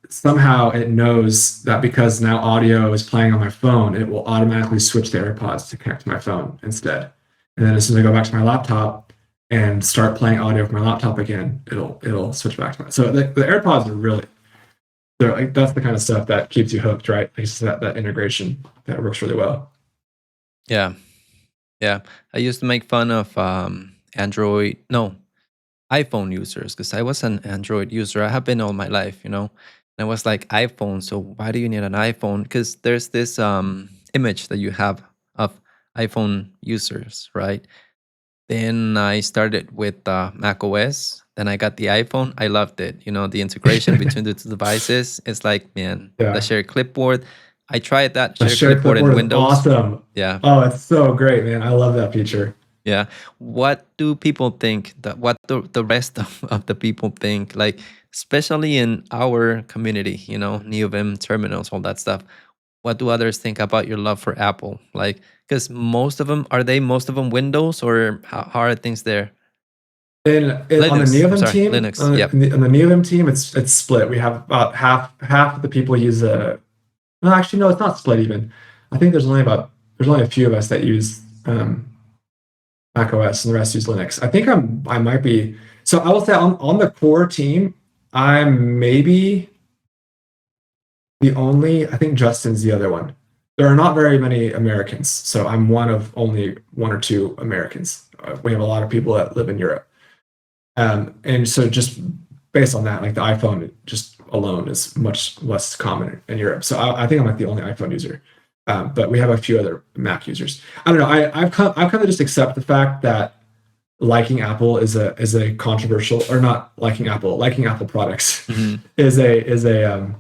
somehow it knows that because now audio is playing on my phone, it will automatically switch the AirPods to connect to my phone instead. And then as soon as I go back to my laptop and start playing audio from my laptop again, it'll switch back to my. So the AirPods are really. So like that's the kind of stuff that keeps you hooked, right? Like that integration that works really well. Yeah. I used to make fun of iPhone users because I was an Android user. I have been all my life, And I was like, iPhone. So why do you need an iPhone? Because there's this image that you have of iPhone users, right? Then I started with macOS. Then I got the iPhone. I loved it. The integration between the two devices. It's like, man, the shared clipboard. I tried that shared clipboard in Windows. Awesome. Yeah. Oh, it's so great, man. I love that feature. Yeah. What do people think? What the rest of the people think? Like, especially in our community, Neovim terminals, all that stuff. What do others think about your love for Apple? Like, because most of them Windows, or how are things there? On the Neovim team, Linux. On the Neovim team, it's split. We have about half of the people use well, actually, no, it's not split even. I think there's only a few of us that use macOS, and the rest use Linux. I think I might be. So I will say on the core team, I'm maybe the only. I think Justin's the other one. There are not very many Americans, so I'm one of only 1 or 2 Americans. We have a lot of people that live in Europe. And so just based on that, like the iPhone just alone is much less common in Europe. So I think I'm like the only iPhone user, but we have a few other Mac users. I don't know. I've kind of just accept the fact that liking Apple is a controversial, or not liking Apple products Mhm. is a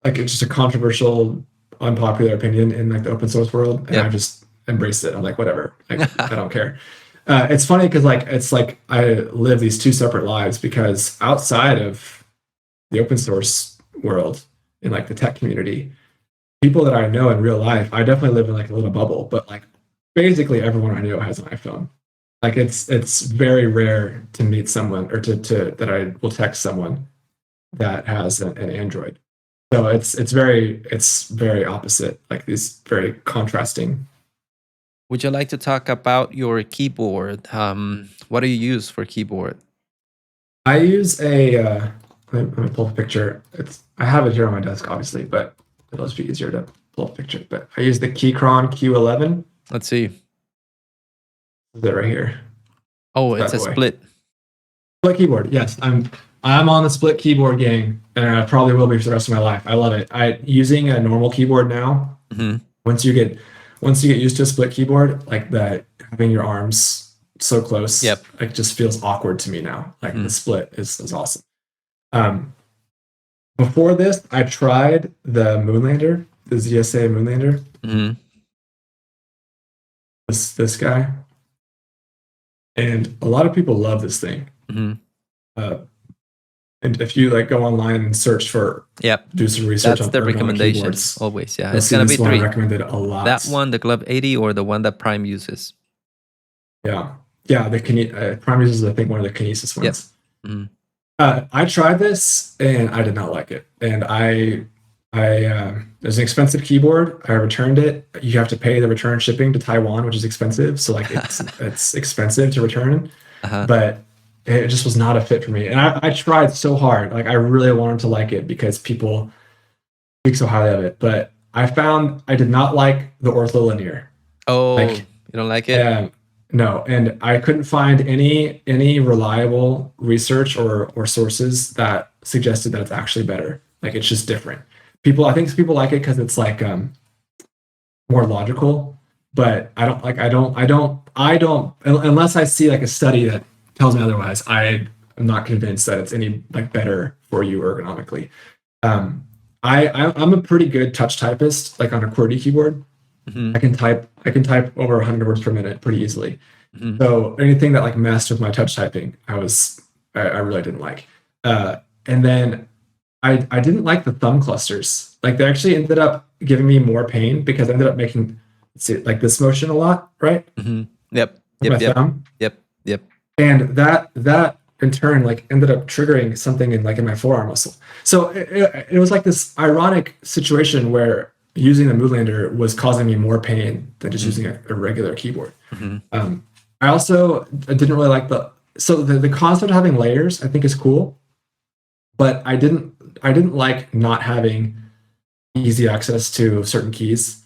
like it's just a controversial, unpopular opinion in like the open source world, and Yep. I just embraced it. I'm like, whatever, like, I don't care. It's funny because it's like I live these two separate lives, because outside of the open source world, in like the tech community, people that I know in real life, I definitely live in like a little bubble, but like basically everyone I know has an iPhone. Like it's very rare to meet someone, or to that I will text someone that has an Android. So it's very opposite, like these very contrasting. Would you like to talk about your keyboard? What do you use for keyboard? I use a let me pull a picture. I have it here on my desk, obviously, but it'll just be easier to pull a picture. But I use the Keychron Q11. Let's see. Is it right here? Oh, That it's a boy. split. Split keyboard. Yes, I'm on the split keyboard gang, and I probably will be for the rest of my life. I love it. Using a normal keyboard now. Mhm. Once you get used to a split keyboard, like that, having your arms so close, Yep. like just feels awkward to me now. Like the split is awesome. Before this, I tried the Moonlander, the ZSA Moonlander. Mhm. This guy, and a lot of people love this thing. Mhm. And if you like go online and search for, Yep. do some research That's on the ergonomic recommendation keyboards, always. Yeah, you'll it's see gonna be this one 3. recommended a lot. That one, the Glove 80, or the one that Prime uses. Yeah. The Prime uses, I think, one of the Kinesis ones. Yep. Mhm. I tried this and I did not like it. And it was an expensive keyboard. I returned it. You have to pay the return shipping to Taiwan, which is expensive. So like it's expensive to return, Uh-huh. but it just was not a fit for me. And I tried so hard. Like I really wanted to like it because people speak so highly of it. But I found I did not like the ortholinear. Oh, Like, you don't like it? No, and I couldn't find any reliable research or sources that suggested that it's actually better. Like it's just different. I think people like it because it's like more logical, but I don't unless I see like a study that tells me otherwise. I am not convinced that it's any like better for you ergonomically. I'm a pretty good touch typist, like on a QWERTY keyboard. Mhm. I can type over 100 words per minute pretty easily. Mhm. So anything that like messed with my touch typing, I really didn't like. And then I didn't like the thumb clusters. Like they actually ended up giving me more pain because I ended up making, let's see, like this motion a lot, right? Mhm. Yep. With my thumb. Yep. And that in turn like ended up triggering something in my forearm muscle. So it was like this ironic situation where using the Moonlander was causing me more pain than just using a regular keyboard. Mhm. I also didn't really like the concept of having layers. I think is cool, but I didn't like not having easy access to certain keys.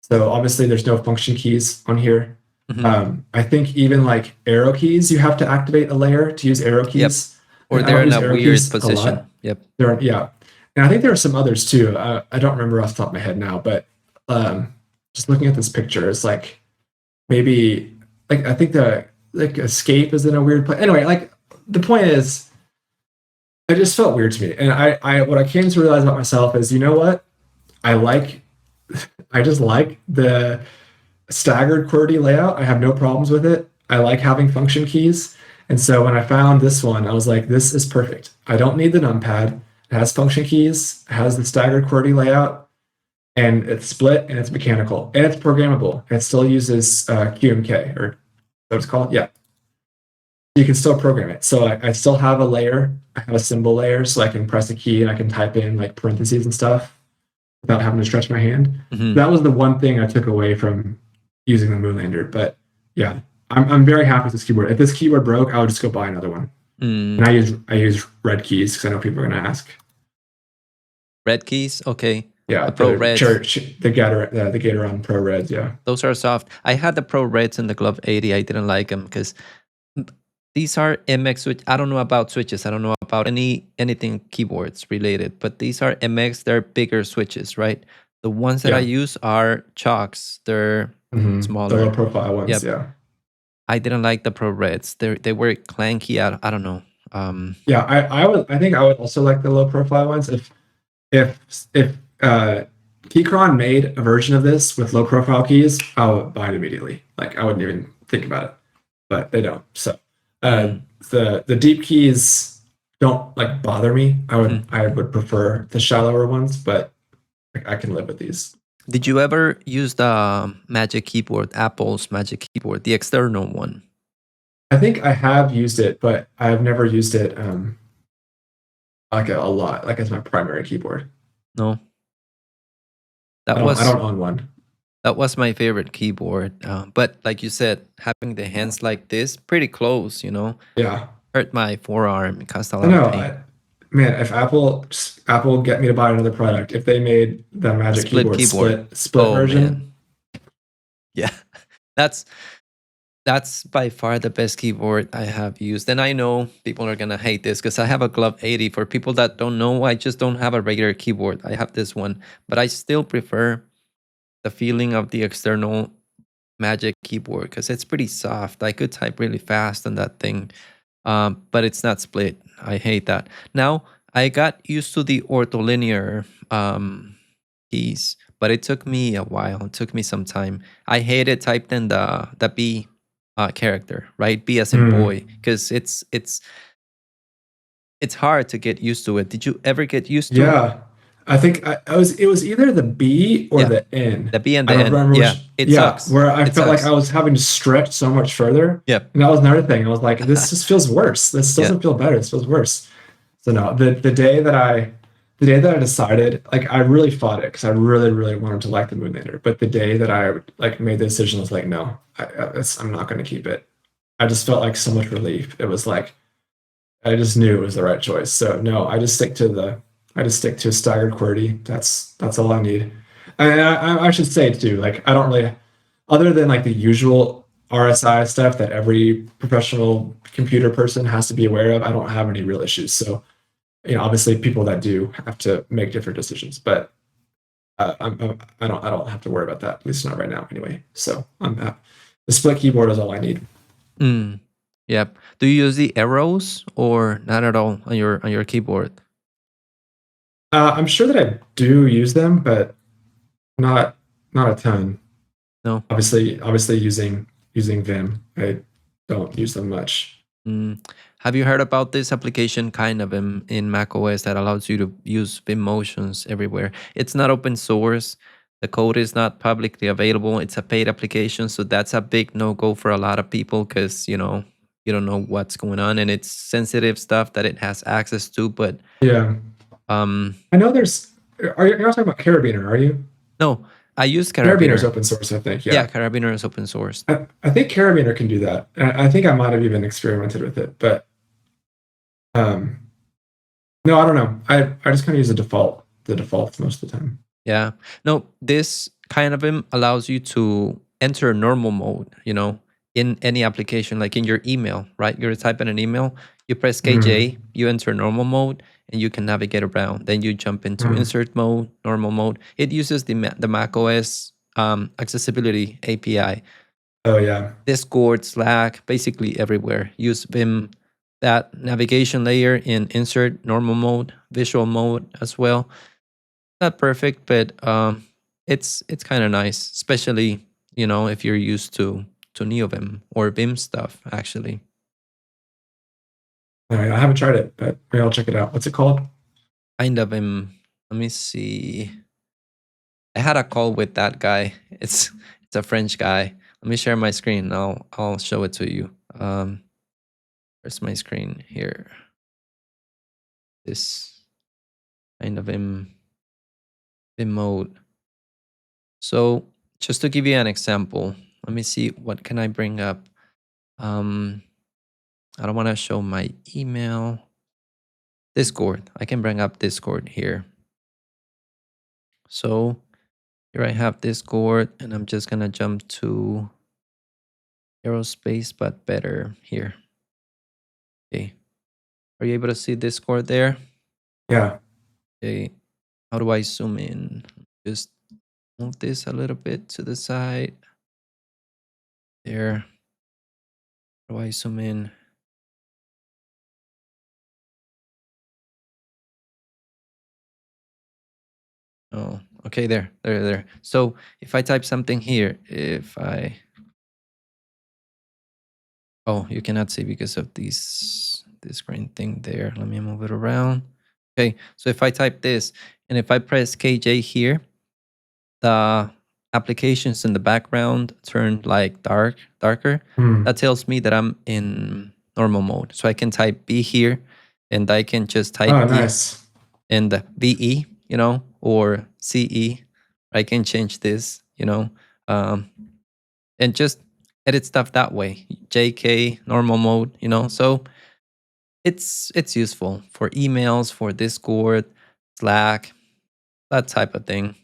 So obviously there's no function keys on here. Mhm. I think even like arrow keys, you have to activate a layer to use arrow keys. Or And I they're don't in use a arrow weird keys a position. lot. Yep. Yeah. And I think there are some others too. I don't remember off the top of my head now, but just looking at this picture, it's like maybe like I think the like escape is in a weird place. Anyway, like the point is, it just felt weird to me. And I what I came to realize about myself is, you know what? I just like the staggered QWERTY layout. I have no problems with it. I like having function keys. And so when I found this one, I was like, this is perfect. I don't need the numpad. It has function keys, it has the staggered QWERTY layout, and it's split and it's mechanical and it's programmable. It still uses QMK, or what it's called. Yeah. You can still program it. So I still have a layer. I have a symbol layer, so I can press a key and I can type in like parentheses and stuff without having to stretch my hand. Mhm. That was the one thing I took away from using the Moonlander. But yeah, I'm very happy with this keyboard. If this keyboard broke, I would just go buy another one. Mm. And I use red keys because I know people are going to ask. Red keys, okay. Yeah, The Pro Reds. the Gatoron Pro Reds. Yeah, Those are soft. I had the Pro Reds and the Glove 80. I didn't like them because these are MX switch. I don't know about switches. I don't know about anything keyboards related, but these are MX. They're bigger switches, right? The ones that I use are Chalks. They're the smaller. low profile ones. Yep. Yeah, I didn't like the Pro Reds. They were clanky. I don't know. Yeah, I think I would also like the low profile ones. If Keychron made a version of this with low profile keys, I would buy it immediately. Like I wouldn't even think about it, but they don't. So the deep keys don't like bother me. I would prefer the shallower ones, but I can live with these. Did you ever use the Magic Keyboard, Apple's Magic Keyboard, the external one? I think I have used it, but I've never used it like a lot, like as my primary keyboard. No. I don't own one. That was my favorite keyboard. But like you said, having the hands like this, pretty close, you know. Yeah. Hurt my forearm. It caused a I lot know. of pain. Man, if Apple get me to buy another product, if they made the Magic Split keyboard split version. Man. Yeah. That's by far the best keyboard I have used. And I know people are going to hate this because I have a Glove 80. For people that don't know, I just don't have a regular keyboard. I have this one. But I still prefer the feeling of the external Magic keyboard because it's pretty soft. I could type really fast on that thing. But it's not split. I hate that. Now, I got used to the ortholinear keys, but it took me a while. It took me some time. I hated typing the B character, right? B as in boy, because it's hard to get used to it. Did you ever get used to it? Yeah, I think it was either the B or the N. The B and the I don't N. remember Yeah, it sucks. Where I It felt like sucks. I was having to stretch so much further. Yep. And that was another thing. I was like, this just feels worse. This doesn't feel better. This feels worse. So no, the day that I decided, like I really fought it because I really, really wanted to like the Moonlander. But the day that I like made the decision, I was like, no, I'm not going to keep it. I just felt like so much relief. It was like, I just knew it was the right choice. So no, I just stick to a staggered QWERTY. That's all I need. And I should say too, like I don't really, other than like the usual RSI stuff that every professional computer person has to be aware of, I don't have any real issues. So, you know, obviously people that do have to make different decisions, but I don't have to worry about that, at least not right now anyway. So the split keyboard is all I need. Yep. Do you use the arrows or not at all on your keyboard? I'm sure that I do use them, but not a ton. No. Obviously using Vim, I don't use them much. Have you heard about this application kind of in macOS that allows you to use Vim motions everywhere? It's not open source. The code is not publicly available. It's a paid application, so that's a big no-go for a lot of people because you don't know what's going on, and it's sensitive stuff that it has access to. But yeah, I know there's. You're not talking about Carabiner, are you? No, I use Carabiner. Carabiner is open source, I think. Yeah, Carabiner is open source. I think Carabiner can do that. I think I might have even experimented with it, but no, I don't know. I just kind of use the defaults most of the time. Yeah. No, this kind of Vim allows you to enter normal mode, in any application, like in your email, right? You're typing an email, you press KJ, you enter normal mode, and you can navigate around. Then you jump into insert mode, normal mode. It uses the macOS accessibility API. Oh, yeah. Discord, Slack, basically everywhere. Use Vim, that navigation layer in insert, normal mode, visual mode as well. Not perfect, but it's kind of nice, especially if you're used to Neovim or Vim stuff. Actually, all right, I haven't tried it, but maybe I'll check it out. What's it called? Kind of Vim. Let me see. I had a call with that guy. It's a French guy. Let me share my screen. I'll show it to you. Where's my screen here? This kind of Vim mode. So just to give you an example, let me see, what can I bring up? I don't want to show my email. Discord. I can bring up Discord here. So here I have Discord, and I'm just gonna jump to aerospace, but better here. Okay. Are you able to see Discord there? Yeah. Okay. How do I zoom in? Just move this a little bit to the side. There. How do I zoom in? Oh, okay, there. So if I type something here, oh, you cannot see because of this green thing there. Let me move it around. Okay, so if I type this and if I press KJ here, the applications in the background turn like darker. Hmm. That tells me that I'm in normal mode. So I can type B here and I can just type Oh, B nice. and VE, or CE. I can change this, and just edit stuff that way. JK, normal mode, So it's useful for emails, for Discord, Slack, that type of thing.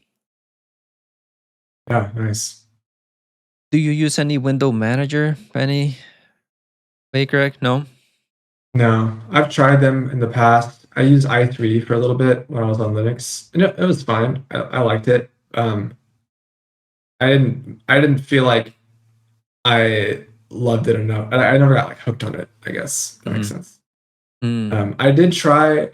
Yeah, nice. Do you use any window manager, any way, Greg? No? No, I've tried them in the past. I used i3 for a little bit when I was on Linux, and it was fine. I liked it. I didn't feel like I loved it enough. I never got like hooked on it, I guess. That makes sense. I did try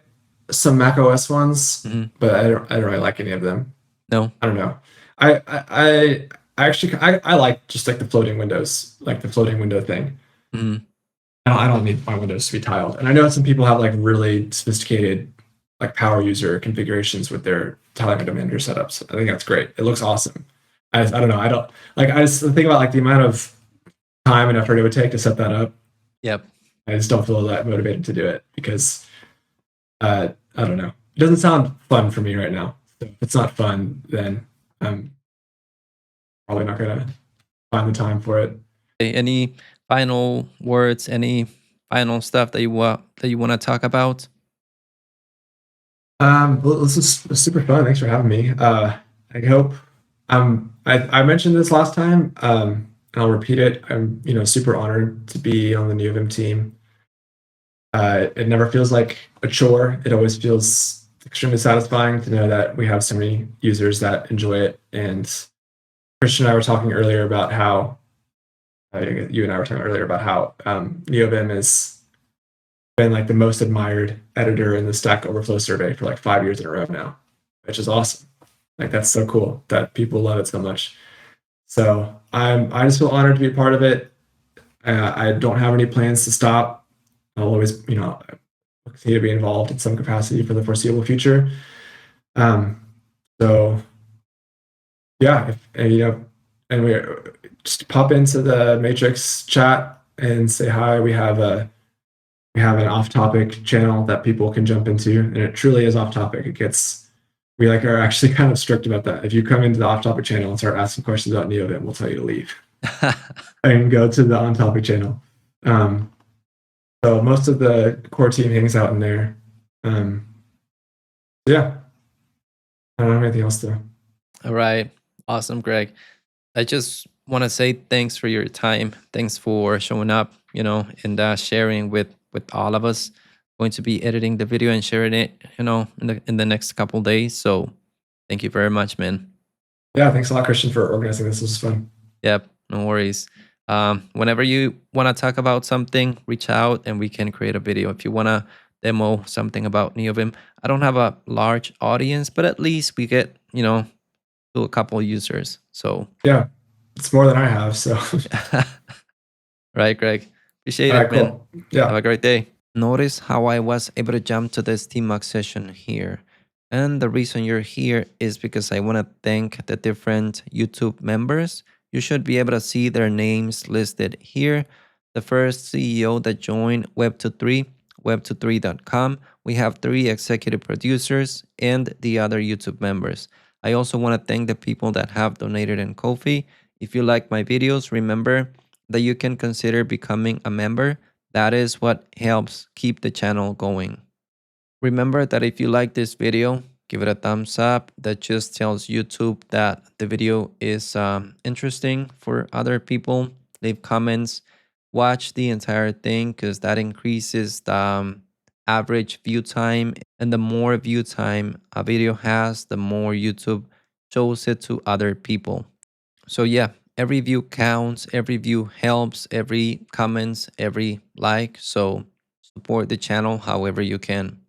some Mac OS ones, but I don't really like any of them. No? I don't know. I actually I like just like the floating windows, like the floating window thing. I don't need my windows to be tiled. And I know some people have like really sophisticated like power user configurations with their tiling window manager setups. I think that's great. It looks awesome. I don't know. I just think about like the amount of time and effort it would take to set that up. Yep. I just don't feel that motivated to do it because I don't know. It doesn't sound fun for me right now. So if it's not fun, then I'm probably not gonna find the time for it. Any final words? Any final stuff that you want to talk about? Well, this is super fun. Thanks for having me. I hope I mentioned this last time. And I'll repeat it. I'm super honored to be on the Neovim team. It never feels like a chore. It always feels extremely satisfying to know that we have so many users that enjoy it. And Christian and I were talking earlier about how you and I were talking earlier about how Neovim has been like the most admired editor in the Stack Overflow survey for like 5 years in a row now, which is awesome. Like that's so cool that people love it so much. So I just feel honored to be a part of it. I don't have any plans to stop. I'll always continue to be involved in some capacity for the foreseeable future. So yeah, and we just pop into the Matrix chat and say hi. We have an off-topic channel that people can jump into, and it truly is off-topic. We are actually kind of strict about that. If you come into the off-topic channel and start asking questions about Neovim, we'll tell you to leave and go to the on-topic channel. So most of the core team hangs out in there. Yeah, I don't have anything else to. All right. Awesome, Greg. I just want to say thanks for your time. Thanks for showing up, and sharing with all of us. Going to be editing the video and sharing it, in the next couple of days. So thank you very much, man. Yeah, thanks a lot, Christian, for organizing this. This was fun. Yep, no worries. Whenever you want to talk about something, reach out and we can create a video. If you want to demo something about Neovim, I don't have a large audience, but at least we get, to a couple users. So yeah, it's more than I have. So right, Greg. Appreciate all it, right, man. cool. Yeah. Have a great day. Notice how I was able to jump to this Tmux session here. And the reason you're here is because I want to thank the different YouTube members. You should be able to see their names listed here. The first CEO that joined Web23, web23.com. We have 3 executive producers and the other YouTube members. I also want to thank the people that have donated in Ko-fi. If you like my videos, remember that you can consider becoming a member. That is what helps keep the channel going. Remember that if you like this video, give it a thumbs up. That just tells YouTube that the video is interesting for other people. Leave comments. Watch the entire thing because that increases the average view time. And the more view time a video has, the more YouTube shows it to other people. So yeah, every view counts, every view helps, every comments, every like. So support the channel however you can.